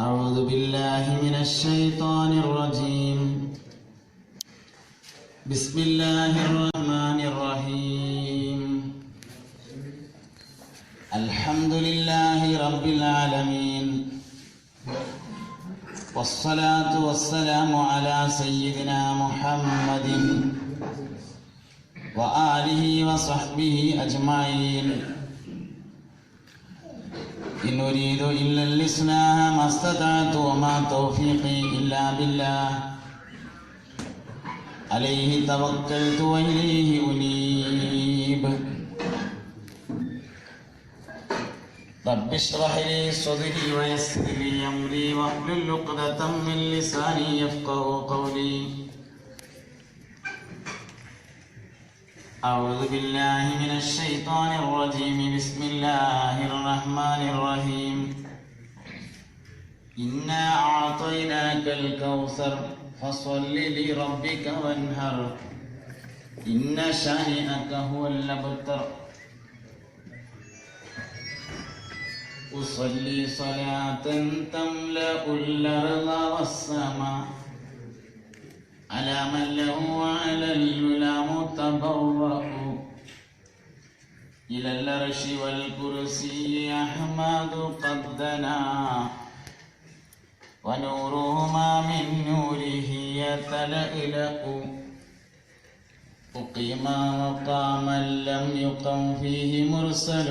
أعوذ بالله من الشيطان الرجيم. بسم الله الرحمن الرحيم. الحمد لله رب العالمين، والصلاة والسلام على سيدنا محمد وآله وصحبه أجمعين. إن أريد إلا الإصلاح ما استطعت وما توفيقي إلا بالله عليه توكلت وإليه أنيب. رب اشرح لي صدري ويسر لي أمري واحلل عقدة من لساني يفقهوا قولي. أعوذ بالله من الشيطان الرجيم. بسم الله الرحمن الرحيم. إنا أعطيناك الكوثر فصل لربك وانهر إن شانئك هو الأبتر. أصلي صلاة تملأ الأرض والسماء على من له وعلى العلا متبوأ إلى العرش والكرسي أحمد قد دنا ونورهما من نوره يتلألأ. أقيم مقاما لم يقم فيه مرسل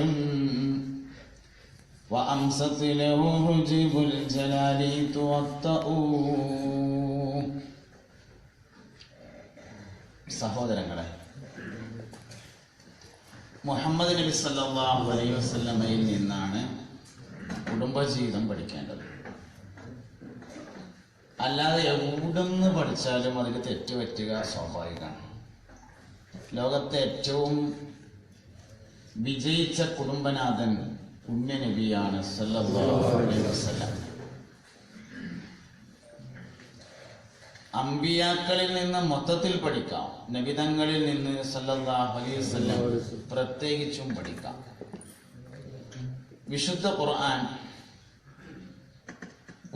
وأمسط له حجب الجلال توطأ. സഹോദരങ്ങളെ, മുഹമ്മദ് നബി സല്ലല്ലാഹു അലൈഹി വസല്ലമയിൽ നിന്നാണ് കുടുംബജീവിതം പഠിക്കേണ്ടത്. അല്ലാതെ എവിടുന്ന് പഠിച്ചാലും അതിൽ തെറ്റുപറ്റുക സ്വാഭാവികമാണ്. ലോകത്തെ ഏറ്റവും വിജയിച്ച കുടുംബനാഥൻ പുണ്യ നബിയാണ് സല്ലല്ലാഹു അലൈഹി വസല്ലം. അമ്പിയാക്കളിൽ നിന്ന് മൊത്തത്തിൽ പഠിക്കാം, നബിതങ്ങളിൽ നിന്ന് സല്ലല്ലാഹു അലൈഹി വസല്ലം പ്രത്യേകിച്ചും പഠിക്കാം. വിശുദ്ധ ഖുർആൻ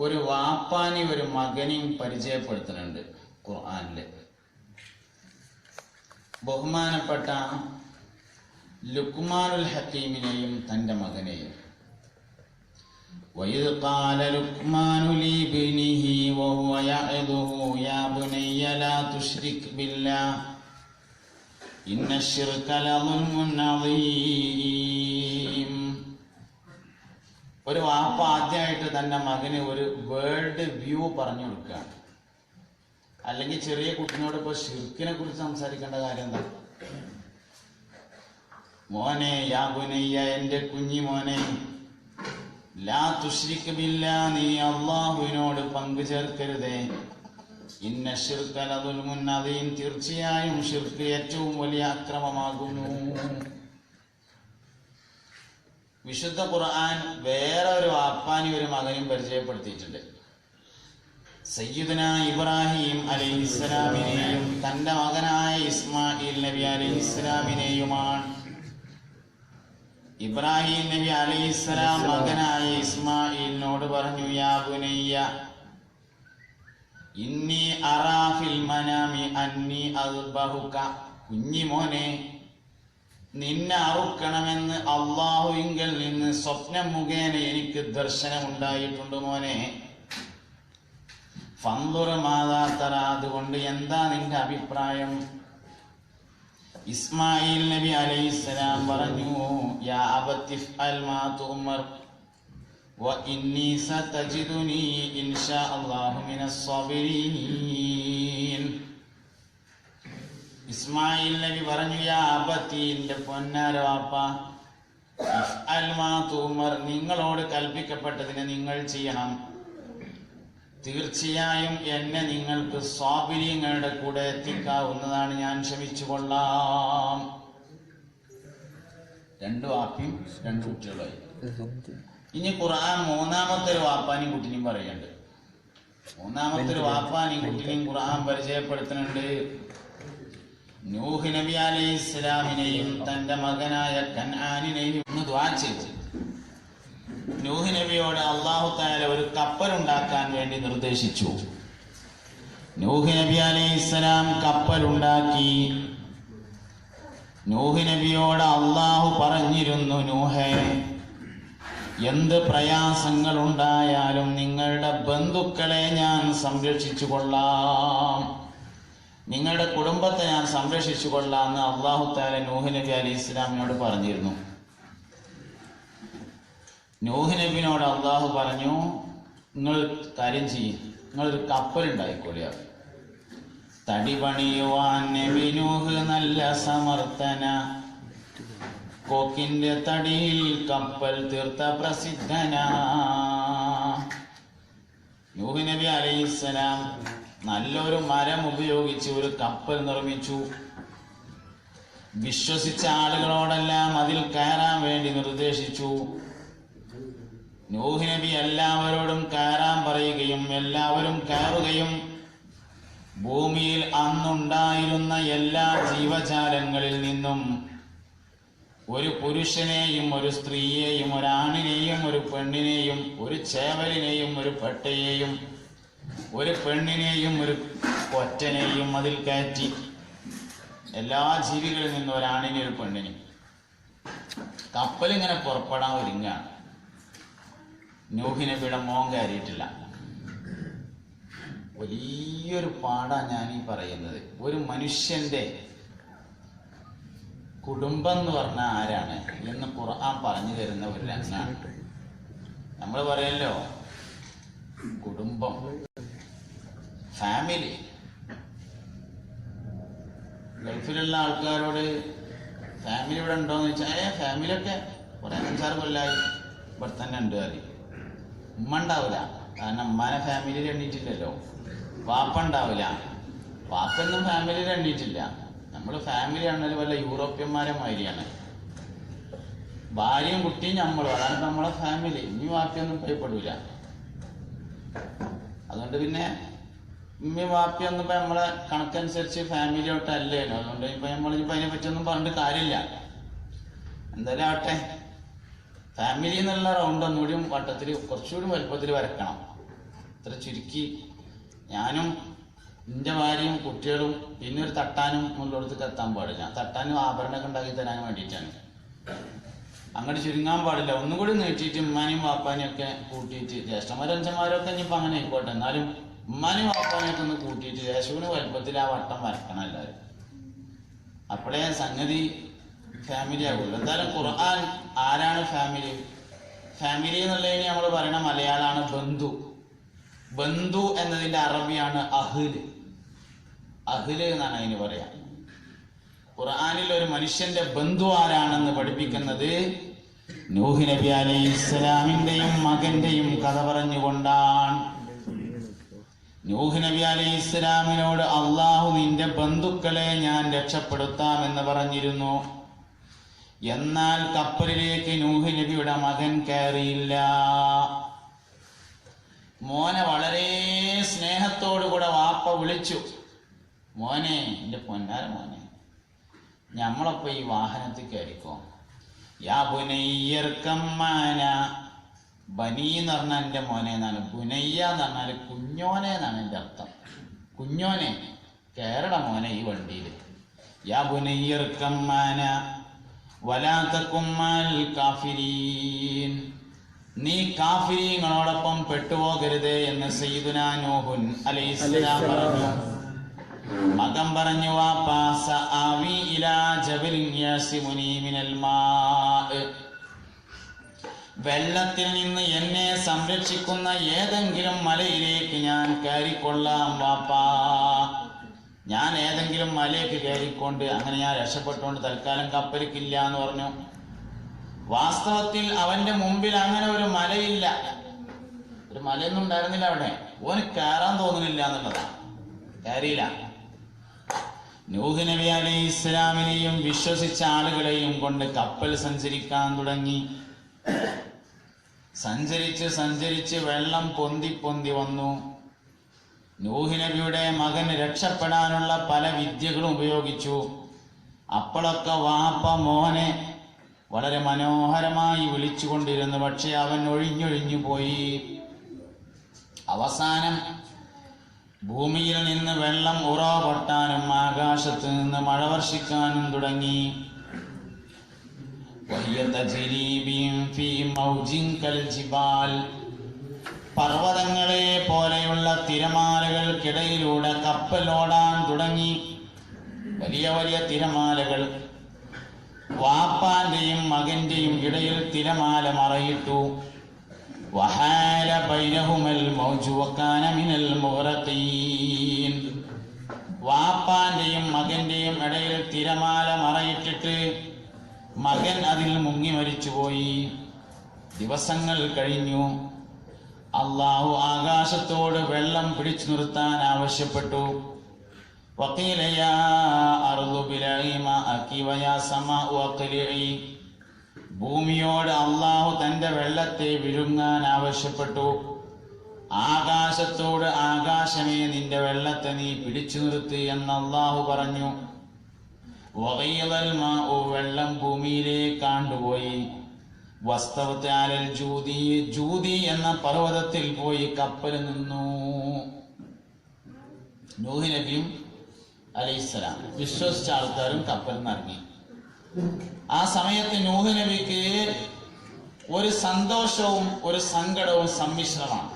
ഒരു വാപ്പാനി ഒരു മകനെയും പരിചയപ്പെടുത്തുന്നുണ്ട് ഖുർആനില്. ബഹുമാനപ്പെട്ട ലുക്മാനുൽ ഹക്കീമിനെയും തന്റെ മകനെയും. وإذ قال لقمان لابنه وهو يعظه يا بني لا تشرك بالله إن الشرك لظلم عظيم. ഒരു വാപ്പ ആദ്യമായിട്ട് തന്റെ മകന് ഒരു വേൾഡ് വ്യൂ പറഞ്ഞു കൊടുക്കുകയാണ്. അല്ലെങ്കിൽ ചെറിയ കുട്ടിനോട് ഇപ്പൊ ഷിർക്കിനെ കുറിച്ച് സംസാരിക്കേണ്ട കാര്യം എന്താ? മോനെ, യാ ബുനയ്യ, എന്റെ കുഞ്ഞി മോനെ, ലാ തുശ്രിക് ബില്ലാഹ്, നീ അല്ലാഹുവിനോട് പങ്കു ചേർക്കരുതേ. ഇന്ന ശിർക ലദുൽമുൻ അദീം, തീർച്ചയായും ശിർക്ക് ഏറ്റവും വലിയ അക്രമമാകുന്നു. വിശുദ്ധ ഖുർആൻ വേറെ ഒരു വാപ്പാനി ഒരു മകനും പരിചയപ്പെടുത്തിയിട്ടുണ്ട്. സയ്യിദുനാ ഇബ്രാഹിം അലൈഹിസ്സലാമിനെയും തന്റെ മകനായ ഇസ്മായിൽ നബി അലൈഹിസ്സലാമിനെയുമാണ്. ഇബ്രാഹിം നബി അലൈഹിസ്സലാം മകനായ ഇസ്മായിലിനോട് പറഞ്ഞു, യാ ബുനയ്യ ഇന്നി അറാ ഫിൽ മനാമി അന്നി അദ്ബഹുക, കുഞ്ഞിമോനെ, നിന്നെ അറുക്കണമെന്ന് അല്ലാഹുവിങ്കൽ നിന്ന് സ്വപ്നം മുഖേന എനിക്ക് ദർശനമുണ്ടായിട്ടുണ്ട് മോനെ. ഫൻദുർ മാദാ തറാ, അതുകൊണ്ട് എന്താ നിന്റെ അഭിപ്രായം? ഇസ്മായിൽ നബി അലൈഹിസ്സലാം പറഞ്ഞു, യാ അബതി ഫഅൽ മാ തുഅ്മർ വ ഇന്നി സതജിദുനി ഇൻഷാ അല്ലാഹു മിനസ് സാബിരീൻ. ഇസ്മായിൽ നബി പറഞ്ഞു, യാ അബതി, എന്റെ പൊന്നാര വാപ്പ, ഫഅൽ മാ തുഅ്മർ, നിങ്ങളോട് കൽപ്പിക്കപ്പെട്ടതിനെ നിങ്ങൾ ചെയ്യണം. തീർച്ചയായും എന്നെ നിങ്ങൾക്ക് സ്വാബിരിങ്ങളുടെ കൂടെ എത്തിക്കാവുന്നതാണ്, ഞാൻ ക്ഷമിച്ചു കൊള്ളാം. രണ്ടു വാപ്പിയും രണ്ടു കുട്ടികളായി. ഇനി ഖുർആൻ മൂന്നാമത്തെ ഒരു വാപ്പാനും കുട്ടിനെയും പറയുന്നുണ്ട്. മൂന്നാമത്തെ ഒരു വാപ്പാനും കുട്ടിനെയും ഖുർആൻ പരിചയപ്പെടുത്തുന്നുണ്ട്. നൂഹ് നബി അലൈഹിസ്സലാമിനെയും തന്റെ മകനായ കൻആനിനെയും ദുആ ചെയ്തു. നൂഹ് നബിയോട് അല്ലാഹു തആല ഒരു കപ്പലുണ്ടാക്കാൻ വേണ്ടി നിർദ്ദേശിച്ചു. നൂഹ് നബി അലൈഹിസ്സലാം കപ്പലുണ്ടാക്കി. നൂഹ് നബിയോട് അല്ലാഹു പറഞ്ഞിരുന്നു, നൂഹേ, എന്ത് പ്രയാസങ്ങൾ ഉണ്ടായാലും നിങ്ങളുടെ ബന്ധുക്കളെ ഞാൻ സംരക്ഷിച്ചു കൊള്ളാം, നിങ്ങളുടെ കുടുംബത്തെ ഞാൻ സംരക്ഷിച്ചു കൊള്ളാം എന്ന് അല്ലാഹു തആല നൂഹ് നബി അലൈഹി ഇസ്ലാമിനോട് പറഞ്ഞിരുന്നു. നൂഹ് നബിനോട് അല്ലാഹു പറഞ്ഞു, നിങ്ങൾ കാര്യം ചെയ്യും, നിങ്ങളൊരു കപ്പലുണ്ടായിക്കോളിയ. തടി പണിയുവാൻ നബി നൂഹ് നല്ല സമർത്ഥന, കോക്കിന്റെ തടിയിൽ കപ്പൽ തീർത്ത പ്രസിദ്ധന. നൂഹ് നബി അലൈഹിസ്സലാം നല്ലൊരു മരം ഉപയോഗിച്ച് ഒരു കപ്പൽ നിർമ്മിച്ചു. വിശ്വസിച്ച ആളുകളോടെല്ലാം അതിൽ കയറാൻ വേണ്ടി നിർദ്ദേശിച്ചു. നൂഹ് നബി എല്ലാവരോടും കയറാൻ പറയുകയും എല്ലാവരും കയറുകയും ഭൂമിയിൽ അന്നുണ്ടായിരുന്ന എല്ലാ ജീവജാലങ്ങളിൽ നിന്നും ഒരു പുരുഷനെയും ഒരു സ്ത്രീയെയും ഒരാണിനെയും ഒരു പെണ്ണിനെയും ഒരു ചേവലിനെയും ഒരു പെട്ടയെയും ഒരു പെണ്ണിനെയും ഒരു കൊറ്റനെയും അതിൽ കയറ്റി. എല്ലാ ജീവികളിൽ നിന്നും ഒരാണിനെ ഒരു പെണ്ണിനെ. കപ്പലിങ്ങനെ പുറപ്പെടാൻ ഒരുങ്ങാണ്. നൂഹ് നബിയുടെ മോൻ കയറിയിട്ടില്ല. വലിയൊരു പാടാണ് ഞാൻ ഈ പറയുന്നത്. ഒരു മനുഷ്യന്റെ കുടുംബം എന്ന് പറഞ്ഞാൽ ആരാണ് എന്ന് ഖുർആൻ പറഞ്ഞു തരുന്ന ഒരു രംഗാണ്. നമ്മൾ പറയല്ലോ കുടുംബം, ഫാമിലി. ഗൾഫിലുള്ള ആൾക്കാരോട് ഫാമിലി ഇവിടെ ഉണ്ടോയെന്ന് ചോദിച്ചാൽ ഫാമിലിയൊക്കെ കുറെ 5-6 കൊല്ലമായി ഇവിടെ തന്നെ ഉണ്ട് അറിയും. ഉമ്മ ഉണ്ടാവില്ല, കാരണം ഉമ്മാനെ ഫാമിലിയിൽ എണ്ണീറ്റില്ലല്ലോ. വാപ്പ ഉണ്ടാവില്ല, വാപ്പൊന്നും ഫാമിലിയിൽ എണ്ണീറ്റില്ല. നമ്മൾ ഫാമിലി ആണെങ്കിലും വല്ല യൂറോപ്യന്മാരെ മാതിരിയാണ്. ഭാര്യയും കുട്ടിയും നമ്മളും, അതാണ് നമ്മളെ ഫാമിലി. ഇനി വാപ്പിയൊന്നും ഭയപ്പെടൂല. അതുകൊണ്ട് പിന്നെ ഉമ്മയും വാപ്പിയൊന്നും ഇപ്പൊ നമ്മളെ കണക്കനുസരിച്ച് ഫാമിലിയോട്ടല്ലേനോ. അതുകൊണ്ട് ഇപ്പൊ നമ്മളിപ്പോ അതിനെ പറ്റിയൊന്നും പറഞ്ഞിട്ട് കാര്യമില്ല. എന്തായാലും ആട്ടെ, ഫാമിലി എന്നുള്ള റൗണ്ട് ഒന്നുകൂടി വട്ടത്തിൽ കുറച്ചുകൂടി വലുപ്പത്തിൽ വരക്കണം. ഇത്ര ചുരുക്കി ഞാനും എൻ്റെ ഭാര്യയും കുട്ടികളും പിന്നെ ഒരു തട്ടാനും മുകളിലോടത്തേക്ക് എത്താൻ പാടില്ല. തട്ടാനും ആഭരണമൊക്കെ ഉണ്ടാക്കി തരാൻ വേണ്ടിയിട്ടാണ്. അങ്ങോട്ട് ചുരുങ്ങാൻ പാടില്ല. ഒന്നും കൂടി നീട്ടിയിട്ട് ഉമ്മാനെയും വാപ്പാനെയും ഒക്കെ കൂട്ടിയിട്ട്, ജ്യേഷ്ഠന്മാരും അഞ്ചന്മാരൊക്കെ ഇനിയിപ്പോൾ അങ്ങനെ ആയിക്കോട്ടെ, എന്നാലും ഉമ്മാനെയും വാപ്പാനെയൊക്കെ ഒന്ന് കൂട്ടിയിട്ട് യേശുവിന് വലുപ്പത്തിൽ ആ വട്ടം വരക്കണം എല്ലാവരും. അപ്പോഴേ സംഗതി ഫാമിലി ആകുള്ളൂ. എന്തായാലും ഖുർആൻ ആരാണ് ഫാമിലി? ഫാമിലി എന്നുള്ളതിന് നമ്മൾ പറയണ മലയാളമാണ് ബന്ധു. ബന്ധു എന്നതിന്റെ അറബിയാണ് അഹ്ല്. അഹ്ല് എന്നാണ് അതിന് പറയാ. ഖുർആനിൽ ഒരു മനുഷ്യന്റെ ബന്ധു ആരാണെന്ന് പഠിപ്പിക്കുന്നത് നൂഹ് നബി അലൈഹിസ്സലാമിന്റെയും മകന്റെയും കഥ പറഞ്ഞുകൊണ്ടാണ്. നൂഹ് നബി അലൈഹിസ്സലാമിനോട് അള്ളാഹു നിന്റെ ബന്ധുക്കളെ ഞാൻ രക്ഷപ്പെടുത്താമെന്ന് പറഞ്ഞിരുന്നു. എന്നാൽ കപ്പലിലേക്ക് നൂഹ് നബിയുടെ മകൻ കയറിയില്ല. മോനെ വളരെ സ്നേഹത്തോടുകൂടെ വാപ്പ വിളിച്ചു, മോനെ, എൻ്റെ പൊന്നാര മോനെ, ഞമ്മളപ്പോ ഈ വാഹനത്തിൽ കയറിക്കോ. യാ ബുനയ്യർക്കമ്മാന. ബനി എന്ന് പറഞ്ഞാൽ എൻ്റെ മോനെ എന്നാണ്. ബുനയ്യ എന്ന് പറഞ്ഞാൽ കുഞ്ഞോനെ എന്നാണ് എൻ്റെ അർത്ഥം. കുഞ്ഞോനെ, കേരള മോനെ ഈ വണ്ടിയിൽ. യാ ബുനയ്യർക്കമ്മാന വലാ തകും മഅൽ കാഫിരീൻ. നീ കാഫിരീങ്ങളോടൊപ്പം പെട്ടുപോകരുത് എന്ന് സയ്യിദുനാ നൂഹ് അലൈഹിസ്സലാം പറഞ്ഞു. മകൻ പറഞ്ഞു, വാപ്പാ സആവി ഇലാ ജബലിൻ യസിമുനി മിനൽ മാഅ്. വെള്ളത്തിൽ നിന്ന് എന്നെ സംരക്ഷിക്കുന്ന ഏതെങ്കിലും മലയിലേക്ക് ഞാൻ കയറിക്കൊള്ളാം വാപ്പാ. ഞാൻ ഏതെങ്കിലും മലയ്ക്ക് കയറിക്കൊണ്ട് അങ്ങനെ ഞാൻ രക്ഷപ്പെട്ടുകൊണ്ട് തൽക്കാലം കപ്പലിക്കില്ല എന്ന് പറഞ്ഞു. വാസ്തവത്തിൽ അവന്റെ മുമ്പിൽ അങ്ങനെ ഒരു മലയില്ല, ഒരു മലയൊന്നും ഉണ്ടായിരുന്നില്ല അവിടെ. ഓന് കയറാൻ തോന്നുന്നില്ല എന്നുള്ളതാണ്. കയറിയില്ല. നൂഹ് നബി അലൈഹി ഇസ്ലാമിനെയും വിശ്വസിച്ച ആളുകളെയും കൊണ്ട് കപ്പൽ സഞ്ചരിക്കാൻ തുടങ്ങി. സഞ്ചരിച്ച് സഞ്ചരിച്ച് വെള്ളം പൊന്തി പൊന്തി വന്നു. നൂഹ് നബിയുടെ മകന് രക്ഷപ്പെടാനുള്ള പല വിദ്യകളും ഉപയോഗിച്ചു. അപ്പോഴൊക്കെ വാപ്പ മോനെ വളരെ മനോഹരമായി വിളിച്ചുകൊണ്ടിരുന്നു. പക്ഷെ അവൻ ഒഴിഞ്ഞൊഴിഞ്ഞു പോയി. അവസാനം ഭൂമിയിൽ നിന്ന് വെള്ളം ഉറവ പൊട്ടാനും ആകാശത്ത് നിന്ന് മഴ വർഷിക്കാനും തുടങ്ങി. പർവ്വതങ്ങളെ പോലെയുള്ള തിരമാലകൾക്കിടയിലൂടെ കപ്പലോടാൻ തുടങ്ങി. വലിയ വലിയ തിരമാലകൾ. വാപ്പാന്റെയും മകന്റെയും ഇടയിൽ തിരമാല മറയിട്ടു. വഹാല ബൈനഹുമൽ മൗജു വകാന മിനൽ മുഗ്റഖീൻ. വാപ്പാന്റെയും മകന്റെയും ഇടയിൽ തിരമാല മറയിട്ടിട്ട് മകൻ അതിൽ മുങ്ങി മരിച്ചുപോയി. ദിവസങ്ങൾ കഴിഞ്ഞു. അള്ളാഹു ആകാശത്തോട് വെള്ളം പിടിച്ചു നിർത്താൻ ആവശ്യപ്പെട്ടു. വഖീല യാ അർളു ബിലഇ മാഅകി വയാ സമാഉ അഖ്ലിഇ. ഭൂമിയോട് അള്ളാഹു തന്റെ വെള്ളത്തെ വിഴുങ്ങാൻ ആവശ്യപ്പെട്ടു. ആകാശത്തോട് ആകാശമേ നിന്റെ വെള്ളത്തെ നീ പിടിച്ചു നിർത്തി എന്ന് അള്ളാഹു പറഞ്ഞു. വഗീളൽ മാഉ, വെള്ളം ഭൂമിയിലേക്ക് ആണ്ടുപോയി. വസ്തവത് അലൽ ജൂദി, ജൂദി എന്ന പർവ്വതത്തിൽ പോയി കപ്പൽ നിന്നു. നൂഹ് നബിയും അലൈഹിസ്സലാം വിശ്വസിച്ച ആൾക്കാരും കപ്പലിൽ നിന്ന് ഇറങ്ങി. ആ സമയത്ത് നൂഹ് നബിക്ക് ഒരു സന്തോഷവും ഒരു സങ്കടവും സമ്മിശ്രമാണ്.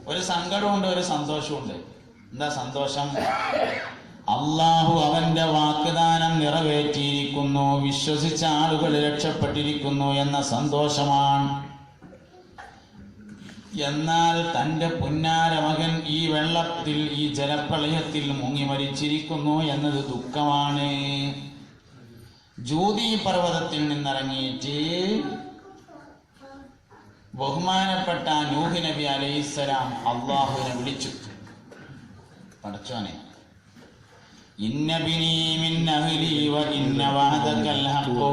ഒരു സങ്കടമുണ്ട്, ഒരു സന്തോഷമുണ്ട്. എന്താ സന്തോഷം? അള്ളാഹു അവന്റെ വാഗ്ദാനം നിറവേറ്റിയിരിക്കുന്നു, വിശ്വസിച്ച ആളുകൾ രക്ഷപ്പെട്ടിരിക്കുന്നു എന്ന സന്തോഷമാണ്. എന്നാൽ തന്റെ പുന്നാര മകൻ ഈ വെള്ളത്തിൽ, ഈ ജലപ്രളയത്തിൽ മുങ്ങി മരിച്ചിരിക്കുന്നു എന്നത് ദുഃഖമാണ്. ജൂദി പർവ്വതത്തിൽ നിന്നിറങ്ങിയിട്ട് ബഹുമാനപ്പെട്ട നൂഹ് നബി അലൈഹിസ്സലാം അള്ളാഹുവിനെ വിളിച്ചു. പടച്ചോനെ, ഇന്ന ബിനി മിൻ അഹ്ലി വ ഇന്ന വഅദകൽ ഹഖ്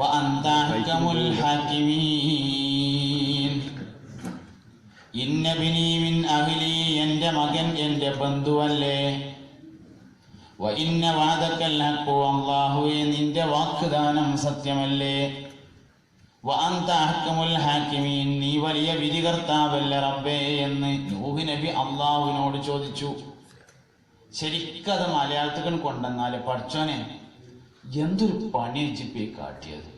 വ അൻത അഹ്കമുൽ ഹാകിമീൻ. ഇന്ന ബിനി മിൻ അഹ്ലി, എന്റെ മകൻ എന്റെ ബന്ധുവല്ലേ. വ ഇന്ന വഅദകൽ ഹഖ്, അല്ലാഹുവേ നിന്റെ വാഗ്ദാനം സത്യമല്ലേ. വ അൻത അഹ്കമുൽ ഹാകിമീൻ, നീ വലിയ വിധികർത്താവല്ലേ റബ്ബേ എന്ന് നൂഹ് നബി അള്ളാഹുവിനോട് ചോദിച്ചു. ശരിക്കത് മലയാളത്തിൽ കൊണ്ടെന്നാല്, പഠിച്ചോനെ എന്തൊരു പണി ഇജ്ജിപ്പേ കാട്ടിയത്.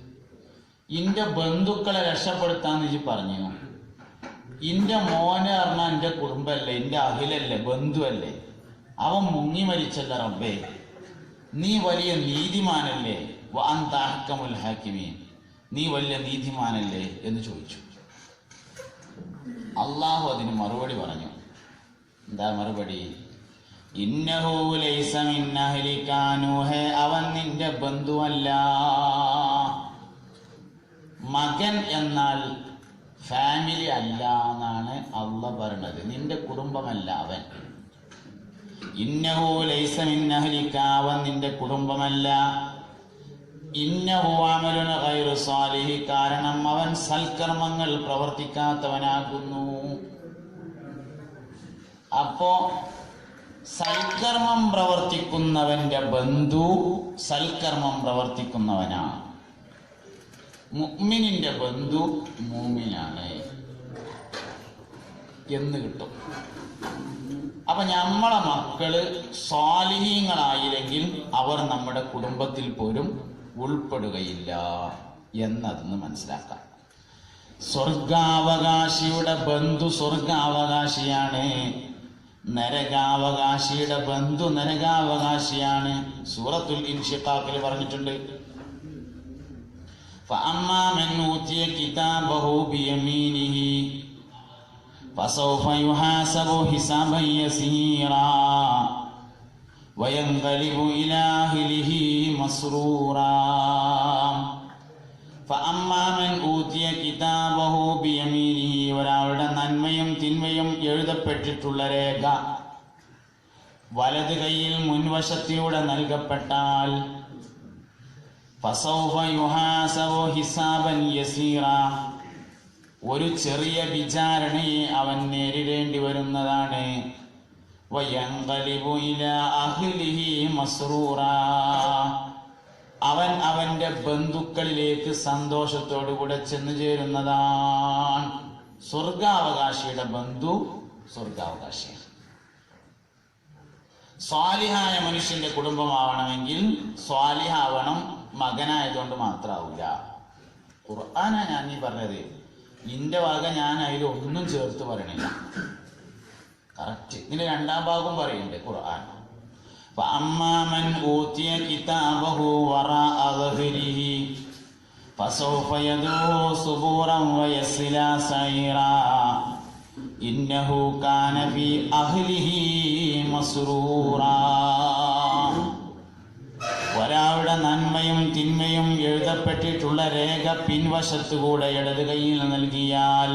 ഇന്റെ ബന്ധുക്കളെ രക്ഷപ്പെടുത്താന്ന് ഇജ്ജ് പറഞ്ഞു. ഇന്റെ മോനെ പറഞ്ഞാൽ എന്റെ കുടുംബല്ലേ, എന്റെ അഖിലല്ലേ, ബന്ധുവല്ലേ. അവൻ മുങ്ങി മരിച്ചല്ല റബ്ബേ, നീ വലിയ നീതിമാനല്ലേ. വ അൻത അഹ്കമുൽ ഹാകിമീൻ, നീ വലിയ നീതിമാനല്ലേ എന്ന് ചോദിച്ചു. അള്ളാഹു അതിന് മറുപടി പറഞ്ഞു. എന്താ മറുപടി? ഇന്നഹു ലൈസ മിൻ അഹ്ലിക നൂഹേ, അവൻ നിന്റെ ബന്ധുവല്ല. മകൻ എന്നാൽ ഫാമിലി അല്ല എന്നാണ് അള്ളാഹ് പറഞ്ഞത്. നിന്റെ കുടുംബമല്ല അവൻ. ഇന്നഹു ലൈസ മിൻ അഹ്ലിക, അവൻ നിന്റെ കുടുംബമല്ല. ഇന്നഹു അമലുൻ ഗൈറു സാലിഹ്, കാരണം അവൻ സൽക്കർമ്മങ്ങൾ പ്രവർത്തിക്കാത്തവനാകുന്നു. അപ്പോ സൽക്കർമ്മം പ്രവർത്തിക്കുന്നവന്റെ ബന്ധു സൽക്കർമ്മം പ്രവർത്തിക്കുന്നവനാണ്. മുഅ്മിനിന്റെ ബന്ധു മുഅ്മിനാണ് എന്ന് കിട്ടും. അപ്പൊ നമ്മളെ മക്കള് സ്വാലിഹീങ്ങളായില്ലെങ്കിൽ അവർ നമ്മുടെ കുടുംബത്തിൽ പോലും ഉൾപ്പെടുകയില്ല എന്നതെന്ന് മനസ്സിലാക്കാം. സ്വർഗാവകാശിയുടെ ബന്ധു സ്വർഗാവകാശിയാണ്, നരകാവകാശിയുടെ ബന്ധു നരകാവകാശിയാണ്. സൂറത്തുൽ ഇൻഷിഖാഖിൽ പറഞ്ഞിട്ടുണ്ട്, ഫഅമ്മാ മൻ ഊതിയ കിതാബഹു ബിയമീനിഹി ഫസൗഫ യുഹാസബു ഹിസാബൻ യസീറാ വയൻഖലിബു ഇലാ അഹ്ലിഹി മസ്റൂറാ. ഫഅമ്മാ മൻ ഊതിയ കിതാബഹു ബിയമീനിഹി, ഒരാളുടെ നന്മയും തിന്മയും എഴുതപ്പെട്ടിട്ടുള്ള രേഖ വലത് കൈയിൽ മുൻവശത്തിലൂടെ നൽകപ്പെട്ടാൽ ഫസൗഫ യുഹാസബു ഹിസാബൻ യസീറാ, ഒരു ചെറിയ വിചാരണയെ അവൻ നേരിടേണ്ടി വരുന്നതാണ്. വയൻഖലിബു ഇലാ അഹ്ലിഹി മസ്റൂറാ, അവൻ അവന്റെ ബന്ധുക്കളിലേക്ക് സന്തോഷത്തോടുകൂടെ ചെന്നു ചേരുന്നതാണ്. സ്വർഗാവകാശിയുടെ ബന്ധു സ്വർഗാവകാശിയാണ്. സ്വാലിഹായ മനുഷ്യന്റെ കുടുംബമാവണമെങ്കിൽ സ്വാലിഹാവണം, മകനായതുകൊണ്ട് മാത്രമാവില്ല. ഖുർആനാ ഞാൻ ഈ പറഞ്ഞത്, നിന്റെ വക ഞാൻ അതിൽ ഒന്നും ചേർത്ത് പറയണില്ല. കറക്റ്റ്. ഇതിന് രണ്ടാം ഭാഗം പറയുന്നുണ്ട് ഖുർആൻ. فأما من أوتي كتابه وراء ظهره فسوف يدعو ثبورا ويصلى سعيرا إنه كان في أهله مسرورا. ഒരാളുടെ നന്മയും തിന്മയും എഴുതപ്പെട്ടിട്ടുള്ള രേഖ പിൻവശത്തുകൂടെ ഇടത് കൈയിൽ നൽകിയാൽ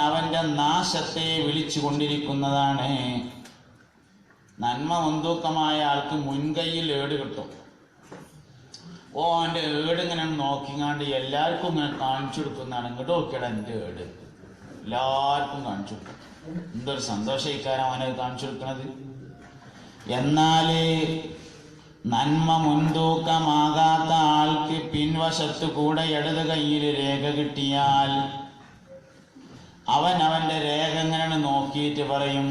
അവന്റെ നാശത്തെ വിളിച്ചു കൊണ്ടിരിക്കുന്നതാണ്. നന്മ മുൻതൂക്കമായ ആൾക്ക് മുൻകൈയിൽ ഏട് കിട്ടും. അവന്റെ ഏട് ഇങ്ങനെ നോക്കിങ്ങാണ്ട് എല്ലാവർക്കും ഇങ്ങനെ കാണിച്ചു കൊടുക്കുന്നതാണ്. ഇങ്ങോട്ട് നോക്കിയടാ എൻ്റെ ഏട്, എല്ലാവർക്കും കാണിച്ചു കൊടുക്കും. എന്തൊരു സന്തോഷിക്കാരൻ അവനത് കാണിച്ചു കൊടുക്കണത്. എന്നാല് നന്മ മുൻതൂക്കമാകാത്ത ആൾക്ക് പിൻവശത്തു കൂടെ ഇടത് കയ്യിൽ രേഖ കിട്ടിയാൽ അവൻ അവന്റെ രേഖ ഇങ്ങനെ നോക്കിയിട്ട് പറയും,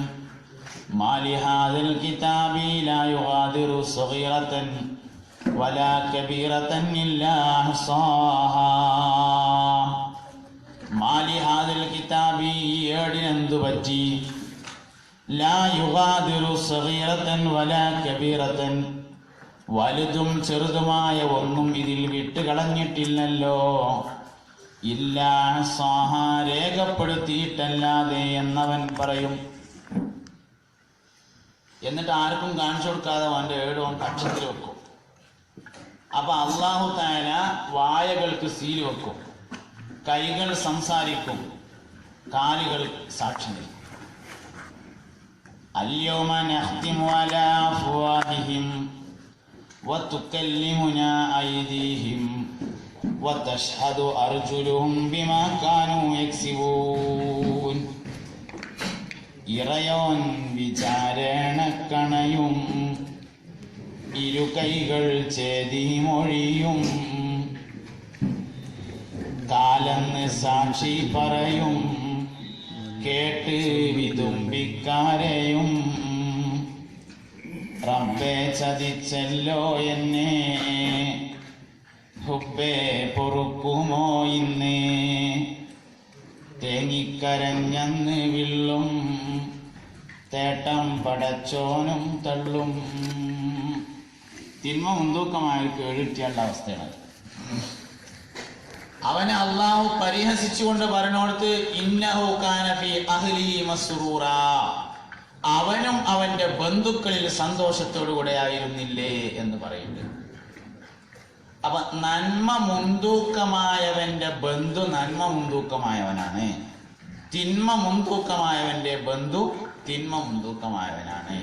മാലിഹാദിൽ കിതാബി ലാ യുഗാദിറു സഗീറതൻ വലാ കബീറതൻ ഇല്ലാ അഹ്സാഹാ. മാലിഹാദിൽ കിതാബി, ഈ ഏടിനെന്തു പറ്റി? ലാ യുഗാദിറു സഗീറതൻ വലാ കബീറതൻ, വലുതും ചെറുതുമായ ഒന്നും ഇതിൽ വിട്ടുകളഞ്ഞിട്ടില്ലല്ലോ. ഇല്ലാ സാഹ, രേഖപ്പെടുത്തിയിട്ടല്ലാതെ എന്നവൻ പറയും. എന്നിട്ട് ആർക്കും കാണിച്ചു കൊടുക്കാതെ അവന്റെ ഏടും കക്ഷത്തിൽ വെക്കും. അപ്പൊ അല്ലാഹു തആല വായകൾക്ക് സീൽ വെക്കും, കൈകൾ സംസാരിക്കും, കാലുകൾ സാക്ഷി നിൽക്കും. അൽയൗമ നഖ്തിമു അലാ അഫ്വാഹിഹിം വതുകല്ലിമുനാ ഐദീഹിം വതശ്ഹദു അർജുലുഹും ബിമാ കാനൂ യക്സിബൂൻ. ഇറയോൻ വിചാരണ കണയും, ഇരു കൈകൾ ചേതി മൊഴിയും, കാലെന്ന് സാക്ഷി പറയും, കേട്ട് വിതുമ്പിക്കാരെയും. റബ്ബേ ചതിച്ചല്ലോ എന്നെ, ഹുബ്ബേ പൊറുക്കുമോ ഇന്ന്, തേങ്ങിക്കരഞ്ഞന്ന് വിള്ളും, തേട്ടം പടച്ചോനും തള്ളും. തിന്മ മുൻതൂക്കമായ കേളിട്ടിയുള്ള അവസ്ഥയാണ്. അവനെ അള്ളാഹു പരിഹസിച്ചുകൊണ്ട് പറഞ്ഞോടത്ത് ഇന്നഹു കാന ഫീ അഹ്ലിഹി മസ്റൂറാ, അവനും അവന്റെ ബന്ധുക്കളിൽ സന്തോഷത്തോടുകൂടെ ആയിരുന്നില്ലേ എന്ന് പറയുന്നു. അപ്പൊ നന്മ മുൻതൂക്കമായവന്റെ ബന്ധു നന്മ മുൻതൂക്കമായവനാണ്, തിന്മ മുൻതൂക്കമായവന്റെ ബന്ധു തിന്മ മുൻതൂക്കമായവനാണ്.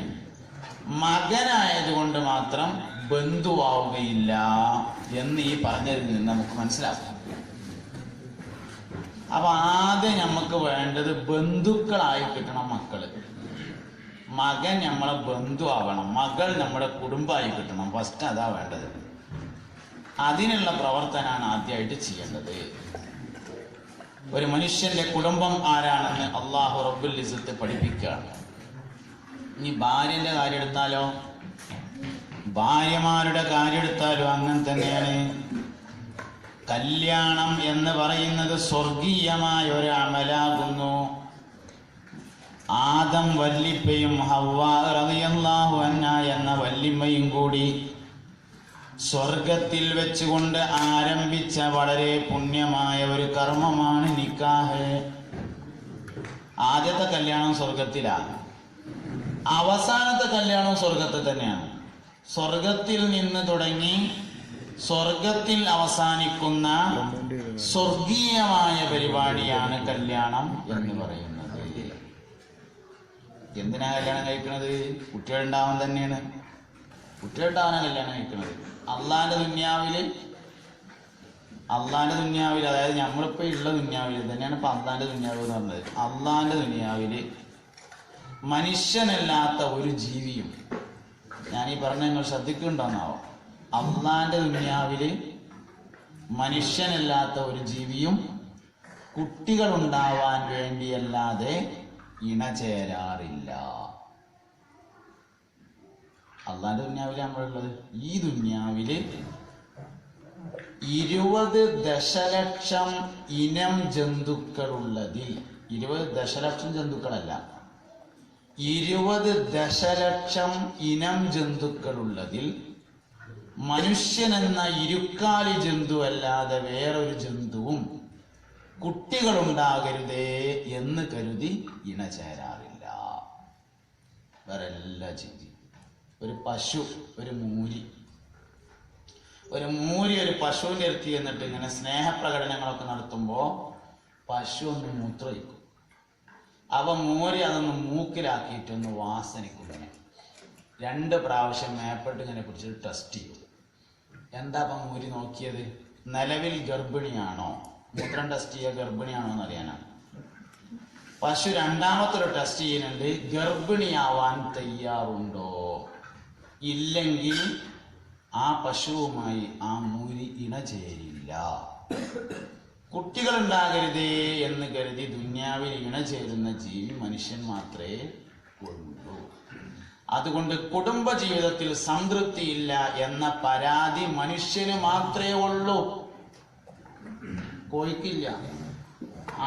മകനായതുകൊണ്ട് മാത്രം ബന്ധുവാവുകയില്ല എന്ന് ഈ പറഞ്ഞതിൽ നിന്ന് നമുക്ക് മനസ്സിലാക്കാം. അപ്പൊ ആദ്യം നമുക്ക് വേണ്ടത് ബന്ധുക്കളായി കിട്ടണം മക്കള്. മകൻ നമ്മളെ ബന്ധു ആവണം, മകൾ നമ്മുടെ കുടുംബമായി കിട്ടണം. ഫസ്റ്റ് അതാ വേണ്ടത്. അതിനുള്ള പ്രവർത്തനമാണ് ആദ്യമായിട്ട് ചെയ്യേണ്ടത്. ഒരു മനുഷ്യന്റെ കുടുംബം ആരാണെന്ന് അള്ളാഹു റബ്ബുൽ ഇസ്സത്ത് പഠിപ്പിക്കുകയാണ്. ഇനി ഭാര്യന്റെ കാര്യം എടുത്താലോ, ഭാര്യമാരുടെ കാര്യം എടുത്താലോ അങ്ങനെ തന്നെയാണ്. കല്യാണം എന്ന് പറയുന്നത് സ്വർഗീയമായ ഒരു അമലാകുന്നു. ആദം വല്ലിപ്പയും ഹവ്വാ റളിയല്ലാഹു അൻഹാ എന്ന വല്ലിമ്മയും കൂടി സ്വർഗത്തിൽ വെച്ചുകൊണ്ട് ആരംഭിച്ച വളരെ പുണ്യമായ ഒരു കർമ്മമാണ് നിക്കാഹ്. ആദ്യത്തെ കല്യാണം സ്വർഗത്തിലാണ്, അവസാനത്തെ കല്യാണം സ്വർഗത്തിൽ തന്നെയാണ്. സ്വർഗത്തിൽ നിന്ന് തുടങ്ങി സ്വർഗത്തിൽ അവസാനിക്കുന്ന സ്വർഗീയമായ പരിപാടിയാണ് കല്യാണം എന്ന് പറയുന്നത്. എന്തിനാ കല്യാണം കഴിക്കുന്നത്? കുട്ടികളുണ്ടാവാൻ തന്നെയാണ്. കുട്ടികളുണ്ടാവാനാണ് കല്യാണം കഴിക്കുന്നത്. അള്ളാന്റെ ദുന്യാവിൽ അതായത് നമ്മളിപ്പോ ഉള്ള ദുന്യാവിൽ തന്നെയാണ് ഇപ്പൊ അള്ളാന്റെ ദുന്യാവ് എന്ന് പറഞ്ഞത്. അള്ളാന്റെ ദുന്യാവില് മനുഷ്യനല്ലാത്ത ഒരു ജീവിയും ഞാൻ ഈ പറഞ്ഞ നിങ്ങൾ ശ്രദ്ധിക്കുന്നുണ്ടോന്നാവോ? അള്ളാന്റെ ദുനിയാവില് മനുഷ്യനല്ലാത്ത ഒരു ജീവിയും കുട്ടികൾ ഉണ്ടാവാൻ വേണ്ടിയല്ലാതെ ഇണചേരാറില്ല. അള്ളാന്റെ ദുനിയാവില് നമ്മളുള്ളത്. ഈ ദുനിയാവില് 20 ദശലക്ഷം ഇനം ജന്തുക്കളുള്ളതിൽ, 20 ദശലക്ഷം ജന്തുക്കളല്ല, 20 ദശലക്ഷം ഇനം ജന്തുക്കളുള്ളതിൽ മനുഷ്യനെന്ന ഇരുക്കാലി ജന്തു അല്ലാതെ വേറൊരു ജന്തുവും കുട്ടികളുണ്ടാകരുതേ എന്ന് കരുതി ഇണചേരാറില്ല. വേറെ എല്ലാ ജീവി, ഒരു പശു, ഒരു മൂരി ഒരു പശുവിൻ്റെ അടുത്ത് എന്നിട്ട് ഇങ്ങനെ സ്നേഹപ്രകടനങ്ങളൊക്കെ നടത്തുമ്പോൾ പശു ഒന്ന് മൂത്രയിക്കും. അവ മൂരി അതൊന്ന് മൂക്കിലാക്കിയിട്ടൊന്ന് വാസനിക്കും. 2 പ്രാവശ്യം മേപ്പെട്ട് ഇങ്ങനെ പിടിച്ചിട്ട് ടെസ്റ്റ് ചെയ്യും. എന്താ അപ്പം മൂരി നോക്കിയത്? നിലവിൽ ഗർഭിണിയാണോ, മൂത്രം ടെസ്റ്റ് ചെയ്യുക ഗർഭിണിയാണോ എന്നറിയാനാണ്. പശു രണ്ടാമത്തൊരു ടെസ്റ്റ് ചെയ്യുന്നുണ്ട്, ഗർഭിണിയാവാൻ തയ്യാറുണ്ടോ. ഇല്ലെങ്കിൽ ആ പശുവുമായി ആ മൂരി ഇണചേരില്ല. കുട്ടികൾ ഉണ്ടാകരുതേ എന്ന് കരുതി ദുന്യാവിൽ ഇണചേരുന്ന ജീവി മനുഷ്യൻ മാത്രമേ ഉള്ളൂ. അതുകൊണ്ട് കുടുംബ ജീവിതത്തിൽ സംതൃപ്തിയില്ല എന്ന പരാതി മനുഷ്യന് മാത്രമേ ഉള്ളൂ. കോഴിക്കില്ല,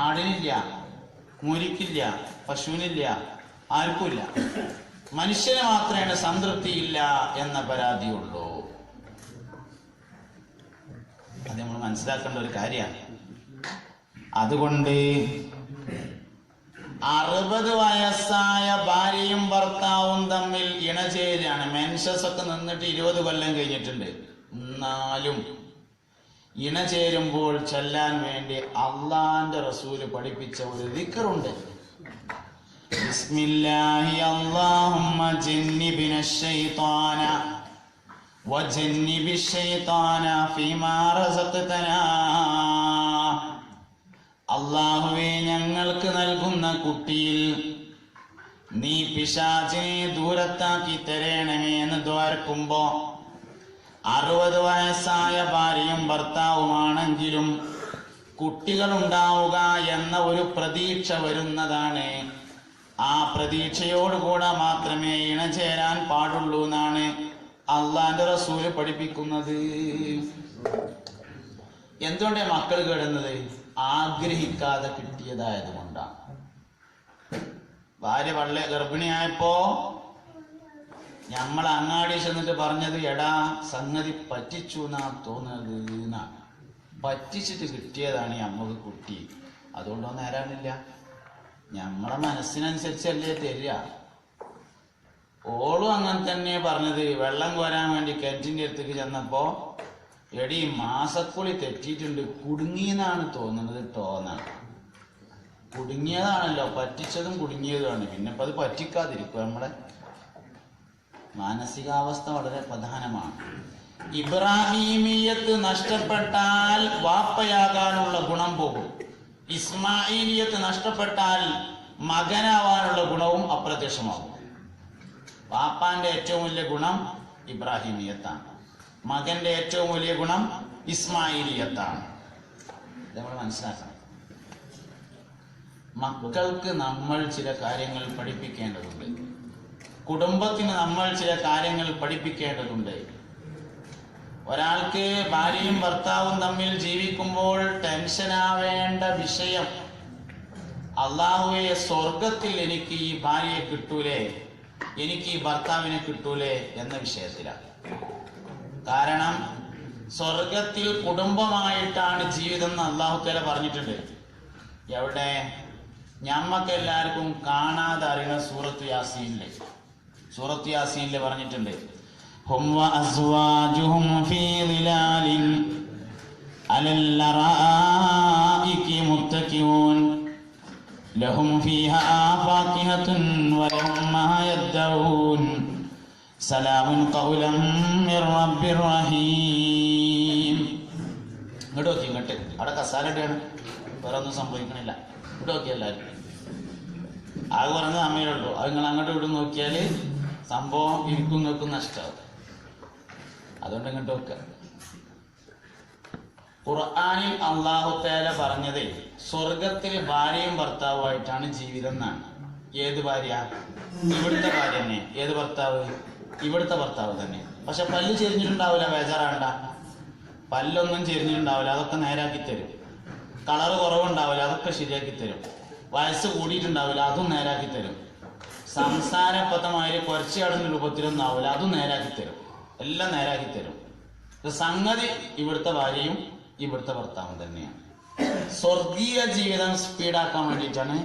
ആടിനില്ല, മൂരിക്കില്ല, പശുവിനില്ല, ആർക്കുമില്ല. മനുഷ്യന് മാത്രമേ സംതൃപ്തിയില്ല എന്ന പരാതിയുള്ളൂ. അത് നമ്മൾ മനസ്സിലാക്കേണ്ട ഒരു കാര്യമാണ്. അതുകൊണ്ട് 60 വയസ്സായ ഭാര്യയും ഭർത്താവും തമ്മിൽ ഇണചേരാണ്. മെൻസസ് ഒക്കെ നിന്നിട്ട് 20 കൊല്ലം കഴിഞ്ഞിട്ടുണ്ട്. എന്നാലും ഇണചേരുമ്പോൾ ചൊല്ലാൻ വേണ്ടി അള്ളാന്റെ റസൂല് പഠിപ്പിച്ച ഒരു ദിക്റുണ്ട്. ബിസ്മില്ലാഹി അല്ലാഹുമ്മ ജന്നിബിനശ് ശൈത്വാന വജന്നിബിശ് ശൈത്വാന ഫീമാ റസഖ്തനാ. അല്ലാഹുവേ, ഞങ്ങൾക്ക് നൽകുന്ന കുട്ടിയിൽ നീ പിശാചിനെ ദൂരത്താക്കി തരണമേ എന്ന് ദ്വാരക്കുമ്പോ 60 വയസ്സായ ഭാര്യയും ഭർത്താവുമാണെങ്കിലും കുട്ടികൾ ഉണ്ടാവുക എന്ന ഒരു പ്രതീക്ഷ വരുന്നതാണ്. ആ പ്രതീക്ഷയോടുകൂടെ മാത്രമേ ഇണചേരാൻ പാടുള്ളൂ എന്നാണ് അള്ളാന്റെ റസൂല് പഠിപ്പിക്കുന്നത്. എന്തുകൊണ്ടേ മക്കൾ കിടന്നത്? ആഗ്രഹിക്കാതെ കിട്ടിയതായതുകൊണ്ടാണ്. ഭാര്യ ഗർഭിണിയായപ്പോ നമ്മൾ അങ്ങാടി ചെന്നിട്ട് പറഞ്ഞത്, എടാ സംഗതി പറ്റിച്ചു എന്നാ തോന്നുന്നത് എന്നാണ്. പറ്റിച്ചിട്ട് കിട്ടിയതാണ് നമ്മക്ക് കുട്ടി. അതുകൊണ്ടൊന്നും നേരാനില്ല. നമ്മളെ മനസ്സിനനുസരിച്ചല്ലേ തരിക. ഓളും അങ്ങനെ തന്നെ പറഞ്ഞത്. വെള്ളം കോരാൻ വേണ്ടി കിണറ്റിന്റെ അടുത്തേക്ക് ചെന്നപ്പോ, എടി മാസക്കുളി തെറ്റിയിട്ടുണ്ട്, കുടുങ്ങിയെന്നാണ് തോന്നുന്നത് ടോന്നാണ്. കുടുങ്ങിയതാണല്ലോ, പറ്റിച്ചതും കുടുങ്ങിയതുമാണ്. പിന്നെ ഇപ്പം അത് പറ്റിക്കാതിരിക്കും. നമ്മളെ മാനസികാവസ്ഥ വളരെ പ്രധാനമാണ്. ഇബ്രാഹിമീയത്ത് നഷ്ടപ്പെട്ടാൽ വാപ്പയാകാനുള്ള ഗുണം പോകും. ഇസ്മായിലിയത്ത് നഷ്ടപ്പെട്ടാൽ മകനാവാനുള്ള ഗുണവും അപ്രത്യക്ഷമാകും. വാപ്പാന്റെ ഏറ്റവും വലിയ ഗുണം ഇബ്രാഹിമീയത്താണ്, മകന്റെ ഏറ്റവും വലിയ ഗുണം ഇസ്മായിലിയത്താണ്. ഇത് നമ്മൾ മനസ്സിലാക്കണം. മക്കൾക്ക് നമ്മൾ ചില കാര്യങ്ങൾ പഠിപ്പിക്കേണ്ടതുണ്ട്. കുടുംബത്തിന് നമ്മൾ ചില കാര്യങ്ങൾ പഠിപ്പിക്കേണ്ടതുണ്ട്. ഒരാൾക്ക് ഭാര്യയും ഭർത്താവും തമ്മിൽ ജീവിക്കുമ്പോൾ ടെൻഷനാവേണ്ട വിഷയം, അള്ളാഹുവേ, സ്വർഗത്തിൽ എനിക്ക് ഈ ഭാര്യയെ കിട്ടൂലേ, എനിക്ക് ഈ ഭർത്താവിനെ കിട്ടൂലേ എന്ന വിഷയത്തിലാണ്. കാരണം സ്വർഗത്തിൽ കുടുംബമായിട്ടാണ് ജീവിതം എന്ന് അള്ളാഹു തആല പറഞ്ഞിട്ടുണ്ട്. എവിടെ? ഞമ്മക്ക് എല്ലാവർക്കും കാണാതെ അറിയുന്ന സൂറത്ത് യാസീനിൽ പറഞ്ഞിട്ടുണ്ട്. ഹും വഅസ്വാജുഹും ഫീ ളിലാലിൻ അലൽ അറായികി മുത്തഖിഊൻ ലഹും ഫീഹാ ഫാകിഹത്തുൻ വലഹും മാ യദ്ദഊൻ സലാമുൻ ഖൗലൻ മിർ റബ്ബിർ റഹീം. ഇങ്ങോട്ട് അവിടെ കസാലയാണ്, വേറെ ഒന്നും സംഭവിക്കണില്ല. ഇവിടെ നോക്കി എല്ലാവരും ആകെ പറഞ്ഞത് അമ്മയുള്ളൂ. അത് നിങ്ങൾ അങ്ങോട്ട് ഇവിടെ നോക്കിയാൽ സംഭവം എനിക്കും നിങ്ങൾക്കും നഷ്ടമാവും. അതുകൊണ്ട് ഇങ്ങോട്ട് വെക്കുക. ഖുർആനിൽ അല്ലാഹു തആല പറഞ്ഞത് സ്വർഗത്തിൽ ഭാര്യയും ഭർത്താവുമായിട്ടാണ് ജീവിതം എന്നാണ്. ഏത് ഭാര്യ? ഇവിടുത്തെ ഭാര്യ തന്നെ. ഏത് ഭർത്താവ്? ഇവിടുത്തെ ഭർത്താവ് തന്നെ. പക്ഷെ പല്ല് ചെരിഞ്ഞിട്ടുണ്ടാവില്ല, ബേജാറാണ്ട. പല്ലൊന്നും ചെരിഞ്ഞിട്ടുണ്ടാവില്ല, അതൊക്കെ നേരാക്കി തരും. കളറ് കുറവുണ്ടാവില്ല, അതൊക്കെ ശരിയാക്കി തരും. വയസ്സ് കൂടിയിട്ടുണ്ടാവില്ല, അതും നേരാക്കി തരും. സംസാരപഥമായി കുറച്ച് കടന്ന രൂപത്തിലൊന്നും ആവില്ല, അതും നേരാക്കി തരും. എല്ലാം നേരാക്കി തരും. സംഗതി ഇവിടുത്തെ ഭാര്യയും ഇവിടുത്തെ ഭർത്താവും തന്നെയാണ്. സ്വർഗീയ ജീവിതം സ്പീഡാക്കാൻ വേണ്ടിയിട്ടാണ്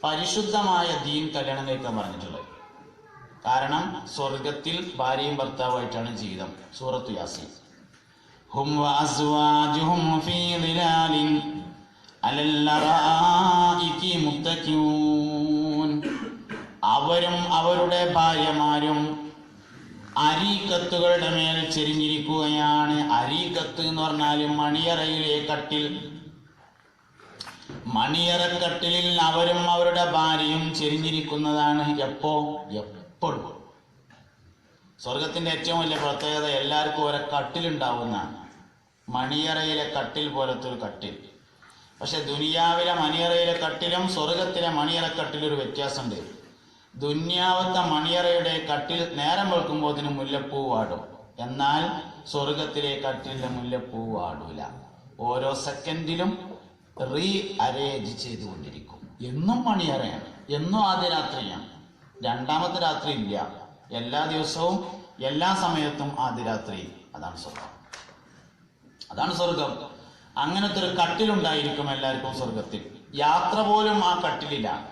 പരിശുദ്ധമായ ദീൻ കല്യാണം കഴിക്കാൻ പറഞ്ഞിട്ടുള്ളത്. കാരണം സ്വർഗത്തിൽ ഭാര്യയും ഭർത്താവുമായിട്ടാണ് ജീവിതം. സൂറത്തു യാസീൻ. ഹും വഅസ്വാജുഹും ഫീ ളിലാലിൻ അലൽ അറായികി മുത്തഖിഊൻ. അവരും അവരുടെ ഭാര്യമാരും അരീക്കത്തുകളുടെ മേൽ ചെരിഞ്ഞിരിക്കുകയാണ്. അരീക്കത്ത് എന്ന് പറഞ്ഞാൽ മണിയറയിലെ കട്ടിൽ. മണിയറക്കട്ടിലിൽ അവരും അവരുടെ ഭാര്യയും ചെരിഞ്ഞിരിക്കുന്നതാണ്. എപ്പോഴും. സ്വർഗത്തിന്റെ ഏറ്റവും വലിയ പ്രത്യേകത എല്ലാവർക്കും ഓരോ കട്ടിലുണ്ടാവുന്നതാണ്. മണിയറയിലെ കട്ടിൽ പോലത്തെ ഒരു കട്ടിൽ. പക്ഷെ ദുനിയാവിലെ മണിയറയിലെ കട്ടിലും സ്വർഗത്തിലെ മണിയറക്കട്ടിലൊരു വ്യത്യാസമുണ്ട്. ദുന്യാവത്തെ മണിയറയുടെ കട്ടിൽ നേരം വെളുക്കുമ്പോൾ അതിന് മുല്ലപ്പൂ വാടും. എന്നാൽ സ്വർഗത്തിലെ കട്ടിലിന്റെ മുല്ലപ്പൂ വാടൂല. ഓരോ സെക്കൻഡിലും റീ അറേഞ്ച് ചെയ്തുകൊണ്ടിരിക്കും. എന്നും മണിയറയാണ്, എന്നും ആദ്യ രാത്രിയാണ്. രണ്ടാമത്തെ രാത്രി ഇല്ല. എല്ലാ ദിവസവും എല്ലാ സമയത്തും ആദ്യ രാത്രി. അതാണ് സ്വർഗം. അതാണ് സ്വർഗം. അങ്ങനത്തെ ഒരു കട്ടിലുണ്ടായിരിക്കും എല്ലാവർക്കും സ്വർഗത്തിൽ. യാത്ര പോലും ആ കട്ടിലിലാണ്.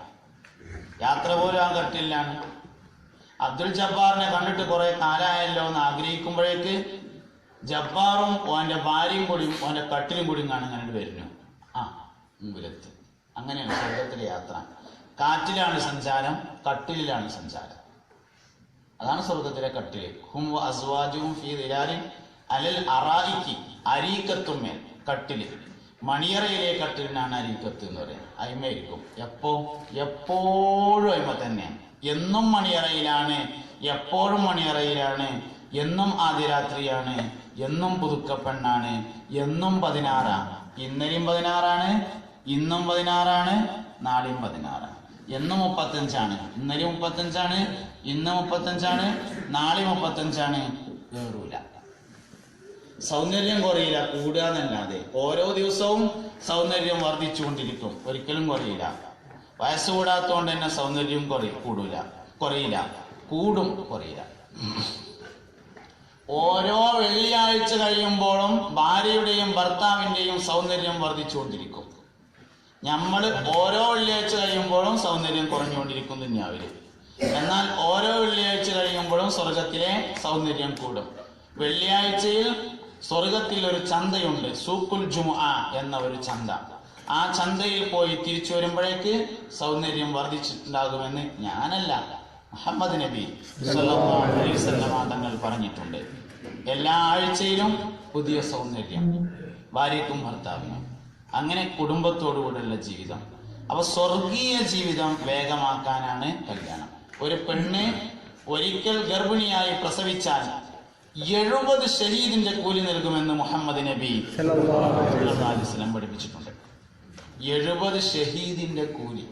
യാത്ര പോലും ആ കട്ടിലാണ്. അബ്ദുൽ ജബ്ബാറിനെ കണ്ടിട്ട് കുറെ കാലമായല്ലോ എന്ന് ആഗ്രഹിക്കുമ്പോഴേക്ക് ജബ്ബാറും ഓന്റെ ഭാര്യയും കൂടി ഓന്റെ കട്ടിലും കൂടി കാണാൻ വരുന്നു. മുമ്പിലെത്തും. അങ്ങനെയാണ് സ്വർഗത്തിലെ യാത്ര. കാറ്റിലാണ് സഞ്ചാരം, കട്ടിലാണ് സഞ്ചാരം. അതാണ് സ്വർഗത്തിലെ കട്ടില്. ഹും വഅസ്വാജുഹും ഫീ ളിലാലിൻ അലൽ അറായികി. അരീക്കത്തുമേൽ കട്ടില്. മണിയറയിലെ കട്ടിലിനാണ് അരീക്കത്ത് എന്ന് പറയുന്നത്. അയിമയിരിക്കും. എപ്പോഴും അയിമ തന്നെ. എന്നും മണിയറയിലാണ്, എപ്പോഴും മണിയറയിലാണ്. എന്നും ആദ്യരാത്രിയാണ്, എന്നും പുതുക്കപ്പെണ്ണാണ്, എന്നും 16. ഇന്നലെയും 16, ഇന്നും 16, നാളെയും 16. എന്നും 35. ഇന്നലെയും 35, ഇന്ന് 35, നാളെ 35. വേറൂല. സൗന്ദര്യം കുറയില്ല, കൂടുക എന്നല്ലാതെ. ഓരോ ദിവസവും സൗന്ദര്യം വർദ്ധിച്ചുകൊണ്ടിരിക്കും, ഒരിക്കലും കുറയില്ല. വയസ്സ് കൂടാത്തതുകൊണ്ട് തന്നെ സൗന്ദര്യം കുറയില്ല, കൂടും, കുറയില്ല. ഓരോ വെള്ളിയാഴ്ച കഴിയുമ്പോഴും ഭാര്യയുടെയും ഭർത്താവിന്റെയും സൗന്ദര്യം വർദ്ധിച്ചുകൊണ്ടിരിക്കും. നമ്മൾ ഓരോ വെള്ളിയാഴ്ച കഴിയുമ്പോഴും സൗന്ദര്യം കുറഞ്ഞുകൊണ്ടിരിക്കും ദുനിയാവില്. എന്നാൽ ഓരോ വെള്ളിയാഴ്ച കഴിയുമ്പോഴും സ്വർഗത്തിലെ സൗന്ദര്യം കൂടും. വെള്ളിയാഴ്ചയിൽ സ്വർഗത്തിൽ ഒരു ചന്തയുണ്ട്, സൂഖുൽ ജുമുഅ എന്ന ഒരു ചന്ത. ആ ചന്തയിൽ പോയി തിരിച്ചു വരുമ്പോഴേക്ക് സൗന്ദര്യം വർദ്ധിച്ചിട്ടുണ്ടാകുമെന്ന് ഞാനല്ല, മുഹമ്മദ് നബി സ്വല്ലല്ലാഹു അലൈഹി വസല്ലം തങ്ങൾ പറഞ്ഞിട്ടുണ്ട്. എല്ലാ ആഴ്ചയിലും പുതിയ സൗന്ദര്യം ഭാര്യയ്ക്കും ഭർത്താവിനും. അങ്ങനെ കുടുംബത്തോടുകൂടെയുള്ള ജീവിതം. അപ്പൊ സ്വർഗീയ ജീവിതം വേഗമാക്കാനാണ് കല്യാണം. ഒരു പെണ്ണ് ഒരിക്കൽ ഗർഭിണിയായി പ്രസവിച്ചാൽ 70 ഷഹീദിന്റെ കൂലി നൽകുമെന്ന് മുഹമ്മദ് നബി സല്ലല്ലാഹു അലൈഹി വസല്ലം പഠിപ്പിച്ചിട്ടുണ്ട്. 70 ഷഹീദിന്റെ കൂലി.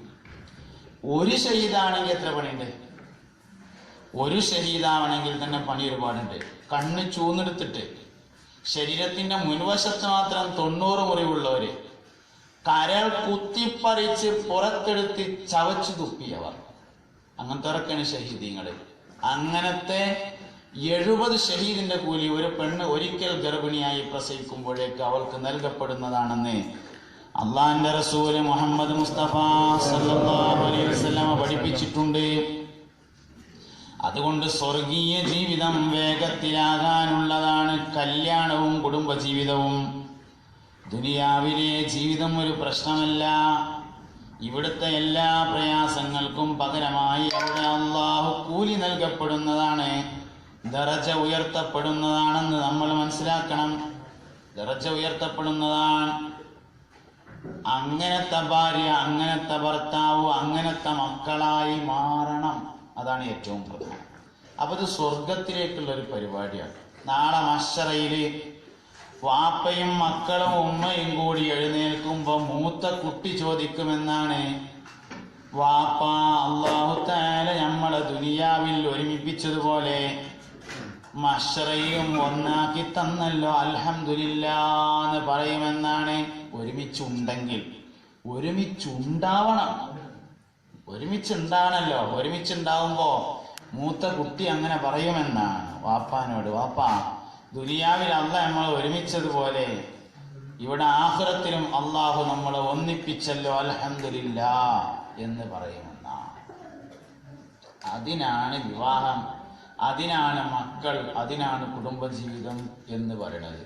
ഒരു ഷഹീദാണെങ്കിൽ എത്ര പണിയുണ്ട്? ഒരു ഷഹീദാവണമെങ്കിൽ തന്നെ പണി ഒരുപാടുണ്ട്. കണ്ണ് ചൂന്നെടുത്തിട്ട് ശരീരത്തിന്റെ മുൻവശത്ത് മാത്രം 90 മുറിവുള്ളവര്, കരൾ കുത്തിപ്പറിച്ച് പുറത്തെടുത്ത് ചവച്ചു തുപ്പിയവർ, അങ്ങനത്തെവരൊക്കെയാണ് ഷഹീദീങ്ങള്. അങ്ങനത്തെ 70 ഷഹീദിന്റെ കൂലി ഒരു പെണ്ണ് ഒരിക്കൽ ഗർഭിണിയായി പ്രസവിക്കുമ്പോഴേക്ക് അവൾക്ക് നൽകപ്പെടുന്നതാണെന്ന് അള്ളാന്റെ റസൂല് മുഹമ്മദ് മുസ്തഫ സല്ലല്ലാഹു അലൈഹി വസല്ലം പഠിപ്പിച്ചിട്ടുണ്ട്. അതുകൊണ്ട് സ്വർഗീയ ജീവിതം വേഗത്തിലാകാനുള്ളതാണ് കല്യാണവും കുടുംബജീവിതവും. ദുനിയാവിലെ ജീവിതം ഒരു പ്രശ്നമല്ല. ഇവിടുത്തെ എല്ലാ പ്രയാസങ്ങൾക്കും പകരമായി അവിടെ അള്ളാഹു കൂലി നൽകപ്പെടുന്നതാണ്, ദറജ ഉയർത്തപ്പെടുന്നതാണെന്ന് നമ്മൾ മനസ്സിലാക്കണം. ദറജ ഉയർത്തപ്പെടുന്നതാണ്. അങ്ങനത്തെ ഭാര്യ, അങ്ങനത്തെ ഭർത്താവ്, അങ്ങനത്തെ മക്കളായി മാറണം. അതാണ് ഏറ്റവും പ്രധാനം. അപ്പൊ ഇത് സ്വർഗത്തിലേക്കുള്ള ഒരു പരിപാടിയാണ്. നാളെ മഹ്ശറയില് വാപ്പയും മക്കളും ഉമ്മയും കൂടി എഴുന്നേൽക്കുമ്പോ മൂത്ത കുട്ടി ചോദിക്കുമെന്നാണ്, വാപ്പ, അല്ലാഹു തആല നമ്മളെ ദുനിയാവിൽ ഒരുമിപ്പിച്ചതുപോലെ മഹ്ശറയിലും ഒന്നാക്കി തന്നല്ലോ, അൽഹംദുലില്ലാഹ് എന്ന് പറയുമെന്നാണ്. ഒരുമിച്ചുണ്ടെങ്കിൽ ഒരുമിച്ചുണ്ടാവണം, ഒരുമിച്ചുണ്ടാണല്ലോ. ഒരുമിച്ചുണ്ടാവുമ്പോ മൂത്ത കുട്ടി അങ്ങനെ പറയുമെന്നാണ് വാപ്പാനോട്, വാപ്പാ, ദുനിയാവിൽ അല്ലാഹ് നമ്മളെ ഒരുമിച്ചതുപോലെ ഇവിടെ ആഖിറത്തിലും അള്ളാഹു നമ്മളെ ഒന്നിപ്പിച്ചല്ലോ, അൽഹംദുലില്ലാഹ് എന്ന് പറയുമെന്നാണ്. അതിനാണ് വിവാഹം, അതിനാണ് മക്കൾ, അതിനാണ് കുടുംബജീവിതം എന്ന് പറയുന്നത്.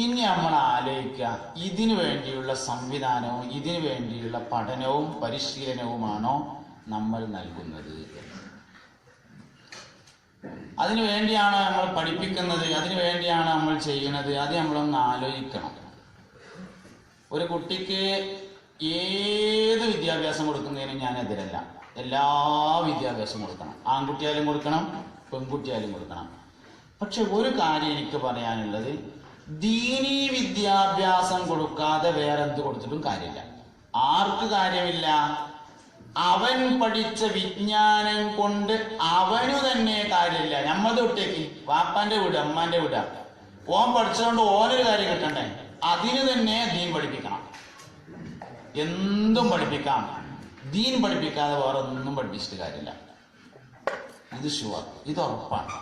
ഇനി നമ്മൾ ആലോചിക്കുക, ഇതിനു വേണ്ടിയുള്ള സംവിധാനവും ഇതിനു വേണ്ടിയുള്ള പഠനവും പരിശീലനവുമാണോ നമ്മൾ നൽകുന്നത്? അതിനു വേണ്ടിയാണോ നമ്മൾ പഠിപ്പിക്കുന്നത്? അതിനു വേണ്ടിയാണോ നമ്മൾ ചെയ്യുന്നത്? അത് നമ്മളൊന്ന് ആലോചിക്കണം. ഒരു കുട്ടിക്ക് ഏത് വിദ്യാഭ്യാസം കൊടുക്കുന്നതിനും ഞാൻ എതിരല്ല. എല്ലാ വിദ്യാഭ്യാസവും കൊടുക്കണം. ആൺകുട്ടിയായാലും കൊടുക്കണം, പെൺകുട്ടിയായാലും കൊടുക്കണം. പക്ഷെ ഒരു കാര്യം എനിക്ക് പറയാനുള്ളത്, ദീനീ വിദ്യാഭ്യാസം കൊടുക്കാതെ വേറെ എന്ത് കൊടുത്തിട്ടും കാര്യമില്ല. ആർക്ക് കാര്യമില്ല? അവൻ പഠിച്ച വിജ്ഞാനം കൊണ്ട് അവനു തന്നെ കാര്യമില്ല. നമ്മളത് ഒട്ടേക്ക് വാപ്പാന്റെ വീട്, അമ്മാന്റെ വീട്, ഓൻ പഠിച്ചതുകൊണ്ട് ഓനൊരു കാര്യം കിട്ടണ്ടേ? അതിന് തന്നെ ദീൻ പഠിപ്പിക്കണം. എന്തും പഠിപ്പിക്കാം, ദീൻ പഠിപ്പിക്കാതെ വേറെ ഒന്നും പഠിപ്പിച്ചിട്ട് കാര്യമില്ല. ഇത് ഷുവർ, ഇത് ഉറപ്പാണ്.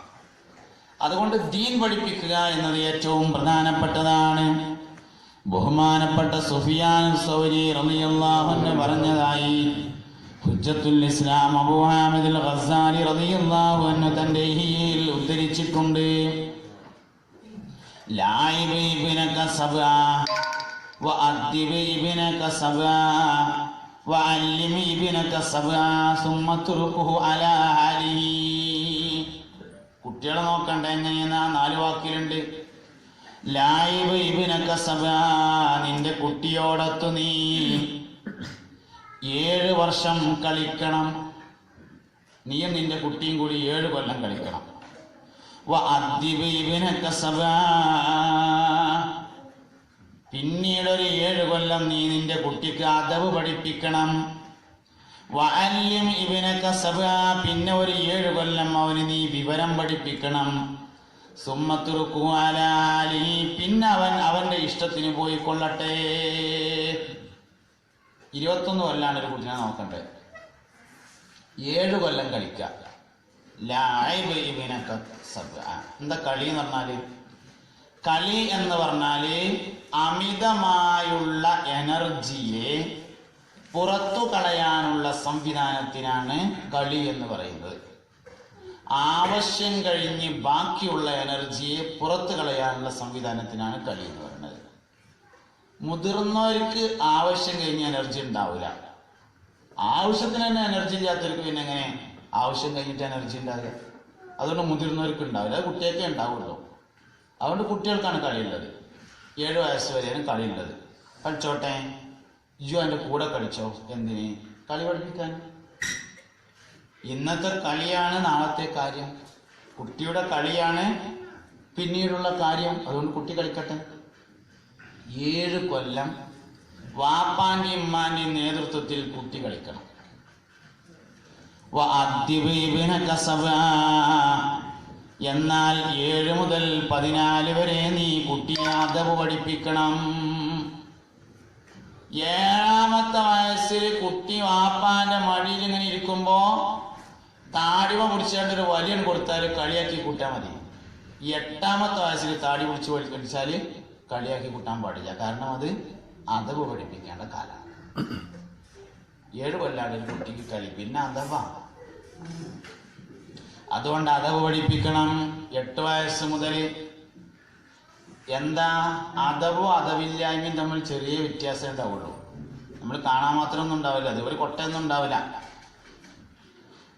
അതുകൊണ്ട് ദീൻ പഠിപ്പിക്കുക എന്നത് ഏറ്റവും പ്രധാനപ്പെട്ടതാണ്. ബഹുമാനപ്പെട്ട സുഫിയാൻ സൗരി റളിയല്ലാഹു അൻഹു പറഞ്ഞതായി ഹുജ്ജത്തുൽ ഇസ്ലാം അബൂ ഹാമിദ് അൽ ഗസ്സാലി റളിയല്ലാഹു അൻഹു തന്റെ ഇഹ്യയിൽ ഉദ്ധരിച്ചിട്ടുണ്ട്. ലായിബ് ഇബ്നക സബ്ആ വഅദ്ദിബ് ഇബ്നക സബ്ആ വഅല്ലിം ഇബ്നക സബ്ആ സുമ്മ തുർക്കുഹു അലാ ഹാലിഹി. കുട്ടികളെ നോക്കണ്ട എങ്ങനെയെന്നാ 4 വാക്കിലുണ്ട്. ലായിബ് ഇബ്നക സബ്ആ, നിന്റെ കുട്ടിയോടൊത്തു നീ 7 വർഷം കളിക്കണം. നീയും നിന്റെ കുട്ടിയും കൂടി 7 കൊല്ലം കളിക്കണം. വഅദ്ദിബ് ഇബ്നക സബ്ആ, പിന്നീടൊരു 7 കൊല്ലം നീ നിന്റെ കുട്ടിക്ക് അദബ് പഠിപ്പിക്കണം. വഅല്ലിം ഇബ്നക സബ്ആ, പിന്നെ ഒരു 7 കൊല്ലം അവന് നീ വിവരം പഠിപ്പിക്കണം. സുമ്മ തുർക്കുഹു അലാ ഹാലിഹി, പിന്നെ അവന്റെ ഇഷ്ടത്തിന് പോയി കൊള്ളട്ടെ. 21 കൊല്ലാണ് ഒരു കുട്ടിനെ നോക്കണ്ടേ, 7 കൊല്ലം കളിക്കുക. ലഅബ് ഇബ്നക സബ്ആ, എന്താ കളി എന്ന് പറഞ്ഞാല്? കളി എന്ന് പറഞ്ഞാല് അമിതമായുള്ള എനർജിയെ പുറത്തു കളയാനുള്ള സംവിധാനത്തിനാണ് കളി എന്ന് പറയുന്നത്. ആവശ്യം കഴിഞ്ഞ് ബാക്കിയുള്ള എനർജിയെ പുറത്തു കളയാനുള്ള സംവിധാനത്തിനാണ് കളി എന്ന് പറയുന്നത്. മുതിർന്നവർക്ക് ആവശ്യം കഴിഞ്ഞ് എനർജി ഉണ്ടാവില്ല. ആവശ്യത്തിന് തന്നെ എനർജി ഇല്ലാത്തവർക്ക് പിന്നെ എങ്ങനെ ആവശ്യം കഴിഞ്ഞിട്ട് എനർജി ഉണ്ടാവുക? അതുകൊണ്ട് മുതിർന്നവർക്ക് ഉണ്ടാവില്ല, അത് കുട്ടികൾക്കേ ഉണ്ടാവുള്ളൂ. അതുകൊണ്ട് കുട്ടികൾക്കാണ് കളിയുള്ളത്. 7 വയസ്സ് വരെയാണ് കളിയുള്ളത്. കളിച്ചോട്ടെ, ഇജു അതിൻ്റെ കൂടെ കളിച്ചോ. എന്തിന്? കളി പഠിപ്പിക്കാൻ. ഇന്നത്തെ കളിയാണ് നാളത്തെ കാര്യം. കുട്ടിയുടെ കളിയാണ് പിന്നീടുള്ള കാര്യം. അതുകൊണ്ട് കുട്ടി കളിക്കട്ടെ. 7 കൊല്ലം വാപ്പാന്റെയും ഉമ്മാന്റെയും നേതൃത്വത്തിൽ കുട്ടി കളിക്കണം. വഅദ്ദിബ് ഇബ്നക സബ്ആ, എന്നാൽ 7 മുതൽ 14 വരെ നീ കുട്ടിയെ അദബ് പഠിപ്പിക്കണം. 7ാമത്തെ വയസ്സിൽ കുട്ടി വാപ്പാന്റെ മടിയിൽ ഇങ്ങനെ ഇരിക്കുമ്പോ താടിവ പിടിച്ചാണ്ട് ഒരു വലിയ കൊടുത്താൽ കളിയാക്കി കൂട്ടാൻ മതി. 8ാമത്തെ വയസ്സിൽ താടി പിടിച്ച് പഠിച്ചാൽ കളിയാക്കി കൂട്ടാൻ പാടില്ല. കാരണം അത് അദബ് പഠിപ്പിക്കേണ്ട കാലമാണ്. 7 കൊല്ലാണ് ഒരു കുട്ടിക്ക് കളി, പിന്നെ അദബാ. അതുകൊണ്ട് അദബ് പഠിപ്പിക്കണം. 8 വയസ്സ് മുതൽ. എന്താ അദബും അദബില്ലായ്മയും തമ്മിൽ ചെറിയ വ്യത്യാസം ഉണ്ടാവുള്ളൂ. നമ്മൾ കാണാൻ മാത്രമൊന്നും ഉണ്ടാവില്ല, അതുപോലെ കൊട്ടയൊന്നും ഉണ്ടാവില്ല.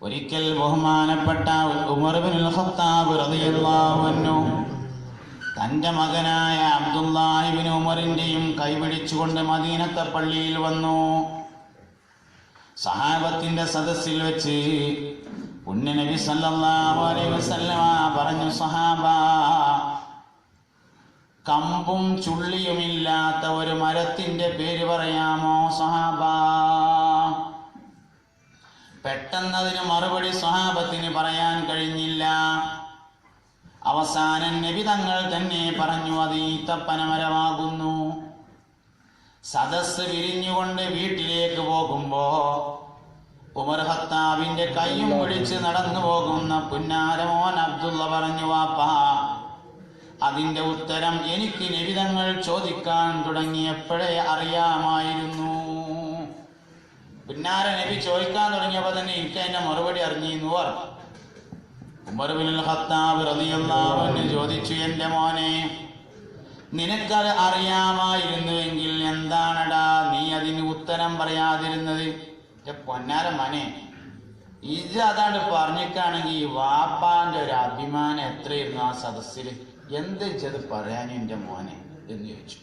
ഒരിക്കൽ ബഹുമാനപ്പെട്ട ഉമർ ഇബ്നുൽ ഖത്താബ് റളിയല്ലാഹു അൻഹു തന്റെ മകനായ അബ്ദുല്ലാഹി ഇബ്നു ഉമറിന്റെയും കൈപിടിച്ചുകൊണ്ട് മദീനത്തെ പള്ളിയിൽ വന്നു. സഹാബത്തിന്റെ സദസ്സിൽ വെച്ച് പുണ്യ നബി സല്ലല്ലാഹു അലൈഹി വസല്ലമ പറഞ്ഞു, സഹാബ, കമ്പും ചുള്ളിയുമില്ലാത്ത ഒരു മരത്തിന്റെ പേര് പറയാമോ സഹാബ? പെട്ടെന്നതിന് മറുപടി സ്വഹാബത്തിന് പറയാൻ കഴിഞ്ഞില്ല. അവസാനം നബി തങ്ങൾ തന്നെ പറഞ്ഞു, അത് ഈത്തപ്പനമരമാകുന്നു. സദസ്സ് വിരിഞ്ഞുകൊണ്ട് വീട്ടിലേക്ക് പോകുമ്പോ ഉമർ ഖത്താബിന്റെ കൈയും പിടിച്ച് നടന്നു പോകുന്ന പുന്നാരമോൻ അബ്ദുള്ള പറഞ്ഞു, വാപ്പാ, അതിന്റെ ഉത്തരം എനിക്ക് നബി തങ്ങൾ ചോദിക്കാൻ തുടങ്ങിയപ്പോഴേ അറിയാമായിരുന്നു. പുന്നാര നബി ചോദിക്കാൻ തുടങ്ങിയപ്പോ തന്നെ എനിക്ക് അതിന്റെ മറുപടി അറിഞ്ഞിരുന്നു പറഞ്ഞു. ഉമർ ഇബ്നുൽ ഖത്താബ് റളിയല്ലാഹു അൻഹു ചോദിച്ചു, എന്റെ മോനെ, നിനക്കത് അറിയാമായിരുന്നുവെങ്കിൽ എന്താണടാ നീ അതിന് ഉത്തരം പറയാതിരുന്നത്? പൊന്നാര മനെ, ഇത് അതാണ്ട് പറഞ്ഞിട്ടാണെങ്കിൽ ഈ വാപ്പാന്റെ ഒരു അഭിമാനം എത്രയായിരുന്നു ആ സദസ്സിൽ, എന്ത് വെച്ചത് പറയാനും എന്റെ മോനെ എന്ന് ചോദിച്ചു.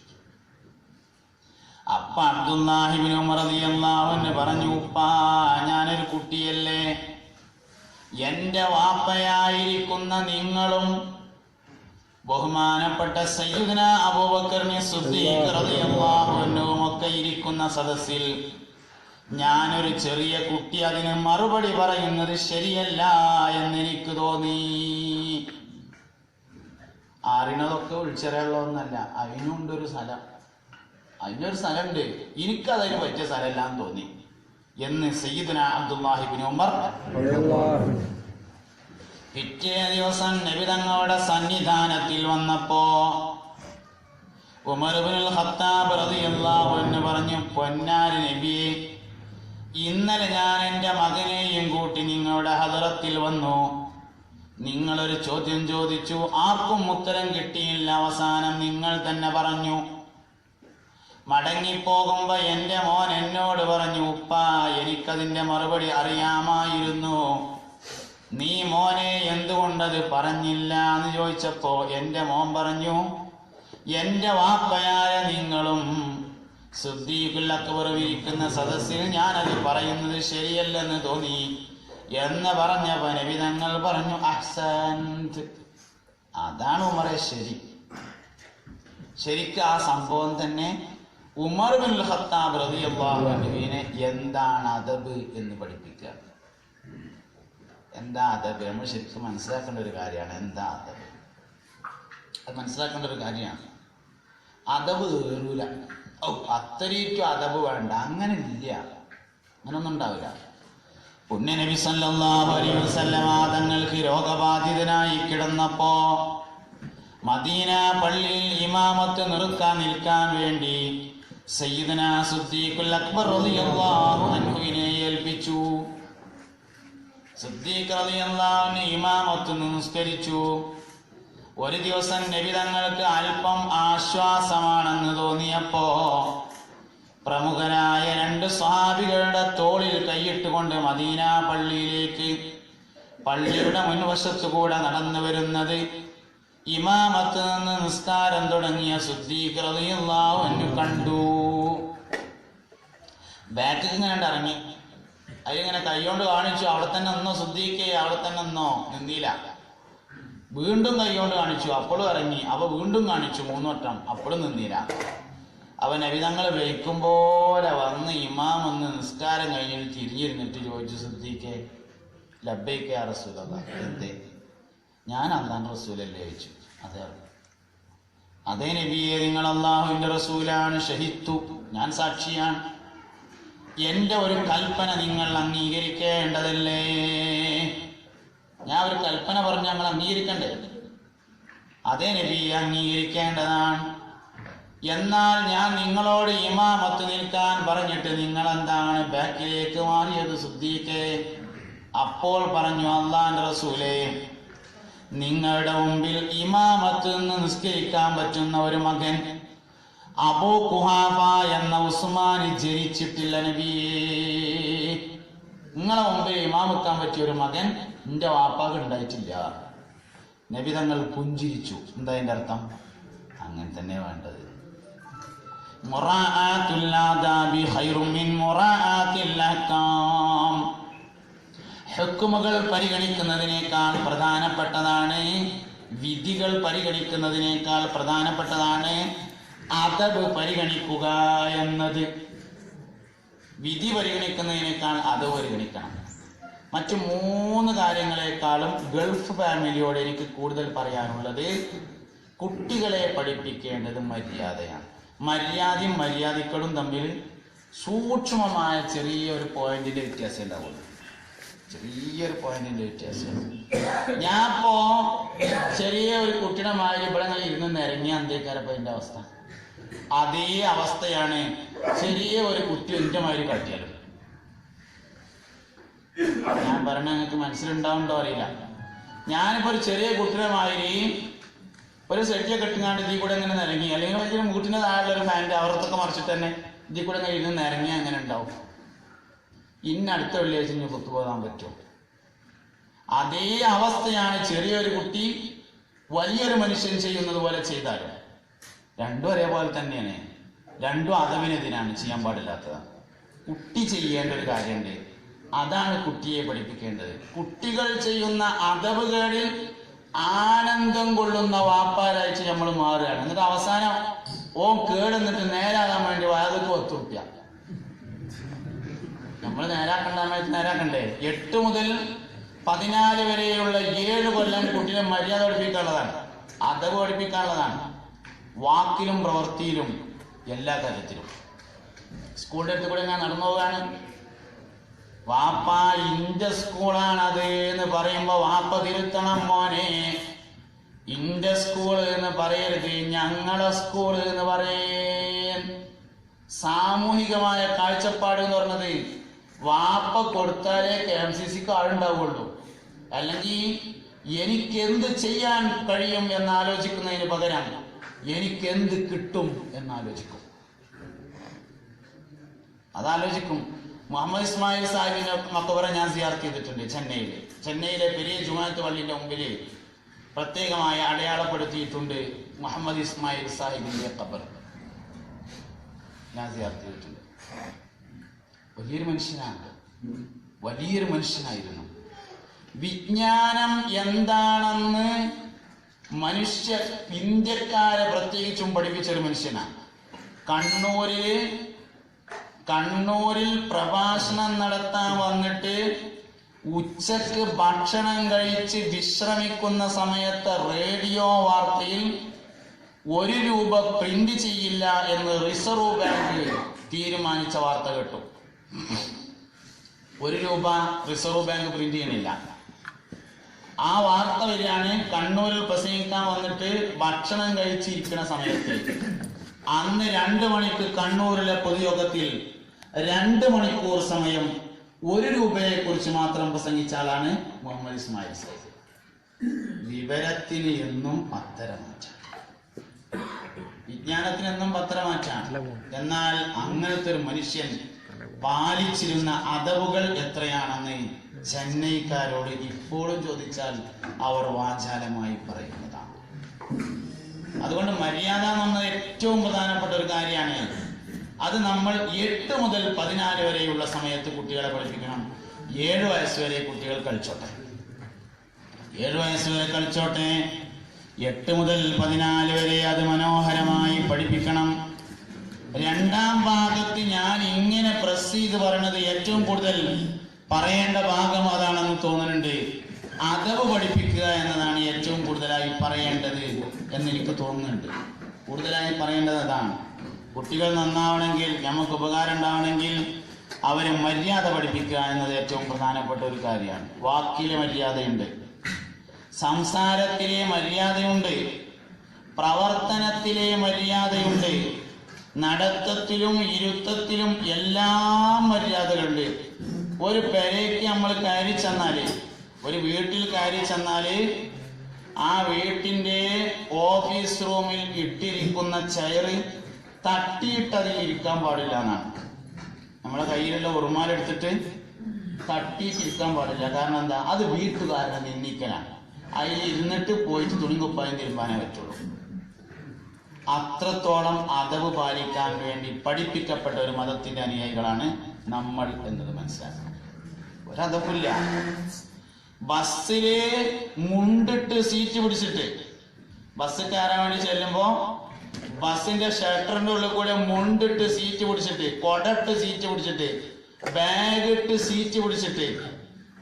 അപ്പ അബ്ദുല്ലാഹി ഇബ്നു ഉമർ റളിയല്ലാഹു അൻഹു പറഞ്ഞു, ഉപ്പാ, ഞാനൊരു കുട്ടിയല്ലേ, എന്റെ വാപ്പയായിരിക്കുന്ന നിങ്ങളും ബഹുമാനപ്പെട്ട സയ്യിദുന അബൂബക്കർ സിദ്ദീഖ് റളിയല്ലാഹു അൻഹുവും ഒക്കെ ഇരിക്കുന്ന സദസ്സിൽ ഞാനൊരു ചെറിയ കുട്ടി അതിന് മറുപടി പറയുന്നത് ശരിയല്ല എന്നെനിക്ക് തോന്നി. അറിയണതൊക്കെ ഉൾച്ചെറിയുള്ളതൊന്നല്ല, അതിനുണ്ടൊരു സ്ഥലം, അതിനൊരു സ്ഥലമുണ്ട്, എനിക്കതിന് പറ്റിയ സ്ഥലമെല്ലാം തോന്നി എന്ന് സയ്യിദുന അബ്ദുല്ലാഹി ഇബ്നു ഉമർ. പിറ്റേ ദിവസം നബി തങ്ങളുടെ സന്നിധാനത്തിൽ വന്നപ്പോ ഉമർ ഇബ്നുൽ ഖത്താബ് റളിയല്ലാഹു അൻഹു പറഞ്ഞു, പൊന്നാരി നബിയെ, ഇന്നലെ ഞാൻ എൻ്റെ മകനെയും കൂട്ടി നിങ്ങളുടെ ഹദറത്തിൽ വന്നു. നിങ്ങളൊരു ചോദ്യം ചോദിച്ചു, ആർക്കും ഉത്തരം കിട്ടിയില്ല. അവസാനം നിങ്ങൾ തന്നെ പറഞ്ഞു. മടങ്ങിപ്പോകുമ്പോ എൻ്റെ മോൻ എന്നോട് പറഞ്ഞു, ഉപ്പാ, എനിക്കതിൻ്റെ മറുപടി അറിയാമായിരുന്നു. നീ മോനെ എന്തുകൊണ്ടത് പറഞ്ഞില്ല എന്ന് ചോദിച്ചപ്പോ എൻ്റെ മോൻ പറഞ്ഞു, എൻ്റെ വാപ്പയായ നിങ്ങളും സിദ്ദീഖുൽ അക്ബർ ഇരിക്കുന്ന സദസ്സിൽ ഞാനത് പറയുന്നത് ശരിയല്ലെന്ന് തോന്നി എന്ന് പറഞ്ഞപ്പോ നബി തങ്ങൾ പറഞ്ഞു, അഹ്സൻത്, അതാണ് ഉമറെ ശരി. ശരിക്കും ആ സംഭവം തന്നെ ഉമർ ഇബ്നുൽ ഖത്താബ് റളിയല്ലാഹു അൻഹുവിനെ എന്താണ് അദബ് എന്ന് പഠിപ്പിക്കുക. എന്താ അദബ്? നമ്മൾ ശരിക്കും മനസ്സിലാക്കേണ്ട ഒരു കാര്യമാണ്. എന്താ അദബ്? അത് മനസ്സിലാക്കേണ്ട ഒരു കാര്യമാണ്. അദബ് കയറൂല, അത്രയ്ക്കും അദബ് വേണ്ട, അങ്ങനെ ഇല്ല, അങ്ങനൊന്നും ഉണ്ടാവില്ല. പുണ്യ നബി സല്ലല്ലാഹു അലൈഹി വസല്ലമ തങ്ങൾക്ക് രോഗബാധിതനായി കിടന്നപ്പോ മദീന പള്ളിയിൽ ഇമാമത്ത് നിൽക്കാൻ വേണ്ടി സയ്യിദുന സിദ്ദീഖുൽ അക്ബർ റളിയല്ലാഹു അൻഹുവിനെ ഏൽപ്പിച്ചു. സിദ്ദീഖ് റളിയല്ലാഹു അൻഹു ഇമാമത്ത് നിസ്കരിച്ചു. ഒരു ദിവസം നബി തങ്ങൾക്ക് അല്പം ആശ്വാസമാണെന്ന് തോന്നിയപ്പോ പ്രമുഖരായ 2 സ്വഹാബികളുടെ തോളിൽ കൈയിട്ടുകൊണ്ട് മദീന പള്ളിയിലേക്ക് പള്ളിയുടെ മുൻവശത്തു കൂടെ നടന്നു വരുന്നത് ഇമാമത്ത് നിന്ന് നിസ്കാരം തുടങ്ങിയ സിദ്ദീഖ് റളിയല്ലാഹു അൻഹു കണ്ടു. ബാക്കിൽ ഇങ്ങനെ ഇറങ്ങി, അതിങ്ങനെ കൈകൊണ്ട് കാണിച്ചു, അവിടെ തന്നെ നിന്നോ സിദ്ദീഖേ, അവിടെ തന്നെ നിന്നോ. നിന്നില്ല. വീണ്ടും കൈകൊണ്ട് കാണിച്ചു, അപ്പോഴും ഇറങ്ങി. അപ്പൊ വീണ്ടും കാണിച്ചു 3 വട്ടം, അപ്പോഴും നിന്നില്ല. അവൻ നബി തങ്ങൾ വയ്ക്കും പോലെ വന്ന് ഇമാം ഒന്ന് നിസ്കാരം കഴിഞ്ഞിട്ട് തിരിഞ്ഞിരുന്നിട്ട് ചോദിച്ചു, സിദ്ദീഖേ, ലബ്ബൈക യാ റസൂലല്ലാഹ്, എന്തേ? ഞാൻ അല്ലാഹുവിന്റെ റസൂലല്ലേ ചോദിച്ചു. അതേ നബിയെ, നിങ്ങൾ അല്ലാഹുവിന്റെ റസൂലാണ്. ഷഹിദു, ഞാൻ സാക്ഷിയാണ്. എന്റെ ഒരു കൽപ്പന നിങ്ങൾ അംഗീകരിക്കേണ്ടതല്ലേ? ഞാൻ ഒരു കൽപ്പന പറഞ്ഞ് ഞങ്ങൾ അംഗീകരിക്കണ്ടേ? അതേ നബിയെ, അംഗീകരിക്കേണ്ടതാണ്. എന്നാൽ ഞാൻ നിങ്ങളോട് ഇമാമത്ത് നിൽക്കാൻ പറഞ്ഞിട്ട് നിങ്ങൾ എന്താണ് ബാക്കിലേക്ക് മാറിയത് സിദ്ദീഖേ? അപ്പോൾ പറഞ്ഞു, അല്ലാഹുവിന്റെ റസൂലേ, നിങ്ങളുടെ മുമ്പിൽ ഇമാമത്ത് നിന്ന് നിസ്കരിക്കാൻ പറ്റുന്ന ഒരു മകൻ അബൂ ഖുഹാഫ എന്ന ഉസ്മാന് ജനിച്ചിട്ടില്ല നബിയേ. നിങ്ങളെ മുമ്പിൽ ഇമാമക്കാൻ പറ്റിയ ഒരു മകൻ എന്റെ വാപ്പാക്ക് ഉണ്ടായിട്ടില്ല. നബി തങ്ങൾ പുഞ്ചിരിച്ചു. എന്താ അതിന്റെ അർത്ഥം? അങ്ങനെ തന്നെ വേണ്ടത്. മുറാഅത്തുൽ ആദാബി ഖൈറും മിൻ മുറാഅത്തിൽ അഹ്കാം. ഹുക്കുമുകൾ പരിഗണിക്കുന്നതിനേക്കാൾ പ്രധാനപ്പെട്ടതാണ്, വിധികൾ പരിഗണിക്കുന്നതിനേക്കാൾ പ്രധാനപ്പെട്ടതാണ് അദബ് പരിഗണിക്കുക എന്നത്. വിധി പരിഗണിക്കുന്നതിനേക്കാൾ അദബ് പരിഗണിക്കണം. മറ്റു 3 കാര്യങ്ങളെക്കാളും ഗൾഫ് ഫാമിലിയോട് എനിക്ക് കൂടുതൽ പറയാനുള്ളത്, കുട്ടികളെ പഠിപ്പിക്കേണ്ടത് മര്യാദയാണ്. മര്യാദയും മര്യാദകളും തമ്മിൽ സൂക്ഷ്മമായ ചെറിയൊരു പോയിന്റിന്റെ വ്യത്യാസം ഉണ്ടാവുള്ളൂ. ചെറിയൊരു പോയിന്റിന്റെ വ്യത്യാസം. ഞാനിപ്പോ ചെറിയ ഒരു കുട്ടിയുടെ മാതിരി ഇവിടെ ഇരുന്ന് നിരങ്ങി അന്തേക്കാരപ്പോ എന്റെ അവസ്ഥ. അതേ അവസ്ഥയാണ് ചെറിയ ഒരു കുട്ടി എന്റെ മാതിരി കളിക്കാലും. ഞാൻ പറഞ്ഞ നിങ്ങൾക്ക് മനസ്സിലുണ്ടാവുണ്ടോ അറിയില്ല. ഞാനിപ്പോ ഒരു ചെറിയ കുട്ടിയുടെ മാതിരി ഒരു സെറ്റിയെ കെട്ടിങ്ങാണ്ട് ഇതിൽ കൂടെ ഇങ്ങനെ നിരങ്ങി, അല്ലെങ്കിൽ വലിയ മൂട്ടിന്റെ താഴെ ഒരു ഫാൻ്റെ അവർത്തൊക്കെ മറിച്ചിട്ട് തന്നെ ഇതിൽ കൂടെ ഇങ്ങനെ ഇരുന്ന് നിരങ്ങി അങ്ങനെ ഉണ്ടാവും. അടുത്ത വെള്ളിയാഴ്ച ഇനി കൊത്തുപോകാൻ പറ്റും. അതേ അവസ്ഥയാണ് ചെറിയൊരു കുട്ടി വലിയൊരു മനുഷ്യൻ ചെയ്യുന്നത് പോലെ ചെയ്താലും. രണ്ടും ഒരേപോലെ തന്നെയാണ്. രണ്ടും അദബിനെതിരാണ്, ചെയ്യാൻ പാടില്ലാത്തതാണ്. കുട്ടി ചെയ്യേണ്ട ഒരു കാര്യമുണ്ട്, അതാണ് കുട്ടിയെ പഠിപ്പിക്കേണ്ടത്. കുട്ടികൾ ചെയ്യുന്ന അദബുകളിൽ ആനന്ദം കൊള്ളുന്ന വാപ്പാരായിട്ട് നമ്മൾ മാറുകയാണ്. എന്നിട്ട് അവസാനം കേടെന്നിട്ട് നേരാകാൻ വേണ്ടി വായതൊക്കെ ഒത്തുറുപ്പ്യ. നമ്മൾ നേരാക്കണ്ടേ? 8 മുതൽ 14 വരെയുള്ള 7 കൊല്ലം കുട്ടിയെ മര്യാദ പഠിപ്പിക്കാനുള്ളതാണ്, അദബ് പഠിപ്പിക്കാനുള്ളതാണ്. വാക്കിലും പ്രവൃത്തിയിലും എല്ലാ കാര്യത്തിലും. സ്കൂളിന്റെ അടുത്ത് കൂടെ ഞാൻ നടന്നു പോവുകയാണ്. വാപ്പ ഇന്റെ സ്കൂളാണത് എന്ന് പറയുമ്പോ വാപ്പ തിരുത്തണം, മോനെ ഇന്റെ സ്കൂൾ എന്ന് പറയരുത്, ഞങ്ങളെ സ്കൂൾ എന്ന് പറയേ. സാമൂഹികമായ കാഴ്ചപ്പാട് എന്ന് പറഞ്ഞത് വാപ്പ കൊടുത്താലേ KMCCക്ക് ആളുണ്ടാവുള്ളൂ. അല്ലെങ്കിൽ എനിക്കെന്ത് ചെയ്യാൻ കഴിയും എന്നാലോചിക്കുന്നതിന് പകരം എനിക്കെന്ത് കിട്ടും എന്നാലോചിക്കും. അതാലോചിക്കും. മുഹമ്മദ് ഇസ്മായിൽ സാഹിബിന്റെ മക്കബറ ഞാൻ സിയാറത്ത് ചെയ്തിട്ടുണ്ട് ചെന്നൈയിലെ പെരിയ ജുമാഅത്ത് പള്ളിന്റെ മുമ്പിൽ പ്രത്യേകമായി അടയാളപ്പെടുത്തിയിട്ടുണ്ട് മുഹമ്മദ് ഇസ്മായിൽ സാഹിബിന്റെ ഖബർ. ഞാൻ സിയാറത്ത് ചെയ്തിട്ടുണ്ട്. വലിയൊരു മനുഷ്യനായിരുന്നു. വിജ്ഞാനം എന്താണെന്ന് ഇന്ത്യക്കാരെ പ്രത്യേകിച്ചും പഠിപ്പിച്ചൊരു മനുഷ്യനാണ്. കണ്ണൂരിൽ പ്രഭാഷണം നടത്താൻ വന്നിട്ട് ഉച്ചക്ക് ഭക്ഷണം കഴിച്ച് വിശ്രമിക്കുന്ന സമയത്ത് റേഡിയോ വാർത്തയിൽ 1 രൂപ പ്രിന്റ് ചെയ്യില്ല എന്ന് റിസർവ് ബാങ്ക് തീരുമാനിച്ച വാർത്ത കേട്ടു. 1 രൂപ റിസർവ് ബാങ്ക് പ്രിന്റ് ചെയ്യണില്ല. ആ വാർത്ത വരികയാണ്. കണ്ണൂരിൽ പ്രസംഗിക്കാൻ വന്നിട്ട് ഭക്ഷണം കഴിച്ചിരിക്കുന്ന സമയത്ത് അന്ന് 2 മണിക്ക് കണ്ണൂരിലെ പൊതുയോഗത്തിൽ 2 മണിക്കൂർ സമയം 1 രൂപയെ കുറിച്ച് മാത്രം പ്രസംഗിച്ച ആളാണ് മുഹമ്മദ് ഇസ്മായിൽ സാഹിബ്. വിവരത്തിന് എന്നും പത്തരമാറ്റാം, വിജ്ഞാനത്തിന് എന്നും പത്തരമാറ്റാം. എന്നാൽ അങ്ങനത്തെ ഒരു മനുഷ്യൻ പാലിച്ചിരുന്ന അദബുകൾ എത്രയാണെന്ന് ചെന്നൈക്കാരോട് ഇപ്പോഴും ചോദിച്ചാൽ അവർ വാചാലമായി പറയുന്നതാണ്. അതുകൊണ്ട് മര്യാദ എന്ന് പറഞ്ഞത് ഏറ്റവും പ്രധാനപ്പെട്ട ഒരു കാര്യമാണ്. അത് നമ്മൾ 8 മുതൽ 14 വരെയുള്ള സമയത്ത് കുട്ടികളെ പഠിപ്പിക്കണം. 7 വയസ്സ് വരെ കുട്ടികൾ കളിച്ചോട്ടെ, 7 വയസ്സ് വരെ കളിച്ചോട്ടെ. 8 മുതൽ 14 വരെ അത് മനോഹരമായി പഠിപ്പിക്കണം. രണ്ടാം ഭാഗത്ത് ഞാൻ ഇങ്ങനെ പ്രസ് ചെയ്ത് പറയുന്നത് ഏറ്റവും കൂടുതൽ പറയേണ്ട ഭാഗം അതാണെന്ന് തോന്നുന്നുണ്ട്. അദബ് പഠിപ്പിക്കുക എന്നതാണ് ഏറ്റവും കൂടുതലായി പറയേണ്ടത് എന്നെനിക്ക് തോന്നുന്നുണ്ട്. കൂടുതലായി പറയേണ്ടത് അതാണ്. കുട്ടികൾ നന്നാവണമെങ്കിൽ, നമുക്ക് ഉപകാരം ഉണ്ടാവണമെങ്കിൽ അവരെ മര്യാദ പഠിപ്പിക്കുക എന്നത് ഏറ്റവും പ്രധാനപ്പെട്ട ഒരു കാര്യമാണ്. വാക്കിലെ മര്യാദയുണ്ട്, സംസാരത്തിലെ മര്യാദയുണ്ട്, പ്രവർത്തനത്തിലെ മര്യാദയുണ്ട്, നടത്തത്തിലും ഇരുത്തത്തിലും എല്ലാം മര്യാദകളുണ്ട്. ഒരു പെരയ്ക്ക് നമ്മൾ കയറി ചെന്നാല്, ഒരു വീട്ടിൽ കയറി ചെന്നാല് ആ വീട്ടിന്റെ ഓഫീസ് റൂമിൽ ഇട്ടിരിക്കുന്ന ചെയറ് തട്ടിയിട്ടതിൽ ഇരിക്കാൻ പാടില്ല എന്നാണ്. നമ്മളെ കയ്യിലുള്ള ഉറുമാലെടുത്തിട്ട് തട്ടിയിട്ടിരിക്കാൻ പാടില്ല. കാരണം എന്താ? അത് വീട്ടുകാരുടെ നിന്ദിക്കലാണ്. അതിൽ ഇരുന്നിട്ട് പോയിട്ട് തുണിക്കുപ്പായം തിരുമ്പാനേ പറ്റുള്ളൂ. അത്രത്തോളം അദബ് പാലിക്കാൻ വേണ്ടി പഠിപ്പിക്കപ്പെട്ട ഒരു മതത്തിന്റെ അനുയായികളാണ് നമ്മൾ എന്നത് മനസ്സിലാക്കണം. ഒരതപ്പില്ല. ബസ്സില് മുണ്ടിട്ട് സീറ്റ് പിടിച്ചിട്ട് ബസ് കയറാൻ വേണ്ടി ചെല്ലുമ്പോ ബസ്സിന്റെ ഷട്ടറിന്റെ ഉള്ളിൽ കൂടെ മുണ്ടിട്ട് സീറ്റ് പിടിച്ചിട്ട്, കൊടട്ട് സീറ്റ് പിടിച്ചിട്ട്, ബാഗിട്ട് സീറ്റ് പിടിച്ചിട്ട്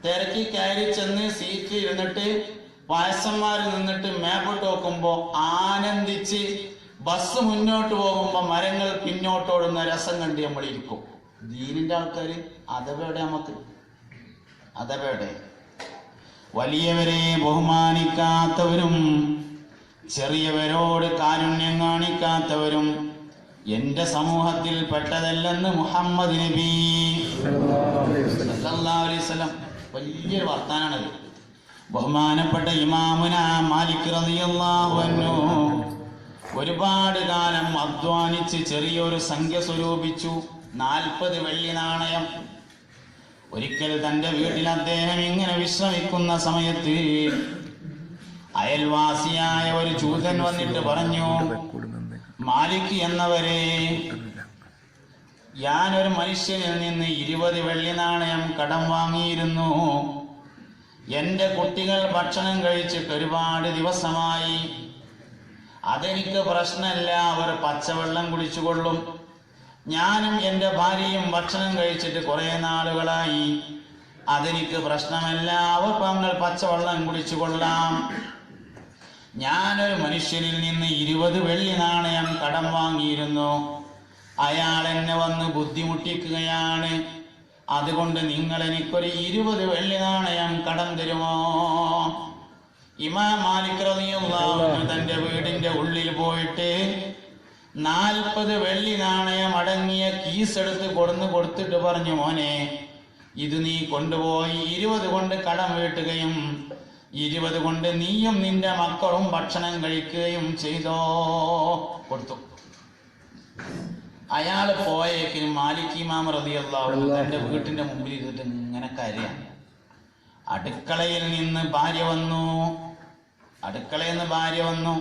തിരക്കി കയറി ചെന്ന് സീറ്റിൽ ഇരുന്നിട്ട് വയസ്സന്മാര് നിന്നിട്ട് മേപ്പോട്ട് നോക്കുമ്പോ ആനന്ദിച്ച് ബസ് മുന്നോട്ട് പോകുമ്പോ മരങ്ങൾ പിന്നോട്ടോടുന്ന രസം കണ്ട് നമ്മളിരിക്കും. ദീനിന്റെ ആൾക്കാര് അഥവയുടെ നമുക്ക് അഥവയുടെ വലിയവരെ ബഹുമാനിക്കാത്തവരും ചെറിയവരോട് കാരുണ്യം കാണിക്കാത്തവരും എന്റെ സമൂഹത്തിൽ പെട്ടതല്ലെന്ന് മുഹമ്മദ് നബി സല്ലല്ലാഹു അലൈഹി വസല്ലം. വലിയൊരു വർത്താനാണത്. ബഹുമാനപ്പെട്ട ഇമാമുന മാലിക് റളിയല്ലാഹു അൻഹു ഒരുപാട് കാലം അധ്വാനിച്ച് ചെറിയൊരു സംഖ്യ സ്വരൂപിച്ചു, 40 വെള്ളി നാണയം. ഒരിക്കൽ തന്റെ വീട്ടിൽ അദ്ദേഹം ഇങ്ങനെ വിശ്രമിക്കുന്ന സമയത്ത് അയൽവാസിയായ ഒരു ചൂതൻ വന്നിട്ട് പറഞ്ഞു, മാലിക് എന്നവരെ, ഞാനൊരു മനുഷ്യനിൽ നിന്ന് 20 വെള്ളി നാണയം കടം വാങ്ങിയിരുന്നു. എന്റെ കുട്ടികൾ ഭക്ഷണം കഴിച്ചിട്ട് ഒരുപാട് ദിവസമായി. അതെനിക്ക് പ്രശ്നമല്ല, അവർ പച്ചവെള്ളം കുടിച്ചുകൊള്ളും. ഞാനും എന്റെ ഭാര്യയും ഭക്ഷണം കഴിച്ചിട്ട് കുറെ നാളുകളായി. അതെനിക്ക് പ്രശ്നമല്ല, അവർ ഞങ്ങൾ പച്ചവെള്ളം കുടിച്ചുകൊള്ളാം. ഞാനൊരു മനുഷ്യനിൽ നിന്ന് 20 വെള്ളി നാണയം കടം വാങ്ങിയിരുന്നു. അയാൾ എന്നെ വന്ന് ബുദ്ധിമുട്ടിക്കുകയാണ്. അതുകൊണ്ട് നിങ്ങൾ എനിക്കൊരു 20 വെള്ളി നാണയം കടം തരുമോ? ഇമാം മാലിക് റളിയല്ലാഹു അൻഹു തന്റെ വീടിന്റെ ഉള്ളിൽ പോയിട്ട് 40 വെള്ളി നാണയം അടങ്ങിയ കീസ് എടുത്ത് കൊടുത്തിട്ട് പറഞ്ഞു, മോനെ, ഇത് നീ കൊണ്ടുപോയി 20 കൊണ്ട് കടം വീട്ടുകയും 20 കൊണ്ട് നീയും നിന്റെ മക്കളും ഭക്ഷണം കഴിക്കുകയും ചെയ്തോ. കൊടുത്തു. അയാൾ പോയേക്കിനും മാലിക് ഇമാം റളിയല്ലാഹു അൻഹു തന്റെ വീട്ടിന്റെ മുമ്പിൽ ഇരുന്നിട്ട് ഇങ്ങനെ കരയാണ്. അടുക്കളയിൽ നിന്ന് ഭാര്യ വന്നു.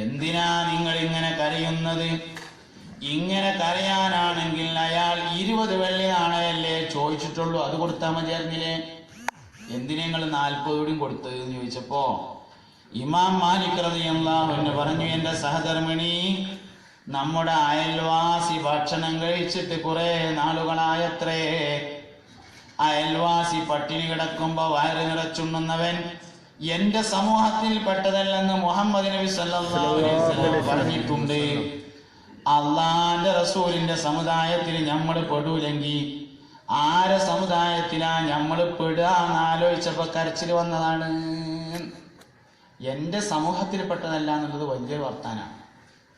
എന്തിനാ നിങ്ങൾ ഇങ്ങനെ കരയുന്നത്? ഇങ്ങനെ കരയാനാണെങ്കിൽ അയാൾ 20 വെള്ളി നാണയല്ലേ ചോദിച്ചിട്ടുള്ളൂ, അത് കൊടുത്താൽ മതിയായിരുന്നില്ലേ? എന്തിനാ നിങ്ങൾ 40 കൂടിയും കൊടുത്തത് എന്ന് ചോദിച്ചപ്പോ ഇമാം മാലിക് റളിയല്ലാഹു അൻഹു പറഞ്ഞു, എന്റെ സഹധർമ്മിണി, നമ്മുടെ അയൽവാസി ഭക്ഷണം കഴിച്ചിട്ട് കുറെ നാളുകളായത്രേ. അയൽവാസി പട്ടിണി കിടക്കുമ്പോ വയറ് നിറച്ചുണ്ണുന്നവൻ എന്റെ സമൂഹത്തിൽ പെട്ടതല്ലെന്ന് മുഹമ്മദ് നബി സല്ലല്ലാഹു അലൈഹി വസല്ലം പറഞ്ഞിട്ടുണ്ട്. അള്ളാന്റെ റസൂലിന്റെ സമുദായത്തിൽ നമ്മൾ പെടൂലെങ്കിൽ ആരെ സമുദായത്തിലാ നമ്മൾ പെടുക എന്ന് ആലോചിച്ചപ്പോ കരച്ചിൽ വന്നതാണ്. എന്റെ സമൂഹത്തിൽ പെട്ടതല്ല എന്നുള്ളത് വലിയൊരു വർത്താനാണ്.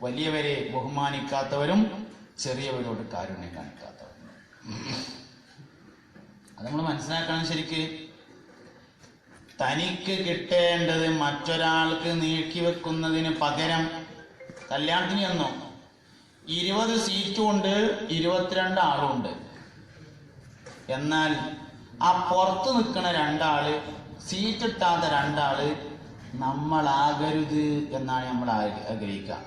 വലിയവരെ ബഹുമാനിക്കാത്തവരും ചെറിയവരോട് കാരുണ്യം കാണിക്കാത്തവരും, അത് നമ്മൾ മനസ്സിലാക്കണം. ശരിക്ക് തനിക്ക് കിട്ടേണ്ടത് മറ്റൊരാൾക്ക് നീക്കി വെക്കുന്നതിന് പകരം കല്യാണത്തിന് ചെന്നു 20 സീറ്റും ഉണ്ട്, 22 ആളും ഉണ്ട്. എന്നാൽ ആ പുറത്ത് നിൽക്കുന്ന 2 ആള്, സീറ്റ് ഇട്ടാത്ത 2 ആള് നമ്മളാകരുത് എന്നാണ് നമ്മൾ ആഗ്രഹിക്കുക.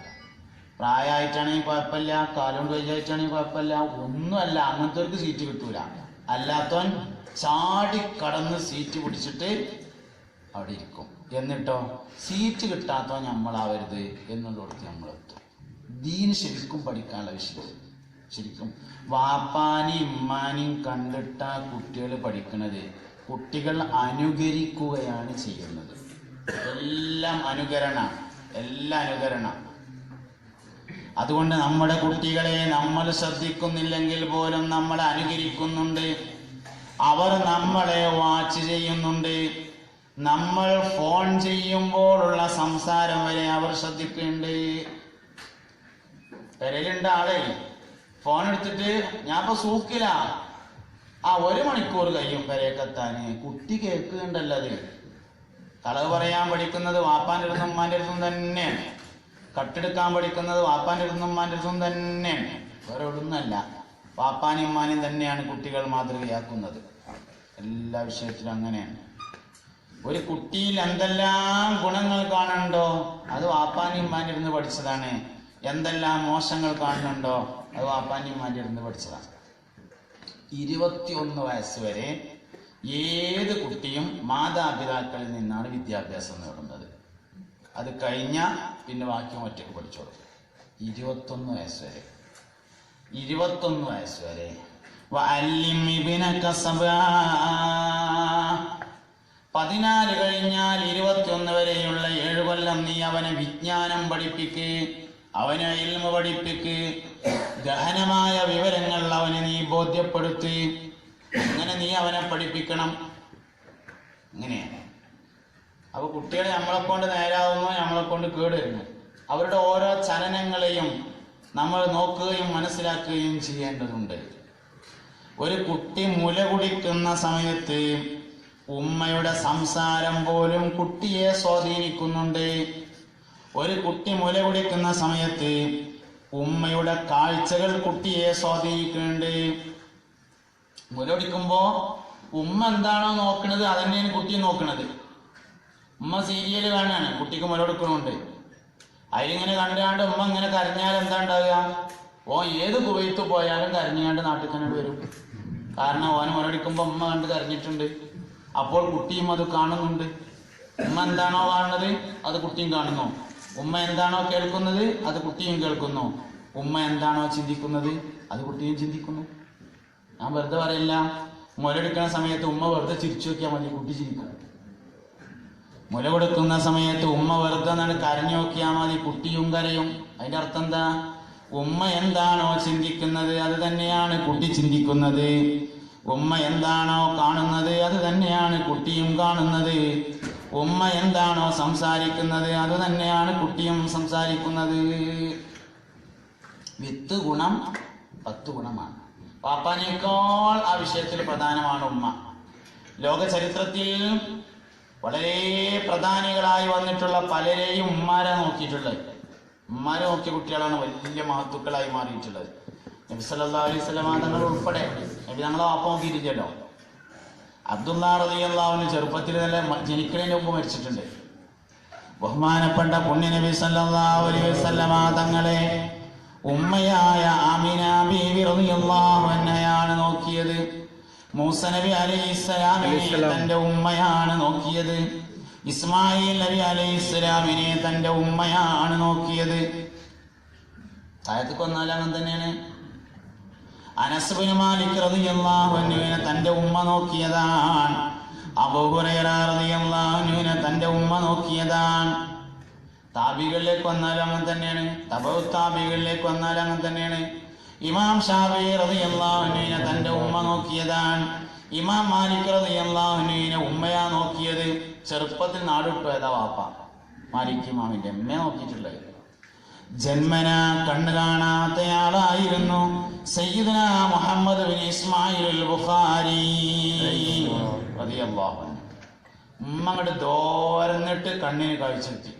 പ്രായമായിട്ടാണെങ്കിൽ കുഴപ്പമില്ല, കാലുകൊണ്ട് വലുതായിട്ടാണെങ്കിൽ കുഴപ്പമില്ല, ഒന്നുമല്ല, അങ്ങനത്തെ സീറ്റ് കിട്ടൂല. അല്ലാത്തവൻ ചാടി കടന്ന് സീറ്റ് പിടിച്ചിട്ട് അവിടെ ഇരിക്കും. എന്നിട്ടോ സീറ്റ് കിട്ടാത്തവൻ നമ്മളാവരുത് എന്നുള്ളടത്ത് നമ്മളെത്തും. ദീൻ ശരിക്കും പഠിക്കാനുള്ള വിഷയം. ശരിക്കും വാപ്പാനെയും ഉമ്മാനെയും കണ്ടിട്ട കുട്ടികൾ പഠിക്കുന്നത്. കുട്ടികൾ അനുകരിക്കുകയാണ് ചെയ്യുന്നത്. എല്ലാം അനുകരണം. അതുകൊണ്ട് നമ്മുടെ കുട്ടികളെ നമ്മൾ ശ്രദ്ധിക്കുന്നില്ലെങ്കിൽ പോലും നമ്മളെ അനുകരിക്കുന്നുണ്ട്. അവർ നമ്മളെ വാച്ച് ചെയ്യുന്നുണ്ട്. നമ്മൾ ഫോൺ ചെയ്യുമ്പോഴുള്ള സംസാരം വരെ അവർ ശ്രദ്ധിക്കുന്നുണ്ട്. പെരയിലുണ്ട ആളെ ഫോൺ എടുത്തിട്ട് ഞാൻ ഇപ്പൊ സൂക്കില 1 മണിക്കൂർ കഴിയും പെരേക്കെത്താന്. കുട്ടി കേൾക്കുന്നുണ്ടല്ലോ. അത് കളവ് പറയാൻ പഠിക്കുന്നത് വാപ്പാന്റെ അടുത്തും ഉമ്മാന്റെ അടുത്തും തന്നെയാണ്. കട്ടെടുക്കാൻ പഠിക്കുന്നത് വാപ്പാന്റെ അടുത്തും ഉമ്മാന്റെ അടുത്തും തന്നെയാണ്. വേറെ ഒന്നല്ല. വാപ്പാനും ഉമ്മാനും തന്നെയാണ് കുട്ടികൾ മാതൃകയാക്കുന്നത്. എല്ലാ വിഷയത്തിലും അങ്ങനെയാണ്. ഒരു കുട്ടിയിൽ എന്തെല്ലാം ഗുണങ്ങൾ കാണുന്നുണ്ടോ അത് വാപ്പാനും ഉമ്മാന്റെ അടുത്ത് പഠിച്ചതാണ്. എന്തെല്ലാം മോശങ്ങൾ കാണുന്നുണ്ടോ അത് വാപ്പാനും ഉമ്മാന്റെ അടുത്ത് പഠിച്ചതാണ്. 21 വയസ്സ് വരെ ഏത് കുട്ടിയും മാതാപിതാക്കളിൽ നിന്നാണ് വിദ്യാഭ്യാസം നേടുന്നത്. അത് കഴിഞ്ഞാൽ പിന്നെ ബാക്കി ഒറ്റയ്ക്ക് പഠിച്ചോളൂ. 21 വയസ്സ് വരെ 21 വയസ്സ് വരെ 14 കഴിഞ്ഞാൽ 21 വരെയുള്ള 7 കൊല്ലം നീ അവനെ വിജ്ഞാനം പഠിപ്പിക്ക്, അവനെ ഇൽമ പഠിപ്പിക്ക്, ഗഹനമായ വിവരങ്ങൾ അവനെ നീ ബോധ്യപ്പെടുത്ത്. അങ്ങനെ നീ അവനെ പഠിപ്പിക്കണം. അങ്ങനെയാണ്. അപ്പൊ കുട്ടികളെ നമ്മളെ കൊണ്ട് നേരാവുന്നു, നമ്മളെ കൊണ്ട് കേടുവരുന്നു. അവരുടെ ഓരോ ചലനങ്ങളെയും നമ്മൾ നോക്കുകയും മനസ്സിലാക്കുകയും ചെയ്യേണ്ടതുണ്ട്. ഒരു കുട്ടി മുല കുടിക്കുന്ന സമയത്ത് ഉമ്മയുടെ സംസാരം പോലും കുട്ടിയെ സ്വാധീനിക്കുന്നുണ്ട്. ഒരു കുട്ടി മുല കുടിക്കുന്ന സമയത്ത് ഉമ്മയുടെ കാഴ്ചകൾ കുട്ടിയെ സ്വാധീനിക്കുന്നുണ്ട്. മുല കുടിക്കുമ്പോ ഉമ്മ എന്താണോ നോക്കുന്നത് അതന്നെയാണ് കുട്ടി നോക്കുന്നത്. ഉമ്മ സീരിയൽ കാണാണ്, കുട്ടിക്ക് മുല കൊടുക്കണുണ്ട്. അതിലിങ്ങനെ കണ്ടാണ്ട് ഉമ്മ ഇങ്ങനെ കരഞ്ഞാൽ എന്താ ഉണ്ടാവുക? ഏത് കുവൈത്ത് പോയാലും കരഞ്ഞാണ്ട് നാട്ടിൽ തന്നെ വരും. കാരണം ഓന് മുല കുടിക്കുമ്പോ ഉമ്മ കണ്ട് കരഞ്ഞിട്ടുണ്ട്. അപ്പോൾ കുട്ടിയും അത് കാണുന്നുണ്ട്. ഉമ്മ എന്താണോ കാണുന്നത് അത് കുട്ടിയും കാണുന്നു. ഉമ്മ എന്താണോ കേൾക്കുന്നത് അത് കുട്ടിയും കേൾക്കുന്നു. ഉമ്മ എന്താണോ ചിന്തിക്കുന്നത് അത് കുട്ടിയും ചിന്തിക്കുന്നു. ഞാൻ വെറുതെ പറയില്ല. മുലയെടുക്കുന്ന സമയത്ത് ഉമ്മ വെറുതെ ചിരിച്ചു നോക്കിയാൽ മതി, കുട്ടി ചിരിക്കും. മുല കൊടുക്കുന്ന സമയത്ത് ഉമ്മ വെറുതെ കരഞ്ഞു നോക്കിയാൽ മതി, കുട്ടിയും കരയും. അതിന്റെ അർത്ഥം എന്താ? ഉമ്മ എന്താണോ ചിന്തിക്കുന്നത് അത് തന്നെയാണ് കുട്ടി ചിന്തിക്കുന്നത്. ഉമ്മ എന്താണോ കാണുന്നത് അത് തന്നെയാണ് കുട്ടിയും കാണുന്നത്. ഉമ്മ എന്താണോ സംസാരിക്കുന്നത് അത് തന്നെയാണ് കുട്ടിയും സംസാരിക്കുന്നത്. വിത്ത് ഗുണം 10 ഗുണമാണ്. പാപ്പാനേക്കാൾ ആ വിഷയത്തിൽ പ്രധാനമാണ് ഉമ്മ. ലോക ചരിത്രത്തിൽ വളരെ പ്രധാനികളായി വന്നിട്ടുള്ള പലരെയും ഉമ്മാരെ നോക്കിയിട്ടുള്ളത്. ഉമ്മാരെ നോക്കിയ കുട്ടികളാണ് വലിയ മഹത്തുക്കളായി മാറിയിട്ടുള്ളത്. നബി സല്ലല്ലാഹു അലൈഹി വസല്ലം തങ്ങൾ ഉൾപ്പെടെ. നബി ഞങ്ങളെ വാപ്പ നോക്കിയിട്ടില്ലല്ലോ. അബ്ദുല്ലാഹ് റളിയല്ലാഹു അൻഹു ചെറുപ്പത്തിൽ തന്നെ ജനിക്കുന്നതിന് മുമ്പ് മരിച്ചിട്ടുണ്ട്. ബഹുമാനപ്പെട്ട പുണ്യ നബി സല്ലല്ലാഹു അലൈഹി വസല്ലം തങ്ങളെ ഉമ്മയായ ആമിന ബീവി റളിയല്ലാഹു അൻഹയാണ് നോക്കിയത്. മൂസ നബി അലൈഹിസ്സലാമിനെ തന്റെ ഉമ്മയാണ് നോക്കിയത്. ഇസ്മായിൽ നബി അലൈഹിസ്സലാമിനെ തന്റെ ഉമ്മയാണ് നോക്കിയത്. താഴത്തേക്ക് വന്നാൽ അങ്ങനെ തന്നെയാണ്. അനസ് ബിൻ മാലിക് റളിയല്ലാഹു അൻഹുവിനെ തന്റെ ഉമ്മ നോക്കിയതാണ്. അബൂ ഹുറൈറ റളിയല്ലാഹു അൻഹുവിനെ തന്റെ ഉമ്മ നോക്കിയതാണ്. താബികളിലേക്ക് വന്നാൽ അങ്ങനെ തന്നെയാണ്. തബഉ താബികളിലേക്ക് വന്നാൽ അങ്ങനെ തന്നെയാണ്. ഇമാം ഷാഫിഈ റളിയല്ലാഹു അൻഹുവിനെ തന്റെ ഉമ്മ നോക്കിയതാണ്. ഇമാം മാലിക് റളിയല്ലാഹു അൻഹുവിനെ ഉമ്മയാ നോക്കിയത്. ചെറുപ്പത്തിൽ നാടുവിട്ടുപോയതാ വാപ്പ. മാലിക് ഇമാമിന്റെ ഉമ്മയെ നോക്കിയിട്ടുള്ളത്. ജന്മന കണ്ണു കാണാത്തയാളായിരുന്നു സയ്യിദുന മുഹമ്മദ് ബിൻ ഇസ്മായിൽ ബുഖാരി റളിയല്ലാഹു അൻഹു. ഉമ്മ അങ്ങോട്ട് ദോരന്നിട്ട് കണ്ണിന് കാഴ്ചെത്തി.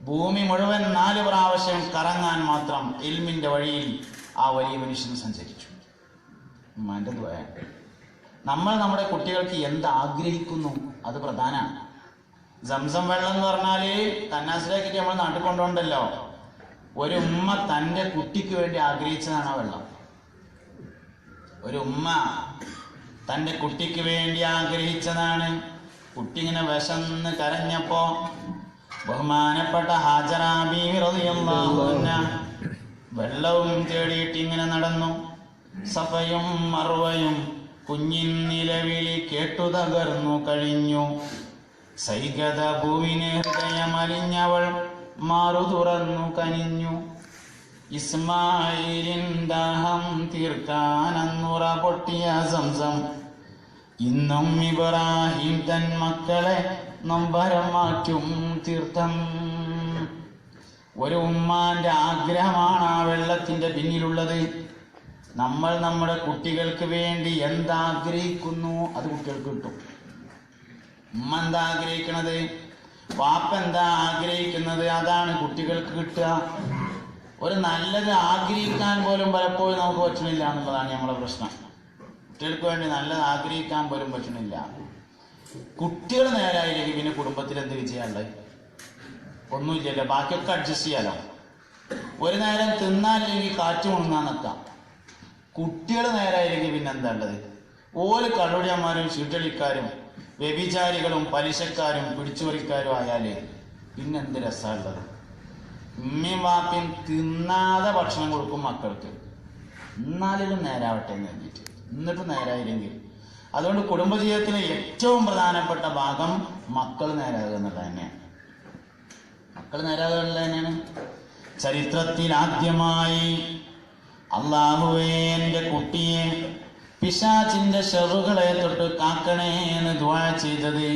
ഭൂമി മുഴുവൻ 4 പ്രാവശ്യം കറങ്ങാൻ മാത്രം ഇൽമിന്റെ വഴിയിൽ ആ വലിയ മനുഷ്യൻ സഞ്ചരിച്ചു. ഉമ്മാന്റെ ദുആ. നമ്മൾ നമ്മുടെ കുട്ടികൾക്ക് എന്താഗ്രഹിക്കുന്നു അത് പ്രധാനമാണ്. സംസം വെള്ളം എന്ന് പറഞ്ഞാല് തന്നാസിലാക്കിട്ട് നമ്മൾ നാട്ടിൽ കൊണ്ടുപോകണ്ടല്ലോ. ഒരു ഉമ്മ തന്റെ കുട്ടിക്ക് വേണ്ടി ആഗ്രഹിച്ചതാണ് ആ വെള്ളം. ഒരു ഉമ്മ തന്റെ കുട്ടിക്ക് വേണ്ടി ആഗ്രഹിച്ചതാണ്. കുട്ടി ഇങ്ങനെ വിശന്ന് കരഞ്ഞപ്പോ ബഹുമാനപ്പെട്ട ഹാജറ ബീവി റളിയല്ലാഹു അൻഹ വെള്ളവും തേടിയിട്ട് ഇങ്ങനെ നടന്നു. സഫയും മർവയും കുഞ്ഞിൻ നിലവിളി കേട്ടു തകർന്നു കഴിഞ്ഞു. സൈകത ഭൂവിനെ ഹൃദയമലിഞ്ഞവൾ മാറു തുറന്നു കനിഞ്ഞു. ഇസ്മായിലിൻ ദാഹം തീർക്കാനന്നുറ പൊട്ടിയ സംസം ഇന്നും ഇബ്രാഹിം തൻ മക്കളെ നൊമ്പരം മാറ്റും തീർത്ഥം. ഒരു ഉമ്മാന്റെ ആഗ്രഹമാണ് ആ വെള്ളത്തിന്റെ പിന്നിലുള്ളത്. നമ്മൾ നമ്മുടെ കുട്ടികൾക്ക് വേണ്ടി എന്താഗ്രഹിക്കുന്നു അത് കുട്ടികൾക്ക് കിട്ടും. ഉമ്മ എന്താ ആഗ്രഹിക്കണത്, വാപ്പ എന്താ ആഗ്രഹിക്കുന്നത് അതാണ് കുട്ടികൾക്ക് കിട്ടുക. ഒരു നല്ലത് ആഗ്രഹിക്കാൻ പോലും പലപ്പോഴും നമുക്ക് പറ്റണില്ല എന്നുള്ളതാണ് നമ്മളെ പ്രശ്നം. കുട്ടികൾക്ക് വേണ്ടി നല്ലത് ആഗ്രഹിക്കാൻ പോലും പറ്റണില്ല. കുട്ടികൾ നേരായില്ലെങ്കിൽ പിന്നെ കുടുംബത്തിൽ എന്ത് ചെയ്യാനുള്ളത്? ഒന്നുമില്ലല്ലോ. ബാക്കിയൊക്കെ അഡ്ജസ്റ്റ് ചെയ്യാലോ. ഒരു നേരം തിന്നാനില്ലെങ്കിൽ കാറ്റ് മുണങ്ങാൻ നിൽക്കാം. കുട്ടികൾ നേരായില്ലെങ്കിൽ പിന്നെ എന്താ ഉള്ളത്? ഓല് കള്ളുടിയന്മാരും ചീട്ടളിക്കാരും വ്യഭിചാരികളും പലിശക്കാരും പിടിച്ചുപറിക്കാരും ആയാല് പിന്നെന്ത് രസമുള്ളത്? ഉമ്മയും വാപ്പയും തിന്നാതെ ഭക്ഷണം കൊടുക്കും മക്കൾക്ക്, എന്നാലും നേരാവട്ടെ എന്ന് കരുതിയിട്ട്. എന്നിട്ടും നേരായില്ലെങ്കിൽ, അതുകൊണ്ട് കുടുംബജീവിതത്തിലെ ഏറ്റവും പ്രധാനപ്പെട്ട ഭാഗം മക്കൾ നേരാകുക എന്നുള്ളത് തന്നെയാണ്. മക്കൾ നേരാകുക എന്നുള്ളത് തന്നെയാണ്. ചരിത്രത്തിൽ ആദ്യമായി അല്ലാഹുവേ എൻ്റെ കുട്ടിയെ പിശാചിന്റെ ഷറുകളെ തൊട്ട് കാക്കണേ എന്ന് ദുആ ചെയ്തത്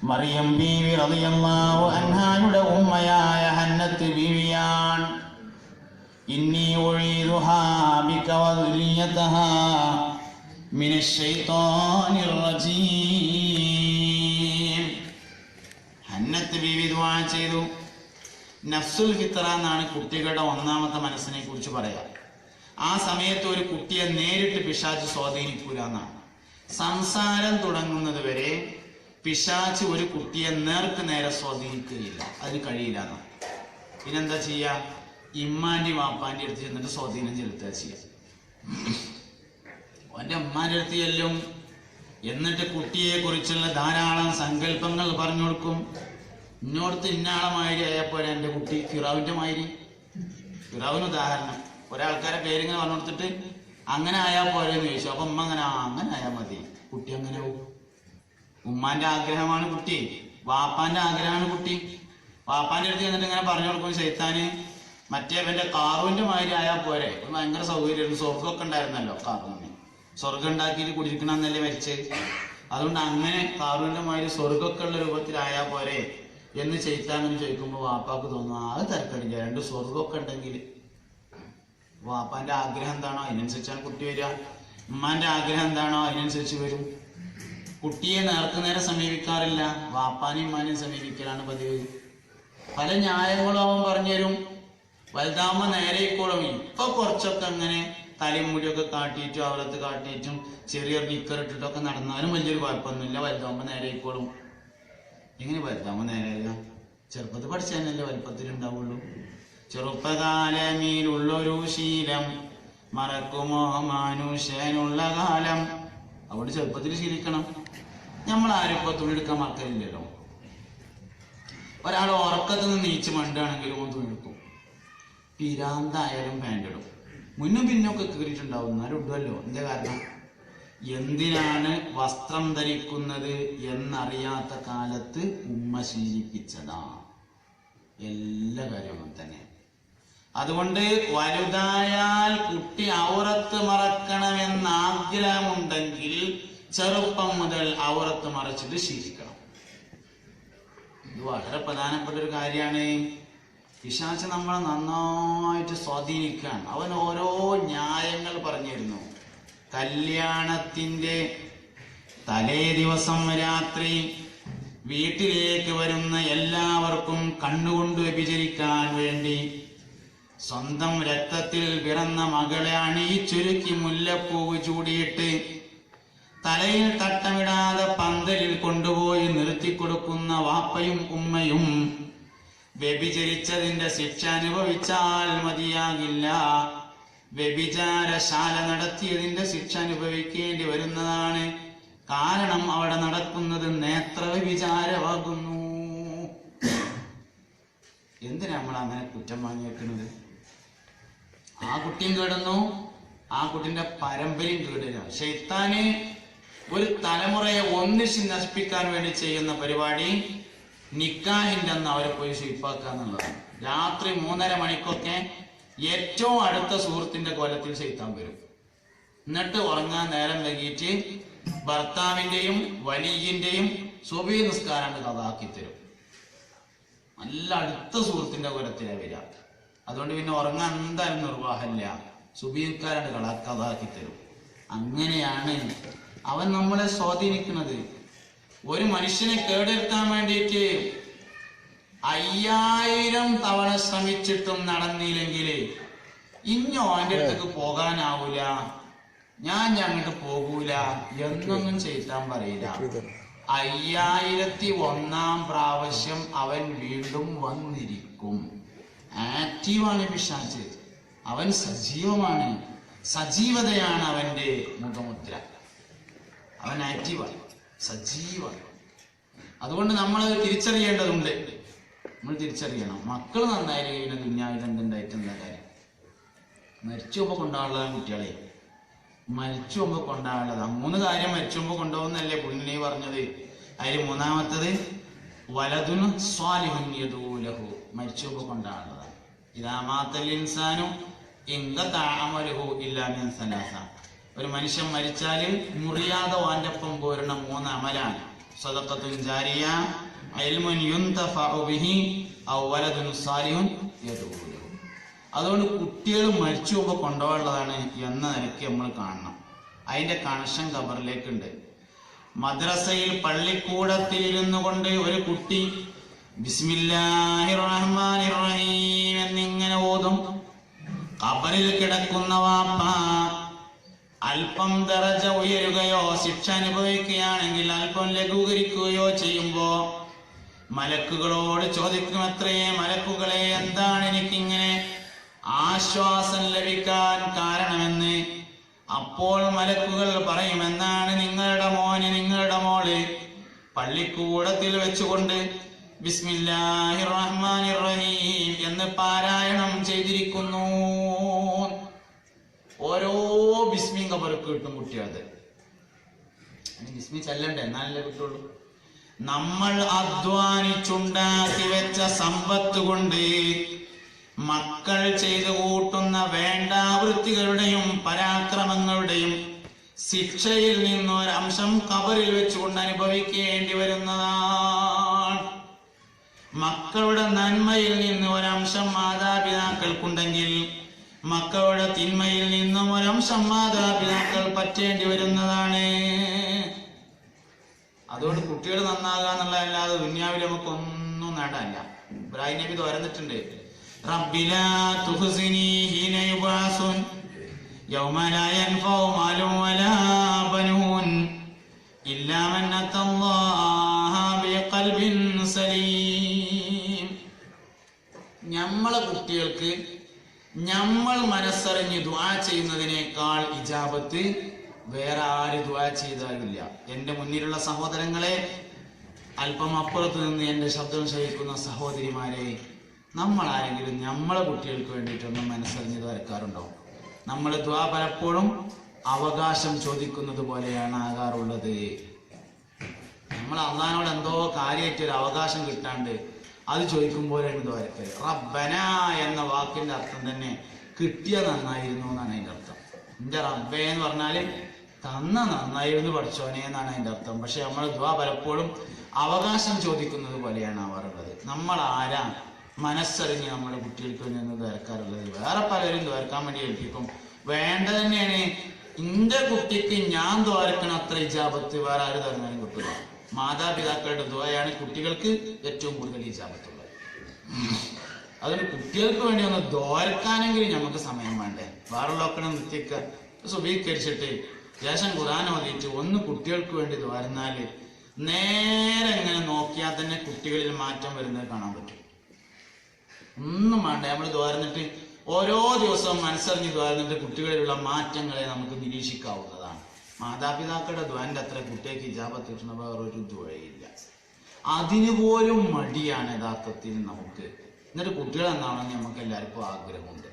മറിയം ബീവി റളിയല്ലാഹു അൻഹായുടെ ഉമ്മയായ ഹന്നത്ത് ബീവിയാണ്. ഇന്നി ഉഈദുഹാ ബിക വദുരിയതഹാ മിനശ് ശൈത്വാനിർ റജീം. ഹന്നത്ത് ബീവി ദുആ ചെയ്തു. നഫ്സുൽ ഫിത്ര എന്നാണ് കുട്ടികളുടെ ഒന്നാമത്തെ മനസ്സിനെ കുറിച്ച് പറയാം. ആ സമയത്ത് ഒരു കുട്ടിയെ നേരിട്ട് പിശാച് സ്വാധീനിക്കൂല എന്നാണ്. സംസാരം തുടങ്ങുന്നത് വരെ പിശാച് ഒരു കുട്ടിയെ നേർക്ക് നേരെ സ്വാധീനിക്കുകയില്ല, അതിന് കഴിയില്ല എന്നാണ്. പിന്നെന്താ ചെയ്യാ? ഇമ്മാന്റെ വാപ്പാന്റെ അടുത്ത് ചെന്നിട്ട് സ്വാധീനം ചെലുത്തുക ചെയ്യാം. അവന്റെ അമ്മാന്റെ അടുത്ത് ചെല്ലും, എന്നിട്ട് കുട്ടിയെ കുറിച്ചുള്ള ധാരാളം സങ്കല്പങ്ങൾ പറഞ്ഞു കൊടുക്കും. ഇന്നോടത്ത് ഇന്നാളെ മാതിരി ആയപ്പോലെ എൻ്റെ കുട്ടി ഫിറാവിന്റെ മാതിരി. ഫിറാവിന് ഉദാഹരണം, ഒരാൾക്കാരെ പേരിങ്ങനെ പറഞ്ഞു കൊടുത്തിട്ട് അങ്ങനെ ആയാൽ പോലെ എന്ന് ചോദിച്ചു. അപ്പൊ ഉമ്മ അങ്ങനെ ആയാൽ മതി, കുട്ടി അങ്ങനെ ആവും. ഉമ്മാന്റെ ആഗ്രഹമാണ് കുട്ടി, വാപ്പാന്റെ ആഗ്രഹമാണ് കുട്ടി. വാപ്പാന്റെ അടുത്ത് ചെന്നിട്ട് ഇങ്ങനെ പറഞ്ഞു കൊടുക്കും ശൈത്താന്, മറ്റേ അവന്റെ കാറുവിന്റെ മാതിരി ആയാൽ പോരെ, ഭയങ്കര സൗകര്യം. സ്വർഗമൊക്കെ ഉണ്ടായിരുന്നല്ലോ കാറുവിന്, സ്വർഗം ഉണ്ടാക്കിയിട്ട് കുടിക്കണമെന്നല്ലേ മരിച്ച്. അതുകൊണ്ട് അങ്ങനെ കാറുവിന്റെ മാതിരി സ്വർഗമൊക്കെ ഉള്ള രൂപത്തിലായാൽ പോരെ എന്ന് ശൈത്താൻ ചോദിക്കുമ്പോൾ വാപ്പാക്ക് തോന്നും അത് തിരക്കടില്ല, രണ്ട് സ്വർഗമൊക്കെ ഉണ്ടെങ്കിൽ. വാപ്പാന്റെ ആഗ്രഹം എന്താണോ അതിനനുസരിച്ചാണ് കുട്ടി വരിക, ഉമ്മാന്റെ ആഗ്രഹം എന്താണോ അതിനനുസരിച്ച് വരും. കുട്ടിയെ നേരെ സമീപിക്കാറില്ല, വാപ്പാനെയും ഉമ്മാനെയും സമീപിക്കലാണ് പതിവ്. പല ന്യായങ്ങളും അവൻ പറഞ്ഞുതരും, വലുതാവുമ്പോ നേരെയിക്കോളും. ഇപ്പൊ കുറച്ചൊക്കെ അങ്ങനെ തലമുടിയൊക്കെ കാട്ടിയിട്ടും അവരത്ത് കാട്ടിയിട്ടും ചെറിയൊരു നിക്കർ ഇട്ടിട്ടൊക്കെ നടന്നാലും വലിയൊരു കുഴപ്പമൊന്നുമില്ല, വലുതാവുമ്പോ നേരെയിക്കോളും. എങ്ങനെ വലുതാവുമ്പോ നേരെയല്ല? ചെറുപ്പത്തിൽ പഠിച്ചതന്നെയല്ലേ വലുപ്പത്തിലുണ്ടാവുള്ളൂ. ചെറുപ്പകാലമീലുള്ളൊരു ശീലം മറക്കുമോ മനുഷ്യനുള്ള കാലം. അവിടെ ചെറുപ്പത്തിൽ ശീലിക്കണം. നമ്മളാരും ഇപ്പൊ തുണിയെടുക്കാൻ മറക്കലില്ലല്ലോ. ഒരാൾ ഉറക്കത്തിൽ നിന്ന് നീച്ച് മണ്ടാണെങ്കിലും തുണിയെടുക്കും. പിരാന്തായാലും പാൻ്റ് ഇടും, മുന്നും പിന്നൊക്കെ കീറിയിട്ടുണ്ടാവും, എന്നാലും ഇടുമല്ലോ. എന്താ കാരണം? എന്തിനാണ് വസ്ത്രം ധരിക്കുന്നത് എന്നറിയാത്ത കാലത്ത് ഉമ്മ ശീലിപ്പിച്ചതാ. എല്ലാ കാര്യവും തന്നെ. അതുകൊണ്ട് വലുതായാൽ കുട്ടി ഔറത്ത് മറക്കണമെന്ന് ആഗ്രഹമുണ്ടെങ്കിൽ ചെറുപ്പം മുതൽ ഔറത്ത് മറച്ചിട്ട് ശീലിക്കണം. ഇത് വളരെ പ്രധാനപ്പെട്ട ഒരു കാര്യമാണ്. പിശാച് നമ്മളെ നന്നായിട്ട് സ്വാധീനിക്കാൻ അവൻ ഓരോ ന്യായങ്ങൾ പറഞ്ഞിരുന്നു. കല്യാണത്തിന്റെ തലേ ദിവസം രാത്രി വീട്ടിലേക്ക് വരുന്ന എല്ലാവർക്കും കണ്ണുകൊണ്ട് വ്യഭിചരിക്കാൻ വേണ്ടി സ്വന്തം രക്തത്തിൽ പിറന്ന മകളെ അണിയിച്ചൊരുക്കി മുല്ലപ്പൂവ് ചൂടിയിട്ട് തലയിൽ തട്ടമിടാതെ പന്തലിൽ കൊണ്ടുപോയി നിർത്തിക്കൊടുക്കുന്ന വാപ്പയും ഉമ്മയും വ്യഭിചരിച്ചതിന്റെ ശിക്ഷ അനുഭവിച്ചാൽ മതിയാകില്ല, വ്യഭിചാരശാല നടത്തിയതിന്റെ ശിക്ഷ അനുഭവിക്കേണ്ടി വരുന്നതാണ്. കാരണം അവിടെ നടക്കുന്നത് നേത്രവ്യഭിചാരമാകുന്നു. എന്തിനാ നമ്മൾ അങ്ങനെ കുറ്റം വാങ്ങി വെക്കുന്നത്? ആ കുട്ടിയും കേടുന്നു, ആ കുട്ടിന്റെ പരമ്പരയും കേടില്ല. ശൈത്താന് ഒരു തലമുറയെ ഒന്നിച്ച് നശിപ്പിക്കാൻ വേണ്ടി ചെയ്യുന്ന പരിപാടി നിക്കാഹിന്റെ അന്ന് അവരെ പോയി സ്വീപ്പാക്കുക എന്നുള്ളതാണ്. രാത്രി 3:30 മണിക്കൊക്കെ ഏറ്റവും അടുത്ത സുഹൃത്തിന്റെ കൊലത്തിൽ ശൈത്താൻ വരും. എന്നിട്ട് ഉറങ്ങാൻ നേരം വൈകിട്ട് ഭർത്താവിന്റെയും വലിയന്റെയും സുബഹി നിസ്കാരം കഥാക്കി തരും. നല്ല അടുത്ത സുഹൃത്തിന്റെ കൊലത്തിലാണ് വരിക. അതുകൊണ്ട് പിന്നെ ഉറങ്ങാൻ എന്തായാലും നിർവാഹമില്ല, സുബഹി നിസ്കാരം കഥാക്കി തരും. അങ്ങനെയാണ് അവൻ നമ്മളെ സ്വാധീനിക്കുന്നത്. ഒരു മനുഷ്യനെ കേടെടുക്കാൻ വേണ്ടിയിട്ട് 5000 തവണ ശ്രമിച്ചിട്ടും നടന്നില്ലെങ്കിൽ ഇനി അവന്റെ അടുത്തേക്ക് പോകാനാവൂല, ഞാൻ അങ്ങോട്ട് പോകൂല എന്നൊന്നും ചെയ്താൻ പറയില്ല. 5001 പ്രാവശ്യം അവൻ വീണ്ടും വന്നിരിക്കും. ആക്റ്റീവാണ് പിശാച്, അവൻ സജീവമാണ്. സജീവതയാണ് അവന്റെ മുഖമുദ്ര. അവൻ ആക്റ്റീവാണ്, സജീവാണ്. അതുകൊണ്ട് നമ്മൾ തിരിച്ചറിയേണ്ടതുണ്ട്. നമ്മൾ തിരിച്ചറിയണം, മക്കൾ നന്നായാലും പിന്നെ ദുനിയാവിൽ എന്തുണ്ടായിട്ട് എന്താ കാര്യം? മരിച്ചു പോകുമ്പോൾ കൊണ്ടാളുള്ളതാണ് കുട്ടികളെ. മരിച്ചു പോകുമ്പോൾ കൊണ്ടാളുള്ളതാ. 3 കാര്യം മരിച്ചു പോകുമ്പോൾ കൊണ്ടുപോകുന്നല്ലേ പുണ്യനെ പറഞ്ഞത്. അതിൽ 3-മത്തത് വലതുന് സ്വാലിഹുൻ യദൂലഹു, മരിച്ചു പോകുമ്പോൾ കൊണ്ടാളുള്ളതാണ്. ഇദാ മാത്തൽ ഇൻസാനു ഇൻഖതഅ അമലുഹു ഇല്ലാ മിൻ സലാസ. ഒരു മനുഷ്യൻ മരിച്ചാൽ മുറിയാതെ ഓന്റെ ഒപ്പം പോരുന്ന 3 അമലാണ്. സദഖത്തുൻ ജാരിയ, ഇൽമുൻ യുൻതഫഉ ബിഹി, ഔ വലദുൻ സാലിഹുൻ യദഊലഹു. അതുകൊണ്ട് കുട്ടികൾ മരിച്ചു പോകുമ്പോൾ കൊണ്ടുപോകാനുള്ളതാണ് എന്ന നിലയ്ക്ക് നമ്മൾ കാണണം. അതിന്റെ കണക്ഷൻ ഖബറിലേക്കുണ്ട്. മദ്രസയിൽ പള്ളിക്കൂടത്തിൽ ഇരുന്നു കൊണ്ട് ഒരു കുട്ടി ബിസ്മില്ലാഹിർ റഹ്മാനിർ റഹീം എന്നിങ്ങനെ ഓതും. ഖബറിൽ കിടക്കുന്ന വാപ്പ അല്പം ദറജ ഉയരുകയോ ശിക്ഷ അനുഭവിക്കുകയാണെങ്കിൽ അല്പം ലഘൂകരിക്കുകയോ ചെയ്യുമ്പോ മലക്കുകളോട് ചോദിക്കും, എത്രയേ മലക്കുകളെ, എന്താണ് എനിക്കിങ്ങനെ ആശ്വാസം ലഭിക്കാൻ കാരണമെന്ന്. അപ്പോൾ മലക്കുകൾ പറയും, എന്നാണ് നിങ്ങളുടെ മോന്, നിങ്ങളുടെ മോള് പള്ളിക്കൂടത്തിൽ വെച്ചുകൊണ്ട് ബിസ്മില്ലാഹിർ റഹ്മാനിർ റഹീം എന്ന് പാരായണം ചെയ്തിരിക്കുന്നു. ഓരോ ബിസ്മിയും ഖബർക്ക് കിട്ടും കുട്ടിയത്. ബിസ്മി ചെല്ലണ്ടേ, എന്നാലല്ലേ കിട്ടുള്ളൂ. നമ്മൾ അധ്വാനിച്ചുണ്ടാക്കി വെച്ച സമ്പത്ത് കൊണ്ട് മക്കൾ ചെയ്തു കൂട്ടുന്ന വേണ്ടാവൃത്തികളുടെയും പരാക്രമങ്ങളുടെയും ശിക്ഷയിൽ നിന്നൊരംശം ഖബറിൽ വെച്ചുകൊണ്ട് അനുഭവിക്കേണ്ടി വരുന്നതാണ്. മക്കളുടെ നന്മയിൽ നിന്ന് ഒരംശം മാതാപിതാക്കൾക്കുണ്ടെങ്കിൽ മക്കളുടെ തിന്മയിൽ നിന്നും ഒരംശം മാതാപിതാക്കൾ പറ്റേണ്ടി വരുന്നതാണ്. അതുകൊണ്ട് കുട്ടികൾ നന്നാകുക എന്നുള്ളതല്ലാതെ ദുനിയാവിൽ നമുക്കൊന്നും നേടാനില്ല. ഇബ്രാഹിം നബി തുറന്നിട്ടുണ്ട്, റബ്ബിലാ തുഖ്സിനി ഹീന യുബഅസുൻ യൗമ ലാ യൻഫഉ മാലുൻ വലാ ബനൂൻ ഇല്ലാ മൻ അത്തല്ലാഹ ബിഖൽബിൻ സലീം. നമ്മളെ കുട്ടികൾക്ക് നമ്മൾ മനസ്സറിഞ്ഞ് ദുആ ചെയ്യുന്നതിനേക്കാൾ ഇജാബത്ത് വേറെ ആര് ദുആ ചെയ്താലില്ല. എന്റെ മുന്നിലുള്ള സഹോദരങ്ങളെ, അല്പം അപ്പുറത്ത് നിന്ന് എന്റെ ശബ്ദം ശ്രവിക്കുന്ന സഹോദരിമാരെ, നമ്മൾ ആരെങ്കിലും നമ്മളെ കുട്ടികൾക്ക് വേണ്ടിയിട്ടൊന്നും മനസ്സറിഞ്ഞ് വരക്കാറുണ്ടോ? നമ്മൾ ദുആ പലപ്പോഴും അവകാശം ചോദിക്കുന്നത് പോലെയാണ് ആകാറുള്ളത്. നമ്മൾ അള്ളാഹിനോട് എന്തോ കാര്യമായിട്ടൊരു അവകാശം കിട്ടാണ്ട് അത് ചോദിക്കുമ്പോഴാണ് ഇത് വരക്കൽ. റബ്ബന എന്ന വാക്കിന്റെ അർത്ഥം തന്നെ കിട്ടിയ നന്നായിരുന്നു എന്നാണ് അതിന്റെ അർത്ഥം. എന്റെ റബ്ബേ എന്ന് പറഞ്ഞാല് തന്ന നന്നായിരുന്നു പഠിച്ചോനെ എന്നാണ് അതിന്റെ അർത്ഥം. പക്ഷെ നമ്മൾ ദുആ പലപ്പോഴും അവകാശം ചോദിക്കുന്നത് പോലെയാണ് ആവാറുള്ളത്. നമ്മൾ ആരാ മനസ്സറിഞ്ഞ് നമ്മുടെ കുട്ടികൾക്ക് നിന്ന് ദ്വാരക്കാറുള്ളത്? വേറെ പലരും ദ്വാരക്കാൻ വേണ്ടി ഏൽപ്പിക്കും. വേണ്ട തന്നെയാണ്. എന്റെ കുട്ടിക്ക് ഞാൻ ദ്വാരക്കണ അത്ര ഇജാബത്ത് വേറെ ആര് തന്നാലും കിട്ടില്ല. മാതാപിതാക്കളുടെ ദുആയാണ് കുട്ടികൾക്ക് ഏറ്റവും കൂടുതൽ ഇജാബത്തുള്ളത്. അതുകൊണ്ട് കുട്ടികൾക്ക് വേണ്ടി ഒന്ന് ദ്വാരക്കാനെങ്കിലും നമുക്ക് സമയം വേണ്ടേ? വേറുള്ളൊക്കെ നിർത്തിക്ക സുബീകരിച്ചിട്ട് ശേഷം ഖുർആൻ ഓതിയിട്ട് ഒന്ന് കുട്ടികൾക്ക് വേണ്ടി ദ്വാരുന്നാല് നേരെ ഇങ്ങനെ നോക്കിയാൽ തന്നെ കുട്ടികളിൽ മാറ്റം വരുന്നത് കാണാൻ പറ്റും. ഒന്നും വേണ്ട, നമ്മൾ ദ്വാരുന്നിട്ട് ഓരോ ദിവസവും മനസ്സറിഞ്ഞ് ദ്വാരുന്നിട്ട് കുട്ടികളിലുള്ള മാറ്റങ്ങളെ നമുക്ക് നിരീക്ഷിക്കാവുന്നതാണ്. മാതാപിതാക്കളുടെ ദ്വാന്റെ അത്ര കുട്ടികൾക്ക് ഇജാബത്ത് കിട്ടുന്ന വേറൊരു ദ്വയില്ല. അതിനുപോലും മടിയാണ് യഥാർത്ഥത്തിൽ നമുക്ക്. എന്നിട്ട് കുട്ടികൾ എന്നാണെന്ന് നമുക്ക് എല്ലാവർക്കും ആഗ്രഹമുണ്ട്.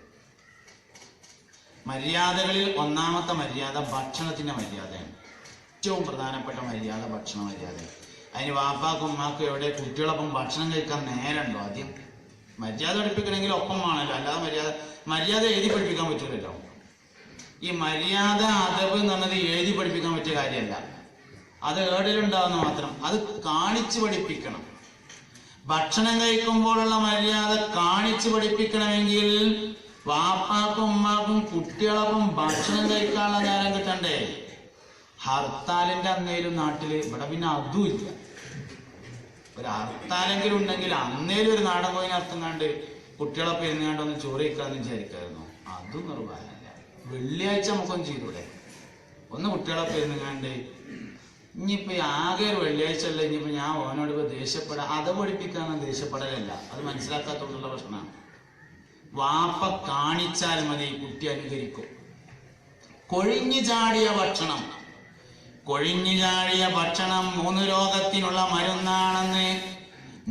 മര്യാദകളിൽ ഒന്നാമത്തെ മര്യാദ ഭക്ഷണത്തിന്റെ മര്യാദയാണ്. ഏറ്റവും പ്രധാനപ്പെട്ട മര്യാദ ഭക്ഷണ മര്യാദ. അതിന് വാപ്പാക്കും ഉമ്മാക്കും എവിടെ കുട്ടികളൊപ്പം ഭക്ഷണം കഴിക്കാൻ നേരമുണ്ടോ? ആദ്യം മര്യാദ പഠിപ്പിക്കണമെങ്കിൽ ഒപ്പം വേണമല്ലോ. അല്ലാതെ മര്യാദ എഴുതി പഠിപ്പിക്കാൻ പറ്റൂലല്ലോ. ഈ മര്യാദ അദബ് എന്ന് പറഞ്ഞത് എഴുതി പഠിപ്പിക്കാൻ പറ്റിയ കാര്യമല്ല. അത് ഏടിലുണ്ടാവുന്ന മാത്രം, അത് കാണിച്ചു പഠിപ്പിക്കണം. ഭക്ഷണം കഴിക്കുമ്പോഴുള്ള മര്യാദ കാണിച്ചു പഠിപ്പിക്കണമെങ്കിൽ വാപ്പാക്കും ഉമ്മാക്കും കുട്ടികളൊപ്പം ഭക്ഷണം കഴിക്കാനുള്ള നേരം കിട്ടണ്ടേ? ഹർത്താലിന്റെ അന്നേലും നാട്ടില്, ഇവിടെ പിന്നെ അതും ഇല്ല. ഒരു ഹർത്താലെങ്കിലും ഉണ്ടെങ്കിൽ അന്നേലും ഒരു നാടൻ കോയിന് അർത്ഥം കണ്ട് കുട്ടികളൊപ്പം ഇരുന്നാണ്ട് ഒന്ന് ചോറ് കഴിക്കാന്ന് വിചാരിക്കായിരുന്നു. അതും നിർവാഹമല്ല. വെള്ളിയാഴ്ച നമുക്കൊന്നും ചെയ്തൂടെ? ഒന്ന് കുട്ടികളൊപ്പം ഇരുന്നാണ്ട് ഇനിയിപ്പോ ആകെ ഒരു വെള്ളിയാഴ്ച അല്ല, ഇനിയിപ്പോ ഞാൻ ഓനോട് ഇപ്പൊ ദേഷ്യപ്പെടാം, അത് പഠിപ്പിക്കാന്ന് ദേഷ്യപ്പെടലല്ല, അത് മനസ്സിലാക്കാത്തോണ്ടുള്ള പ്രശ്നമാണ്. വാപ്പ കാണിച്ചാൽ മതി കുട്ടി അനുകരിക്കും. കൊഴിഞ്ഞു ചാടിയ ഭക്ഷണം. കൊഴിഞ്ഞു ചാടിയ ഭക്ഷണം 3 രോഗത്തിനുള്ള മരുന്നാണെന്ന്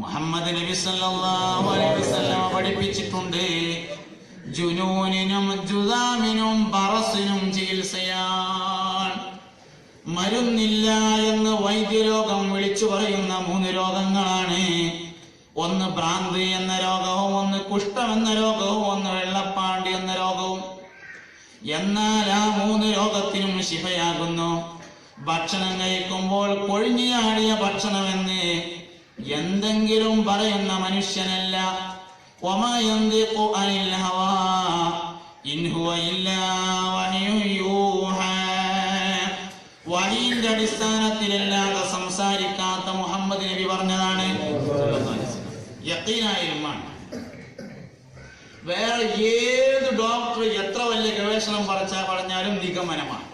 മുഹമ്മദ് നബി സല്ലല്ലാഹു അലൈഹി വസല്ലം പഠിപ്പിച്ചിട്ടുണ്ട്. ജുനൂനിനും ജുദാമിനും ബറസിനും ചികിത്സയാണ്. മരുന്നില്ല എന്ന് വൈദ്യരോഗം വിളിച്ചു പറയുന്ന 3 രോഗങ്ങളാണ്. ഒന്ന് ഭ്രാന്തി എന്ന രോഗവും, ഒന്ന് കുഷ്ഠം എന്ന രോഗവും, ഒന്ന് വെള്ളപ്പാണ്ടി എന്ന രോഗവും. എന്നാൽ ആ 3 രോഗത്തിനും ശിഫയാകുന്നു ഭക്ഷണം കഴിക്കുമ്പോൾ കൊഴിഞ്ഞു ചാടിയ ഭക്ഷണമെന്ന് എന്തെങ്കിലും പറയുന്ന മനുഷ്യനല്ല. വമാ യന്തിഖു അനിൽ ഹവാ ഇൻ ഹുവ ഇല്ലാ വഹ്യു യൂഹാ. വഹീന്റെ അടിസ്ഥാനത്തിലല്ലാതെ സംസാരിക്കാത്ത മുഹമ്മദ് നബി പറഞ്ഞതാണ്. യഖീനായ ഇൽമാണ്. വേറെ ഏത് ഡോക്ടർ എത്ര വലിയ ഗവേഷണം പറഞ്ഞാലും നിഗമനമാണ്.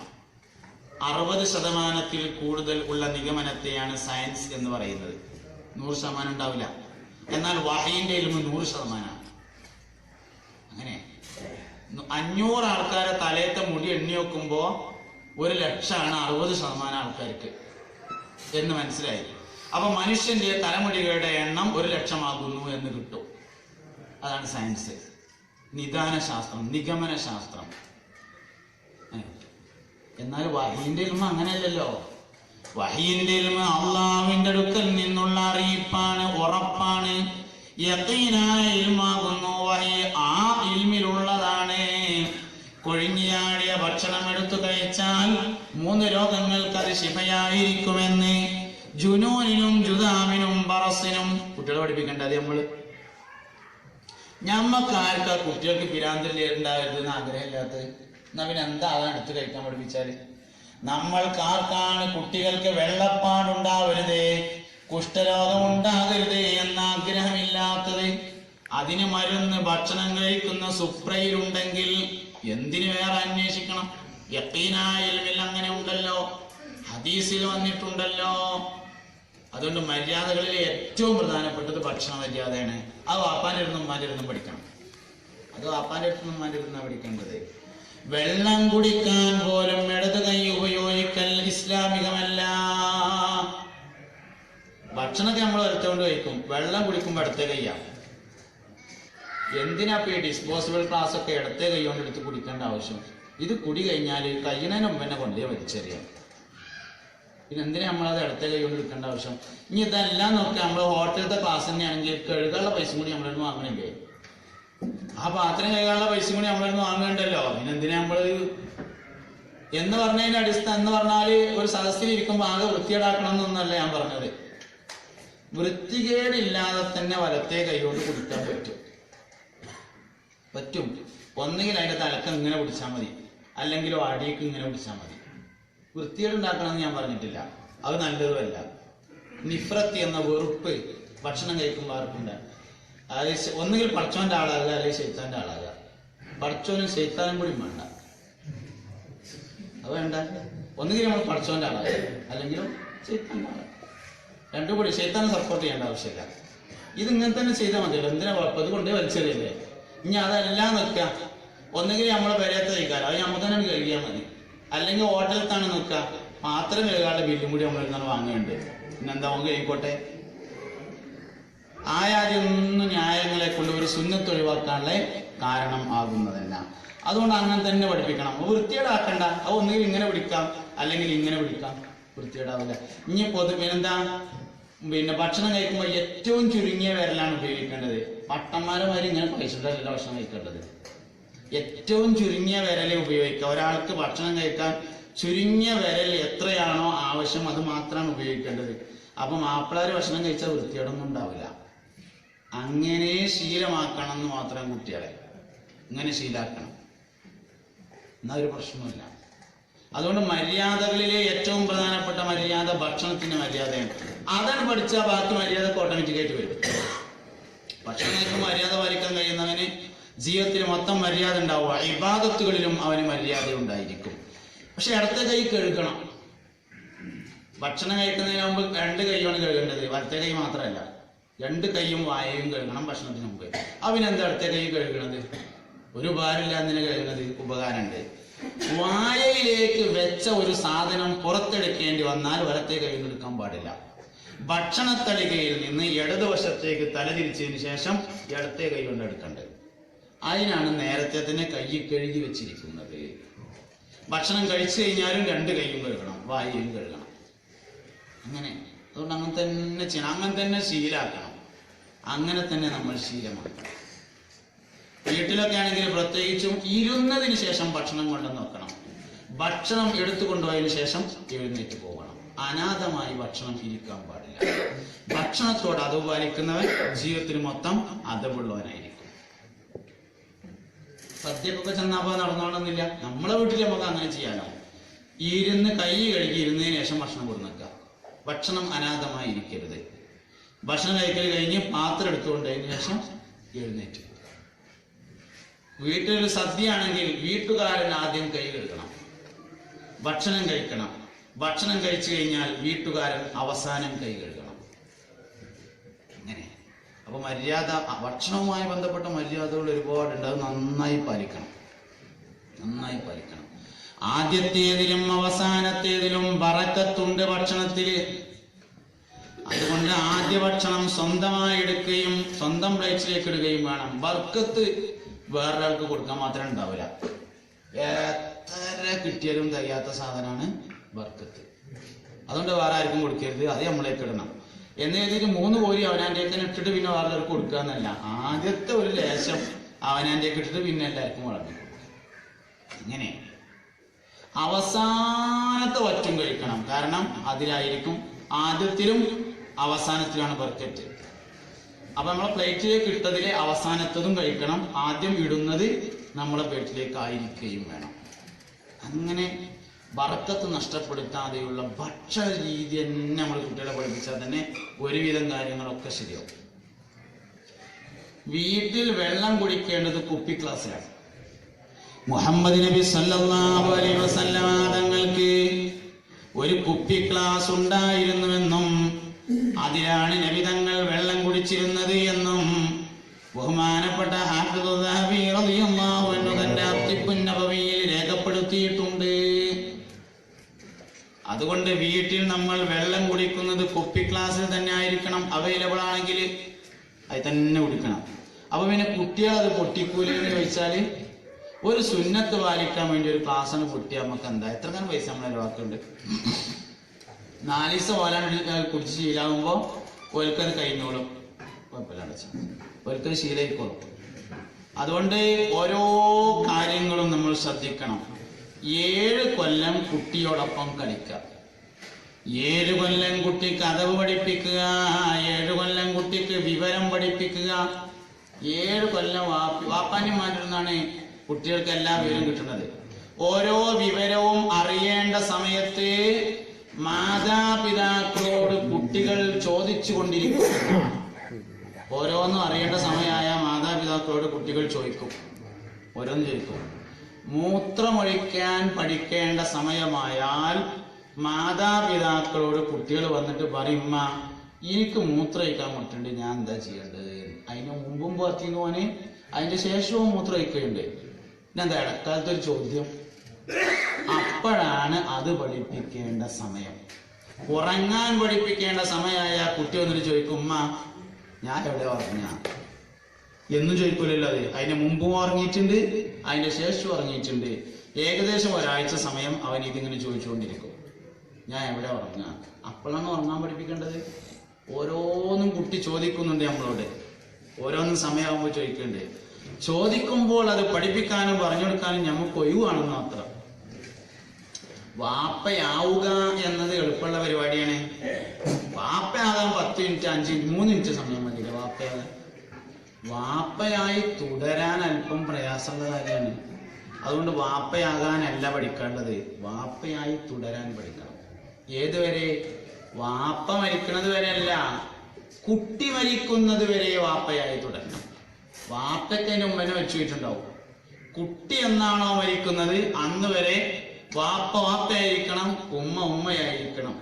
60% കൂടുതൽ ഉള്ള നിഗമനത്തെയാണ് സയൻസ് എന്ന് പറയുന്നത്. 100% ഉണ്ടാവില്ല. എന്നാൽ വഹീന്റെ ഇൽമ് 100%. അങ്ങനെ 500 ആൾക്കാരെ തലയത്തെ മുടി എണ്ണി വെക്കുമ്പോ 1,00,000 60% ആൾക്കാർക്ക് എന്ന് മനസ്സിലായി. അപ്പൊ മനുഷ്യന്റെ തലമുടികളുടെ എണ്ണം 1,00,000 ആകുന്നു എന്ന് കിട്ടും. അതാണ് സയൻസ്, നിദാന ശാസ്ത്രം, നിഗമന ശാസ്ത്രം. എന്നാൽ വഹീന്റെ ഇൽമ അങ്ങനെയല്ലല്ലോ. വഹീന്റെ ഇൽമ അള്ളാഹുവിന്റെ അടുക്കൽ നിന്നുള്ള അറിയിപ്പാണ്, ഉറപ്പാണ്, യഖീനായ ഇൽമാകുന്നു. വഹി ആ ഇൽമിലുള്ളതാണ്. കൊഴിഞ്ഞാടിയ ഭക്ഷണം എടുത്തു കഴിച്ചാൽ 3 രോഗങ്ങൾക്ക് അത് ശിഫയായിരിക്കുമെന്ന് ജുനൂനിനും ജുദാമിനും ബറസിനും. കുട്ടികളെ പഠിപ്പിക്കേണ്ടത് ഞമ്മക്കാർക്കാ കുട്ടികൾക്ക് പിരാന്തല് ഉണ്ടാകരുതെന്ന് ആഗ്രഹമില്ലാത്തത്? എന്നാ പിന്നെ എന്താ അതാണ് എടുത്ത് കഴിക്കാൻ പഠിപ്പിച്ചാല്? നമ്മൾക്കാർക്കാണ് കുട്ടികൾക്ക് വെള്ളപ്പാടുണ്ടാവരുത്, കുഷ്ഠരോഗം ഉണ്ടാകരുത് എന്ന ആഗ്രഹമില്ലാത്തത്? അതിന് മരുന്ന് ഭക്ഷണം കഴിക്കുന്ന സുപ്രയിലുണ്ടെങ്കിൽ എന്തിനു വേറെ അന്വേഷിക്കണം? യഖീനായ ഇൽമിൽ അങ്ങനെ ഉണ്ടല്ലോ, ഹദീസിൽ വന്നിട്ടുണ്ടല്ലോ. അതുകൊണ്ട് മര്യാദകളിൽ ഏറ്റവും പ്രധാനപ്പെട്ടത് ഭക്ഷണ മര്യാദയാണ്. അത് വാപ്പാന്റെ അടുത്തും ഉമ്മാന്റെ അടുത്തും പഠിക്കണം. അത് വാപ്പാന്റെ അടുത്തും ഉമ്മാന്റെ അടുത്തും പഠിക്കേണ്ടത്. വെള്ളം കുടിക്കാൻ പോലും ഇടത് കൈ ഉപയോഗിക്കൽ ഇസ്ലാമികമല്ല. ഭക്ഷണമൊക്കെ നമ്മൾ എടുത്തുകൊണ്ട് കഴിക്കും, വെള്ളം കുടിക്കുമ്പോൾ ഇടത്തെ കൈയാണ്. എന്തിനാ ഈ ഡിസ്പോസിബിൾ ഗ്ലാസ് ഒക്കെ ഇടത്തെ കൈ കൊണ്ട് എടുത്ത് കുടിക്കേണ്ട ആവശ്യം? ഇത് കുടി കഴിഞ്ഞാൽ കഴിയുന്നതിന് മുമ്പ് തന്നെ കൊണ്ടേ വലിച്ചെറിയാം. പിന്നെ എന്തിനാ നമ്മളത് ഇടത്തെ കൈ കൊണ്ട് എടുക്കേണ്ട ആവശ്യം? ഇനി ഇതെല്ലാം നോക്കി നമ്മൾ ഹോട്ടലത്തെ ക്ലാസ് തന്നെയാണെങ്കിൽ കഴുകാനുള്ള പൈസ കൂടി നമ്മളിന്ന് വാങ്ങണില്ലേ? ആ പാത്രം കഴുകാനുള്ള പൈസ കൂടി നമ്മളിന്ന് വാങ്ങണ്ടല്ലോ. പിന്നെ എന്തിനാ നമ്മള് എന്ന് പറഞ്ഞതിന്റെ അടിസ്ഥാനം എന്ന് പറഞ്ഞാല് ഒരു സദസ്സിൽ ഇരിക്കുമ്പോൾ ആകെ വൃത്തികേടാക്കണം എന്നൊന്നല്ല ഞാൻ പറഞ്ഞത്. വൃത്തികേടില്ലാതെ തന്നെ വലത്തെ കൈകൊണ്ട് കുടിക്കാൻ പറ്റും. ഒന്നുകിൽ അതിന്റെ തലക്ക് ഇങ്ങനെ പിടിച്ചാൽ മതി, അല്ലെങ്കിൽ അടിയേക്ക് ഇങ്ങനെ പിടിച്ചാൽ മതി. വൃത്തികേട് ഉണ്ടാക്കണമെന്ന് ഞാൻ പറഞ്ഞിട്ടില്ല, അത് നല്ലതുമല്ല. നിഫ്രത്ത് എന്ന വെറുപ്പ് ഭക്ഷണം കഴിക്കുമ്പോൾ ആർക്കുണ്ട്? അതായത് ഒന്നുകിൽ പടച്ചോന്റെ ആളാകുക, അല്ലെങ്കിൽ ശൈത്താന്റെ ആളാകുക. പടച്ചോനും ശൈത്താനും കൂടി വേണ്ട, അത് വേണ്ട. ഒന്നുകിൽ നമ്മൾ പടച്ചോന്റെ ആളാകുക, അല്ലെങ്കിലും ശൈത്താന്റെ ആളാകുക. രണ്ടും കൂടി. ശൈത്താനെ സപ്പോർട്ട് ചെയ്യേണ്ട ആവശ്യമില്ല. ഇത് ഇങ്ങനെ തന്നെ ചെയ്താൽ മതിയല്ലോ. എന്തിനാ കുഴപ്പം? ഇത് കൊണ്ടേ വലിച്ചെറിയല്ലേ. ഇനി അതെല്ലാം നിൽക്കുക. ഒന്നുകിൽ നമ്മളെ പെരയത്തെ കഴിക്കാറ്, അത് നമുക്ക് തന്നെ കഴുകിയാൽ മതി. അല്ലെങ്കിൽ ഹോട്ടലത്താണ് നിൽക്കുക, പാത്രം കഴുകാനുള്ള ബില്ലും കൂടി നമ്മൾ ഇന്നാണ് വാങ്ങുന്നുണ്ട്. പിന്നെന്താ നമുക്ക് കഴിക്കോട്ടെ. ആയാതൊന്നും ന്യായങ്ങളെ കൊണ്ട് ഒരു സുന്നത്ത് ഒഴിവാക്കാനുള്ള കാരണം ആകുന്നതല്ല. അതുകൊണ്ട് അങ്ങനെ തന്നെ പഠിപ്പിക്കണം. വൃത്തികേടാക്കണ്ട. അത് ഒന്നുകിൽ ഇങ്ങനെ പിടിക്കാം, അല്ലെങ്കിൽ ഇങ്ങനെ പിടിക്കാം. വൃത്തികേടാവില്ല. ഇനി പിന്നെന്താ, ഭക്ഷണം കഴിക്കുമ്പോൾ ഏറ്റവും ചുരുങ്ങിയ വിരലാണ് ഉപയോഗിക്കേണ്ടത്. പട്ടന്മാരുമാര് ഇങ്ങനെ കഴിച്ചിട്ടല്ല ഭക്ഷണം കഴിക്കേണ്ടത്. ഏറ്റവും ചുരുങ്ങിയ വിരലെ ഉപയോഗിക്കുക. ഒരാൾക്ക് ഭക്ഷണം കഴിക്കാൻ ചുരുങ്ങിയ വിരൽ എത്രയാണോ ആവശ്യം അത് മാത്രമാണ് ഉപയോഗിക്കേണ്ടത്. അപ്പൊ മാപ്പിളാര് ഭക്ഷണം കഴിച്ചാൽ വൃത്തിയോടൊന്നും ഉണ്ടാവില്ല. അങ്ങനെ ശീലമാക്കണം എന്ന് മാത്രം കുട്ടികളെ ഇങ്ങനെ ശീലാക്കണം, എന്നാ ഒരു പ്രശ്നമില്ല. അതുകൊണ്ട് മര്യാദകളിലെ ഏറ്റവും പ്രധാനപ്പെട്ട മര്യാദ ഭക്ഷണത്തിന്റെ മര്യാദയാണ്. അതാണ് പഠിച്ചാൽ ബാക്കി മര്യാദ ഓട്ടോമാറ്റിക്കായിട്ട് വരും. ഭക്ഷണങ്ങൾക്ക് മര്യാദ പാലിക്കാൻ കഴിയുന്നവന് ജീവിതത്തിൽ മൊത്തം മര്യാദ ഉണ്ടാവുക. ഇബാദത്തുകളിലും അവന് മര്യാദ ഉണ്ടായിരിക്കും. പക്ഷെ ഇടത്തെ കൈ കഴുകണം. ഭക്ഷണം കഴിക്കുന്നതിന് മുമ്പ് 2 കൈയാണ് കഴുകേണ്ടത്, വലത്തെ കൈ മാത്രമല്ല. 2 കൈയും വായയും കഴുകണം ഭക്ഷണത്തിന് മുമ്പ്. അവനെന്താ ഇടത്തെ കൈ കഴുകണത്? ഒരു ഉപകാരമില്ല. എന്തിനാ കഴുകണത്? ഉപകാരമുണ്ട്. വായയിലേക്ക് വെച്ച ഒരു സാധനം പുറത്തെടുക്കേണ്ടി വന്നാൽ വലത്തെ കൈ എടുക്കാൻ പാടില്ല. ഭക്ഷണത്തളികയിൽ നിന്ന് ഇടതുവശത്തേക്ക് തലതിരിച്ചതിന് ശേഷം ഇടത്തെ കൈ കൊണ്ട് എടുക്കേണ്ടത്. അതിനാണ് നേരത്തെ തന്നെ കൈ കഴുകി വെച്ചിരിക്കുന്നത്. ഭക്ഷണം കഴിച്ചു കഴിഞ്ഞാലും 2 കൈയും കഴുകണം, വായയും കഴുകണം. അങ്ങനെ അതുകൊണ്ട് അങ്ങനെ തന്നെ ചെയ്യണം, അങ്ങനെ തന്നെ ശീലാക്കണം. അങ്ങനെ തന്നെ നമ്മൾ ശീലമാക്കണം. വീട്ടിലൊക്കെ ആണെങ്കിൽ പ്രത്യേകിച്ചും ഇരുന്നതിന് ശേഷം ഭക്ഷണം കൊണ്ടുവന്ന് വെക്കണം. ഭക്ഷണം എടുത്തു കൊണ്ടുപോയതിനു ശേഷം എഴുന്നേറ്റ് പോകണം. അനാഥമായി ഭക്ഷണം ഇരിക്കാൻ പാടില്ല. ഭക്ഷണത്തോട് അതവ് പാലിക്കുന്നവൻ ജീവിതത്തിൽ മൊത്തം അതവുള്ളവനായിരിക്കും. സദ്യക്കൊക്കെ ചെന്നാപ്പോ നടന്നോണമെന്നില്ല. നമ്മളെ വീട്ടിൽ നമുക്ക് അങ്ങനെ ചെയ്യാനോ. ഇരുന്ന് കൈ കഴുകി ഇരുന്നതിന് ശേഷം ഭക്ഷണം കൊടുക്കുക. ഭക്ഷണം അനാഥമായി ഇരിക്കരുത്. ഭക്ഷണം കഴിക്കൽ കഴിഞ്ഞ് പാത്രം എടുത്തുകൊണ്ടതിന് ശേഷം എഴുന്നേറ്റ്. വീട്ടിലൊരു സദ്യ ആണെങ്കിൽ വീട്ടുകാരൻ ആദ്യം കൈ കഴുകണം, ഭക്ഷണം കഴിക്കണം. ഭക്ഷണം കഴിച്ചു കഴിഞ്ഞാൽ വീട്ടുകാരൻ അവസാനം കൈ കഴുകണം. അങ്ങനെ അപ്പൊ മര്യാദ, ഭക്ഷണവുമായി ബന്ധപ്പെട്ട മര്യാദകൾ ഒരുപാടുണ്ട്. അത് നന്നായി പാലിക്കണം, നന്നായി പാലിക്കണം. ആദ്യത്തേതിലും അവസാനത്തേതിലും ബറക്കത്തുണ്ട് ഭക്ഷണത്തില്. അതുകൊണ്ട് ആദ്യ ഭക്ഷണം സ്വന്തമായി എടുക്കുകയും സ്വന്തം പ്ലേറ്റിലേക്ക് ഇടുകയും വേണം. ബർക്കത്ത് വേറൊരാൾക്ക് കൊടുക്കാൻ മാത്രമേ ഉണ്ടാവില്ല. എത്ര കിട്ടിയാലും തികയാത്ത സാധനമാണ് ബർക്കത്ത്. അതുകൊണ്ട് വേറെ ആർക്കും കൊടുക്കരുത്, അത് നമ്മളേക്ക് ഇടണം. എന്ന് കരുതിയിട്ട് 3 കോരി അവനാൻ്റെയൊക്കെ ഇട്ടിട്ട് പിന്നെ വേറൊരാൾക്ക് കൊടുക്കുക എന്നല്ല. ആദ്യത്തെ ഒരു ലേശം അവനാൻ്റെയൊക്കെ ഇട്ടിട്ട് പിന്നെ എല്ലാവർക്കും വളർന്നു കൊടുക്കുക. ഇങ്ങനെ അവസാനത്തെ വറ്റും കഴിക്കണം. കാരണം അതിലായിരിക്കും ആദ്യത്തിലും അവസാനത്തിലാണ് ബർക്കത്ത്. അപ്പൊ നമ്മളെ പ്ലേറ്റിലേക്ക് ഇട്ടതിലെ അവസാനത്തതും കഴിക്കണം. ആദ്യം ഇടുന്നത് നമ്മളെ പ്ലേറ്റിലേക്ക് ആയിരിക്കുകയും വേണം. അങ്ങനെ ബർക്കത്ത് നഷ്ടപ്പെടുത്താതെയുള്ള ഭക്ഷണ രീതി തന്നെ നമ്മൾ കുട്ടികളെ പഠിപ്പിച്ചാൽ തന്നെ ഒരുവിധം കാര്യങ്ങളൊക്കെ ശരിയാവും. വീട്ടിൽ വെള്ളം കുടിക്കേണ്ടത് കുപ്പി ഗ്ലാസ്സിലാണ്. മുഹമ്മദ് നബി സല്ലല്ലാഹു അലൈഹി വസല്ലമ തങ്ങൾക്ക് ഒരു കുപ്പി ഗ്ലാസ് ഉണ്ടായിരുന്നുവെന്നും അതിലാണ് നബി തങ്ങൾ വെള്ളം കുടിച്ചിരുന്നത് എന്നും ബഹുമാനപ്പെട്ട ഹാഫിദ് ദഹബി റളിയല്ലാഹു അൻഹു തന്റെ അത്തിബുൻ നബവിയിൽ രേഖപ്പെടുത്തിയിട്ടുണ്ട്. അതുകൊണ്ട് വീട്ടിൽ നമ്മൾ വെള്ളം കുടിക്കുന്നത് കുപ്പി ഗ്ലാസ്സിൽ തന്നെ ആയിരിക്കണം. അവൈലബിൾ ആണെങ്കിൽ അത് തന്നെ കുടിക്കണം. അപ്പൊ പിന്നെ കുട്ടികൾ അത് പൊട്ടിക്കൂലി എന്ന് ചോദിച്ചാല് ഒരു സുന്നത്ത് പാലിക്കാൻ വേണ്ടി ഒരു ഗ്ലാസ്സാണ് പൊട്ടിയാൽ നമുക്ക് എന്താ എത്ര പൈസ നമ്മളെ വാക്കുണ്ട്. 4 ദിവസം ഓലാണ് കുടിച്ച് ശീലാകുമ്പോ ഒരിക്കൽ കഴിഞ്ഞോളും, കുഴപ്പമില്ല, ഒരിക്കൽ ശീലയിക്കോളും. അതുകൊണ്ട് ഓരോ കാര്യങ്ങളും നമ്മൾ ശ്രദ്ധിക്കണം. 7 കൊല്ലം കുട്ടിയോടൊപ്പം കളിക്കുക, 7 കൊല്ലം കുട്ടിക്ക് അതവ് പഠിപ്പിക്കുക, 7 കൊല്ലം കുട്ടിക്ക് വിവരം പഠിപ്പിക്കുക. 7 കൊല്ലം വാപ്പാനിമാരിൽ കുട്ടികൾക്ക് എല്ലാ വിവരവും കിട്ടുന്നത്. ഓരോ വിവരവും അറിയേണ്ട സമയത്ത് മാതാപിതാക്കളോട് കുട്ടികൾ ചോദിച്ചു കൊണ്ടിരിക്കും. ഓരോന്നും അറിയേണ്ട സമയമായ മാതാപിതാക്കളോട് കുട്ടികൾ ചോദിക്കും, ഓരോന്നും ചോദിക്കും. മൂത്രമൊഴിക്കാൻ പഠിക്കേണ്ട സമയമായാൽ മാതാപിതാക്കളോട് കുട്ടികൾ വന്നിട്ട് പറയും, എനിക്ക് മൂത്രമൊഴിക്കാൻ പറ്റുന്നുണ്ട്, ഞാൻ എന്താ ചെയ്യേണ്ടത്? അതിന് മുമ്പും പുറത്തിന്ന് പോനെ, അതിന്റെ ശേഷവും മൂത്രമൊഴിക്കുന്നുണ്ട്. പിന്നെന്താ ഇടക്കാലത്തെ ഒരു ചോദ്യം. അപ്പോഴാണ് അത് പഠിപ്പിക്കേണ്ട സമയം. ഉറങ്ങാൻ പഠിപ്പിക്കേണ്ട സമയമായ കുട്ടി വന്നിട്ട് ചോദിക്കും, ഞാൻ എവിടെ ഉറങ്ങ എന്നും ചോദിക്കൂലല്ലോ. അത് അതിന്റെ മുമ്പും ഉറങ്ങിയിട്ടുണ്ട്, അതിന്റെ ശേഷവും ഉറങ്ങിയിട്ടുണ്ട്. ഏകദേശം ഒരാഴ്ച സമയം അവൻ ഇതിങ്ങനെ ചോദിച്ചുകൊണ്ടിരിക്കും, ഞാൻ എവിടെ ഉറങ്ങ. അപ്പോഴാണ് ഉറങ്ങാൻ പഠിപ്പിക്കേണ്ടത്. ഓരോന്നും കുട്ടി ചോദിക്കുന്നുണ്ട് നമ്മളോട്, ഓരോന്നും സമയമാകുമ്പോൾ ചോദിക്കുന്നുണ്ട്. ചോദിക്കുമ്പോൾ അത് പഠിപ്പിക്കാനും പറഞ്ഞു കൊടുക്കാനും നമുക്ക് ഒഴിവാണെന്ന് മാത്രം. വാപ്പയാവുക എന്നത് എളുപ്പമുള്ള പരിപാടിയാണ്. വാപ്പയാകാൻ 10 മിനിറ്റ് 5 മിനിറ്റ് 3 മിനിറ്റ് സമയം മതിയില്ല വാപ്പയാകാൻ. വാപ്പയായി തുടരാൻ അല്പം പ്രയാസമുള്ള കാര്യമാണ്. അതുകൊണ്ട് വാപ്പയാകാനല്ല പഠിക്കേണ്ടത്, വാപ്പയായി തുടരാൻ പഠിക്കണം. ഏതുവരെ? വാപ്പ മരിക്കുന്നത് വരെ അല്ല, കുട്ടി മരിക്കുന്നത് വരെ വാപ്പയായി തുടരണം. വാപ്പയ്ക്ക് അതിന്റെ ഉമ്മനെ വെച്ചു വെച്ചിട്ടുണ്ടാവും. കുട്ടി എന്നാണോ മരിക്കുന്നത് അന്ന് വരെ വാപ്പ വാപ്പയായിരിക്കണം, ഉമ്മ ഉമ്മയായിരിക്കണം.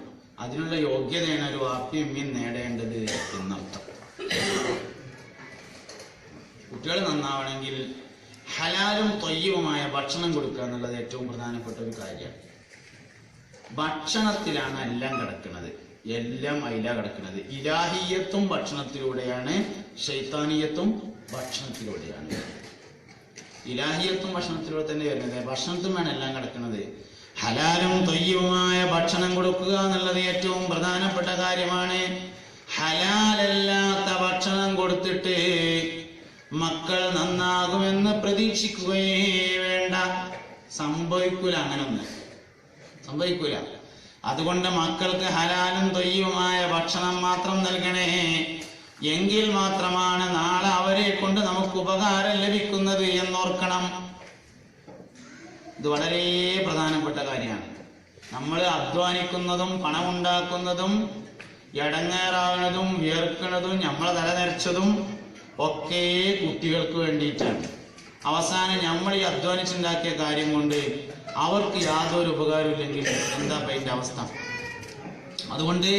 അതിനുള്ള യോഗ്യതയാണ് ഒരു വാപ്പയും ഉമ്മയും നേടേണ്ടത് എന്നർത്ഥം. കുട്ടികൾ നന്നാവണമെങ്കിൽ ഹലാലും ത്വയ്യിബുമായ ഭക്ഷണം കൊടുക്കുക എന്നുള്ളത് ഏറ്റവും പ്രധാനപ്പെട്ട ഒരു കാര്യമാണ്. ഭക്ഷണത്തിലാണ് എല്ലാം കിടക്കുന്നത്, എല്ലാം അതിലാ കിടക്കുന്നത്. ഇലാഹിയത്തും ഭക്ഷണത്തിലൂടെയാണ്, ശൈത്താനിയത്തും ഭക്ഷണത്തിലൂടെയാണ്. ഇലാഹിയത്തും ഭക്ഷണത്തിലൂടെ തന്നെ വരുന്നത്, ഭക്ഷണത്തിലാണ് എല്ലാം കിടക്കുന്നത്. ഹലാലും ത്വയ്യിബുമായ ഭക്ഷണം കൊടുക്കുക എന്നുള്ളത് ഏറ്റവും പ്രധാനപ്പെട്ട കാര്യമാണ്. ഹലാലല്ലാത്ത ഭക്ഷണം കൊടുത്തിട്ട് മക്കൾ നന്നാകുമെന്ന് പ്രതീക്ഷിക്കുകയേ വേണ്ട. സംഭവിക്കൂല, അങ്ങനൊന്നും സംഭവിക്കൂല. അതുകൊണ്ട് മക്കൾക്ക് ഹലാലും ത്വയ്യിബുമായ ഭക്ഷണം മാത്രം നൽകണേ. എങ്കിൽ മാത്രമാണ് നാളെ അവരെ കൊണ്ട് നമുക്ക് ഉപകാരം ലഭിക്കുന്നത് എന്നോർക്കണം. ഇത് വളരെ പ്രധാനപ്പെട്ട കാര്യമാണ്. നമ്മൾ അധ്വാനിക്കുന്നതും പണമുണ്ടാക്കുന്നതും എടങ്ങേറാവുന്നതും വിയർക്കുന്നതും നമ്മളെ തല നരച്ചതും ഒക്കെ കുട്ടികൾക്ക് വേണ്ടിയിട്ടാണ്. അവസാനം നമ്മൾ ഈ അധ്വാനിച്ചുണ്ടാക്കിയ കാര്യം കൊണ്ട് അവർക്ക് യാതൊരു ഉപകാരമില്ലെങ്കിൽ എന്താ അതിന്റെ അവസ്ഥ? അതുകൊണ്ട്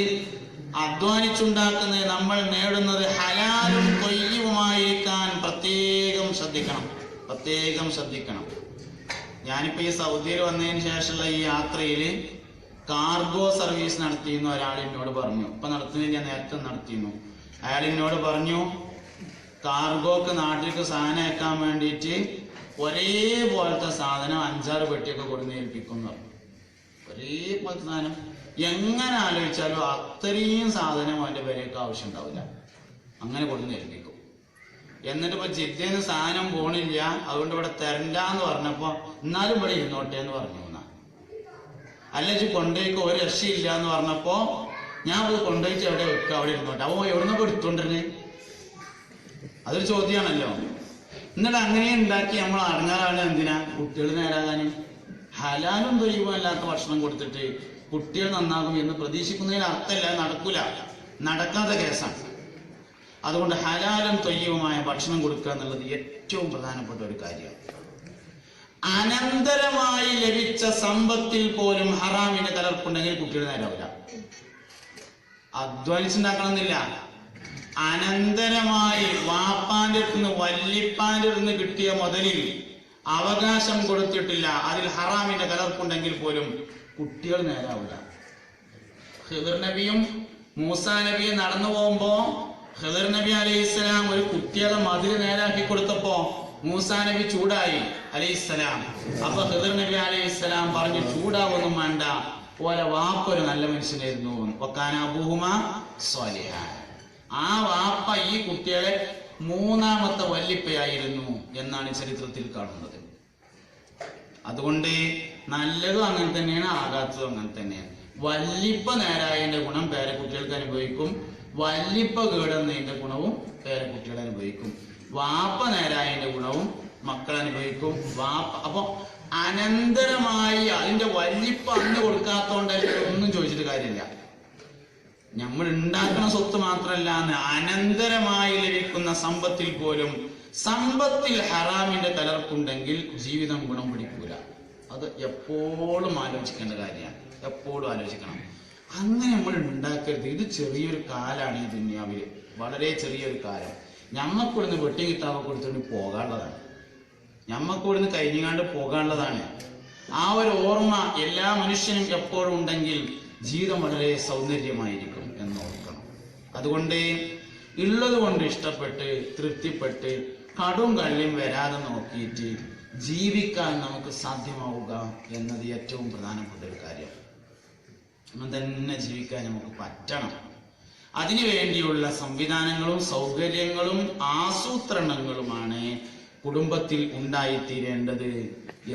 അധ്വാനിച്ചുണ്ടാക്കുന്നത് നമ്മൾ നേടുന്നത് ഹലാലും ത്വയ്യിബുമായിരിക്കാൻ പ്രത്യേകം ശ്രദ്ധിക്കണം. ഞാനിപ്പോ ഈ സൗദിയിൽ വന്നതിന് ശേഷമുള്ള ഈ യാത്രയിൽ കാർഗോ സർവീസ് നടത്തിയെന്ന് ഒരാൾ എന്നോട് പറഞ്ഞു. ഇപ്പൊ നടത്തുന്നത് ഞാൻ നേരത്തെ നടത്തിയിരുന്നു. അയാൾ എന്നോട് പറഞ്ഞു, കാർഗോക്ക് നാട്ടിലേക്ക് സാധനം അയക്കാൻ വേണ്ടിയിട്ട് ഒരേപോലത്തെ സാധനം 5-6 പെട്ടിയൊക്കെ കൊടുന്ന് ഏൽപ്പിക്കുന്നു. ഒരേപോലത്തെ സാധനം എങ്ങനെ ആലോചിച്ചാലും അത്രയും സാധനം അവന്റെ പേരേക്ക് ആവശ്യം ഉണ്ടാവില്ല, അങ്ങനെ കൊടുന്ന് ഏൽപ്പിക്കും. എന്നിട്ട് ഇപ്പൊ ജിദ്ദന്ന് സാധനം പോണില്ല, അതുകൊണ്ട് ഇവിടെ തരണ്ടെന്ന് പറഞ്ഞപ്പോ എന്നാലും ഇവിടെ ഇരുന്നോട്ടെ എന്ന് പറഞ്ഞു. അല്ലെങ്കിൽ കൊണ്ടുപോയിക്ക് ഒരു രക്ഷയില്ല എന്ന് പറഞ്ഞപ്പോ ഞാൻ അത് കൊണ്ടുപോയിട്ട് എവിടെ വെക്കുക, അവിടെ ഇരുന്നോട്ടെ. അപ്പൊ എവിടുന്നൊക്കെ എടുത്തോണ്ടിരുന്നേ? അതൊരു ചോദ്യമാണല്ലോ. എന്നിട്ട് അങ്ങനെ ഉണ്ടാക്കി നമ്മൾ അടങ്ങാറാണ്. എന്തിനാ? കുട്ടികൾ നേരാകാനും. ഹലാലും ത്വയ്യിബും അല്ലാത്ത ഭക്ഷണം കൊടുത്തിട്ട് കുട്ടികൾ നന്നാകും എന്ന് പ്രതീക്ഷിക്കുന്നതിന് അർത്ഥമില്ല, നടക്കൂല, നടക്കാത്ത കേസാണ്. അതുകൊണ്ട് ഹലാലും ത്വയ്യിബുമായ ഭക്ഷണം കൊടുക്കുക എന്നുള്ളത് ഏറ്റവും പ്രധാനപ്പെട്ട ഒരു കാര്യമാണ്. അനന്തരമായി ലഭിച്ച സമ്പത്തിൽ പോലും ഹറാമിന്റെ കലർപ്പുണ്ടെങ്കിൽ കുട്ടികൾ നേരാവില്ല. അധ്വാനിച്ചുണ്ടാക്കണമെന്നില്ല, അനന്തരമായി വാപ്പാന്റെ അടുത്തുനിന്ന് വല്ലിപ്പാന്റെ അടുത്തുനിന്ന് കിട്ടിയ മുതലിൽ അവകാശം കൊടുത്തിട്ടില്ല, അതിൽ ഹറാമിന്റെ കലർപ്പുണ്ടെങ്കിൽ പോലും കുട്ടികൾ നേരാവില്ല. ഖിദർ നബിയും മൂസാ നബിയും നടന്നു പോകുമ്പോ ഖിദർ നബി അലൈഹിസ്സലാം ഒരു കുട്ടികളെ മതില് നേരാക്കി കൊടുത്തപ്പോ മൂസാ നബി ചൂടായി അലൈഹിസ്സലാം. അപ്പൊ ഖിദർ നബി അലൈഹിസ്സലാം പറഞ്ഞു, ചൂടാവൊന്നും വേണ്ട, പോലെ വാപ്പ ഒരു നല്ല മനുഷ്യനായിരുന്നു. വകാന അബൂഹുമാ സ്വാലിഹാൻ. ആ വാപ്പ ഈ കുട്ടികളെ 3ാമത്തെ വല്ലിപ്പയായിരുന്നു എന്നാണ് ചരിത്രത്തിൽ കാണുന്നത്. അതുകൊണ്ട് നല്ലതും അങ്ങനെ തന്നെയാണ്, ആകാത്തതും അങ്ങനെ തന്നെയാണ്. വല്ലിപ്പ നേരായതിന്റെ ഗുണം പേരക്കുട്ടികൾക്ക് അനുഭവിക്കും, വല്ലിപ്പ കേടുന്നതിന്റെ ഗുണവും പേരക്കുട്ടികൾ അനുഭവിക്കും. വാപ്പ നേരായതിന്റെ ഗുണവും മക്കൾ അനുഭവിക്കും. അപ്പൊ അനന്തരമായി അതിന്റെ വല്ലിപ്പ അന്ന് കൊടുക്കാത്തോണ്ടല്ലേ ഒന്നും ചോദിച്ചിട്ട് കാര്യമില്ല. നമ്മൾ ഉണ്ടാക്കുന്ന സ്വത്ത് മാത്രമല്ല, അനന്തരമായി ലഭിക്കുന്ന സമ്പത്തിൽ പോലും സമ്പത്തിൽ ഹറാമിന്റെ കലർപ്പുണ്ടെങ്കിൽ ജീവിതം ഗുണം പിടിക്കൂല. അത് എപ്പോഴും ആലോചിക്കേണ്ട കാര്യമാണ്, എപ്പോഴും ആലോചിക്കണം. അങ്ങനെ നമ്മൾ ഉണ്ടാക്കരുത്. ഇത് ചെറിയൊരു കാലാണ് ഈ ദുനിയാവില്, വളരെ ചെറിയൊരു കാലം. ഞമ്മക്കിവിടുന്ന് വെട്ടി കിട്ടാവ് കൊടുത്തുകൊണ്ട് പോകാനുള്ളതാണ്, ഞമ്മക്കിവിടുന്ന് കഴിഞ്ഞാണ്ട് പോകാനുള്ളതാണ്. ആ ഒരു ഓർമ്മ എല്ലാ മനുഷ്യനും എപ്പോഴും ഉണ്ടെങ്കിൽ ജീവിതം വളരെ സൗന്ദര്യമായിരിക്കും എന്ന് ഓർക്കണം. അതുകൊണ്ട് ഉള്ളത് കൊണ്ട് ഇഷ്ടപ്പെട്ട് തൃപ്തിപ്പെട്ട് കടും കള്ളിയും വരാതെ നോക്കിയിട്ട് ജീവിക്കാൻ നമുക്ക് സാധ്യമാവുക എന്നത് ഏറ്റവും പ്രധാനപ്പെട്ട ഒരു കാര്യം. നമ്മൾ തന്നെ ജീവിക്കാൻ നമുക്ക് പറ്റണം. അതിനു വേണ്ടിയുള്ള സംവിധാനങ്ങളും സൗകര്യങ്ങളും ആസൂത്രണങ്ങളുമാണ് കുടുംബത്തിൽ ഉണ്ടായിത്തീരേണ്ടത്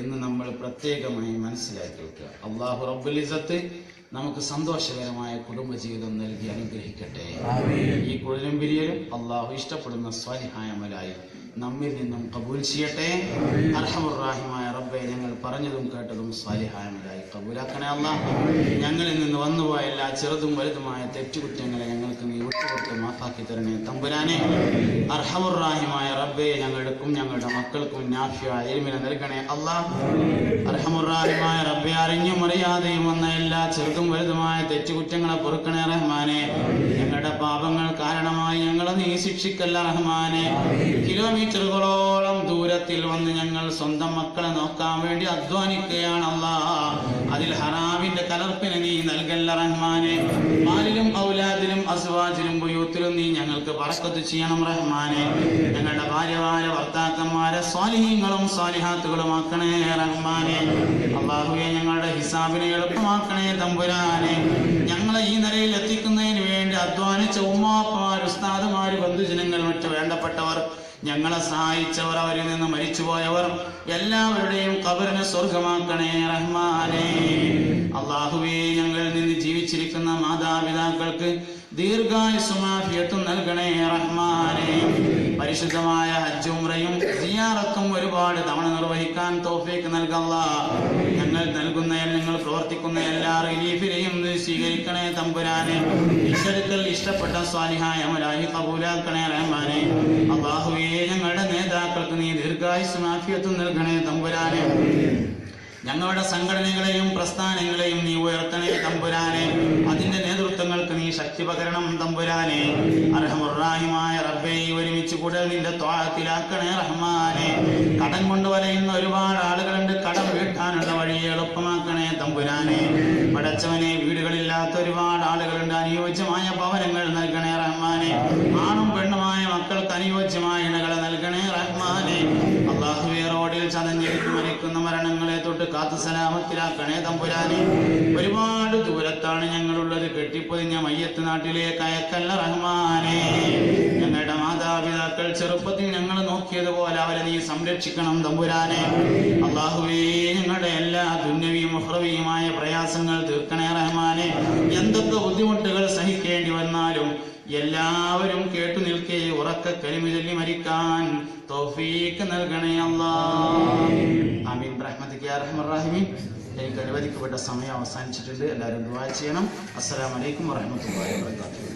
എന്ന് നമ്മൾ പ്രത്യേകമായി മനസ്സിലാക്കി വെക്കുക. അല്ലാഹു റബ്ബുൽ ഇസ്സത്ത് നമുക്ക് സന്തോഷകരമായ കുടുംബജീവിതം നൽകി അനുഗ്രഹിക്കട്ടെ. ഈ കുഴലും പിരിയലും അള്ളാഹു ഇഷ്ടപ്പെടുന്ന സ്വാലിഹായ അമലായി നമ്മിൽ നിന്നും കബൂൽ ചെയ്യട്ടെ. അർഹമുർ റഹീമായ റബ്ബേ, ഞങ്ങൾ പറഞ്ഞതും കേട്ടതും സാലിഹായതായി കബൂലാക്കണേ അല്ലാഹ്. ഞങ്ങളിൽ നിന്ന് വന്നുപോയ എല്ലാ ചെറുതും വലുതുമായ തെറ്റുകുറ്റങ്ങളെ ഞങ്ങൾക്ക് നീ വിട്ടുകൊടുത്ത് മാഫാക്കി തരണേ തമ്പുരാനെ. അർഹമുർ റഹീമായ റബ്ബേ, ഞങ്ങൾക്കും ഞങ്ങളുടെ മക്കൾക്കും നാഫിയായ ഇൽമിനെ നൽകണേ അല്ലാഹ്. അർഹമുർ റഹീമായ റബ്ബേ, അറിഞ്ഞും അറിയാതെയും വന്ന എല്ലാ ചെറുതും വലുതുമായ തെറ്റുകുറ്റങ്ങളെ പൊറുക്കണേ റഹ്മാനെ. ഞങ്ങളുടെ പാപങ്ങൾ കാരണമായി ഞങ്ങളെ നീ ശിക്ഷിക്കല്ല റഹ്മാനെ. കിലോമീറ്ററുകളോളം ദൂരത്തിൽ വന്ന് ഞങ്ങൾ സ്വന്തം മക്കളെ നോക്കാൻ വേണ്ടി അധ്വാനിക്കുകയാണ് അല്ലാഹ്. അതിൽ ഹറാമിന്റെ കലർപ്പിനെ നീ നൽകല്ല റഹ്മാനെ. മാലിലും ഔലാദിലും അസ്വാജിലും ബുയൂത്തിലും നീ ഞങ്ങൾക്ക് ബറക്കത്ത് ചെയ്യണം റഹ്മാനെ. ഞങ്ങളുടെ ഭാര്യമാരെ ഭർത്താക്കന്മാരെ സ്വാലിഹീങ്ങളും സ്വാലിഹാത്തുകളും ആക്കണേ റഹ്മാനെ. അല്ലാഹുവേ, ഞങ്ങളുടെ ഹിസാബിനെ എളുപ്പമാക്കണേ തമ്പുരാനെ. ഞങ്ങളെ ഈ നിലയിൽ എത്തിക്കുന്നതിന് വേണ്ടി അധ്വാനിച്ച ഉമ്മാപ്പമാർ, ഉസ്താദുമാർ, ബന്ധുജനങ്ങൾ, മറ്റു വേണ്ടപ്പെട്ടവർ, ഞങ്ങളെ സഹായിച്ചവർ, അവരിൽ നിന്ന് മരിച്ചുപോയവർ എല്ലാവരുടെയും ഖബറിനെ സ്വർഗമാക്കണേ റഹ്മാനെ. അല്ലാഹുവേ, ഞങ്ങളിൽ നിന്ന് ജീവിച്ചിരിക്കുന്ന മാതാപിതാക്കൾക്ക് ദീർഘായുസ്സും ആഫിയത്തും നൽകണേ റഹ്മാനെ. പരിശുദ്ധമായ ഹജ്ജും ഉംറയും സിയാറത്തും ഒരുപാട് തവണ നിർവഹിക്കാൻ തൗഫീഖ് നൽകല്ലാ. ഞങ്ങൾ നൽകുന്ന, ഞങ്ങൾ പ്രവർത്തിക്കുന്ന എല്ലാ റിലീഫിനെയും സ്വീകരിക്കണേ തമ്പുരാനെ. ഈശ്വരത്തിൽ ഇഷ്ടപ്പെട്ട സ്വാലിഹായ അമലായി കബൂലാക്കണേ റഹ്മാനെ. അല്ലാഹുവേ, ഞങ്ങളുടെ നേതാക്കൾക്ക് നീ ദീർഘായുസ്സും ആഫിയത്തും നൽകണേ തമ്പുരാനെ. ഞങ്ങളുടെ സംഘടനകളെയും പ്രസ്ഥാനങ്ങളെയും നീ ഉയർത്തണേ തമ്പുരാനെ. അതിന്റെ നേതൃത്വങ്ങൾക്ക് നീ ശക്തി പകരണം തമ്പുരാനെ. അർഹമുർ റഹീമായ റബ്ബേ, ഒരുമിച്ച് കൂടൽ നിന്റെ ത്വാഅത്തിലാക്കണേ റഹ്മാനെ. കടം കൊണ്ട് വലയുന്ന ഒരുപാട് ആളുകളുണ്ട്, കടം വീട്ടാനുള്ള വഴിയെ എളുപ്പമാക്കണേ തമ്പുരാനെ. പടച്ചവനെ, വീടുകളില്ലാത്ത ഒരുപാട് ആളുകളുണ്ട്, അനുയോജ്യമായ ഭവനങ്ങൾ നൽകണേ റഹ്മാനെ. ആണും പെണ്ണുമായ മക്കൾക്ക് അനുയോജ്യമായ ഇണകളെ നൽകണേ റഹ്മാനെ. അല്ലാഹുവേ, റോഡിൽ ചതഞ്ഞിരിക്കും മരിക്കുന്ന മരണങ്ങളെ തൊട്ട് കാത്തു സലാമത്തിലാക്കണേ തമ്പുരാനെ. ഒരുപാട് ദൂരത്താണ് ഞങ്ങളുള്ളത്, കെട്ടിപ്പൊതിഞ്ഞ മയ്യത്ത് നാട്ടിലേക്ക് അയക്കല്ല റഹ്മാനെ. ഞങ്ങളുടെ മാതാപിതാക്കൾ ചെറുപ്പത്തിൽ ഞങ്ങൾ നോക്കിയതുപോലെ അവരെ നീ സംരക്ഷിക്കണം തമ്പുരാനെ. അല്ലാഹുവേ, ഞങ്ങളുടെ എല്ലാ ദുന്യവിയും ഉഖ്റവിയുമായ പ്രയാസങ്ങൾ തീർക്കണേ റഹ്മാനെ. എന്തൊക്കെ ബുദ്ധിമുട്ടുകൾ സഹിക്കേണ്ടി വന്നാലും എല്ലാവരും കേട്ടു നിൽക്കേ ഉറക്ക കലിമ ചൊല്ലി മരിക്കാൻ തൗഫീഖ് നൽകണേ അല്ലാഹ്. ആമീൻ റഹ്മതിക യാ അർഹമർ റഹീമീൻ. എനിക്ക് അനുവദിക്കപ്പെട്ട സമയം അവസാനിച്ചിട്ടുണ്ട്. എല്ലാവരും ദുആ ചെയ്യണം. അസ്സലാമു അലൈക്കും വറഹ്മത്തുള്ളാഹി വബറകാതുഹു.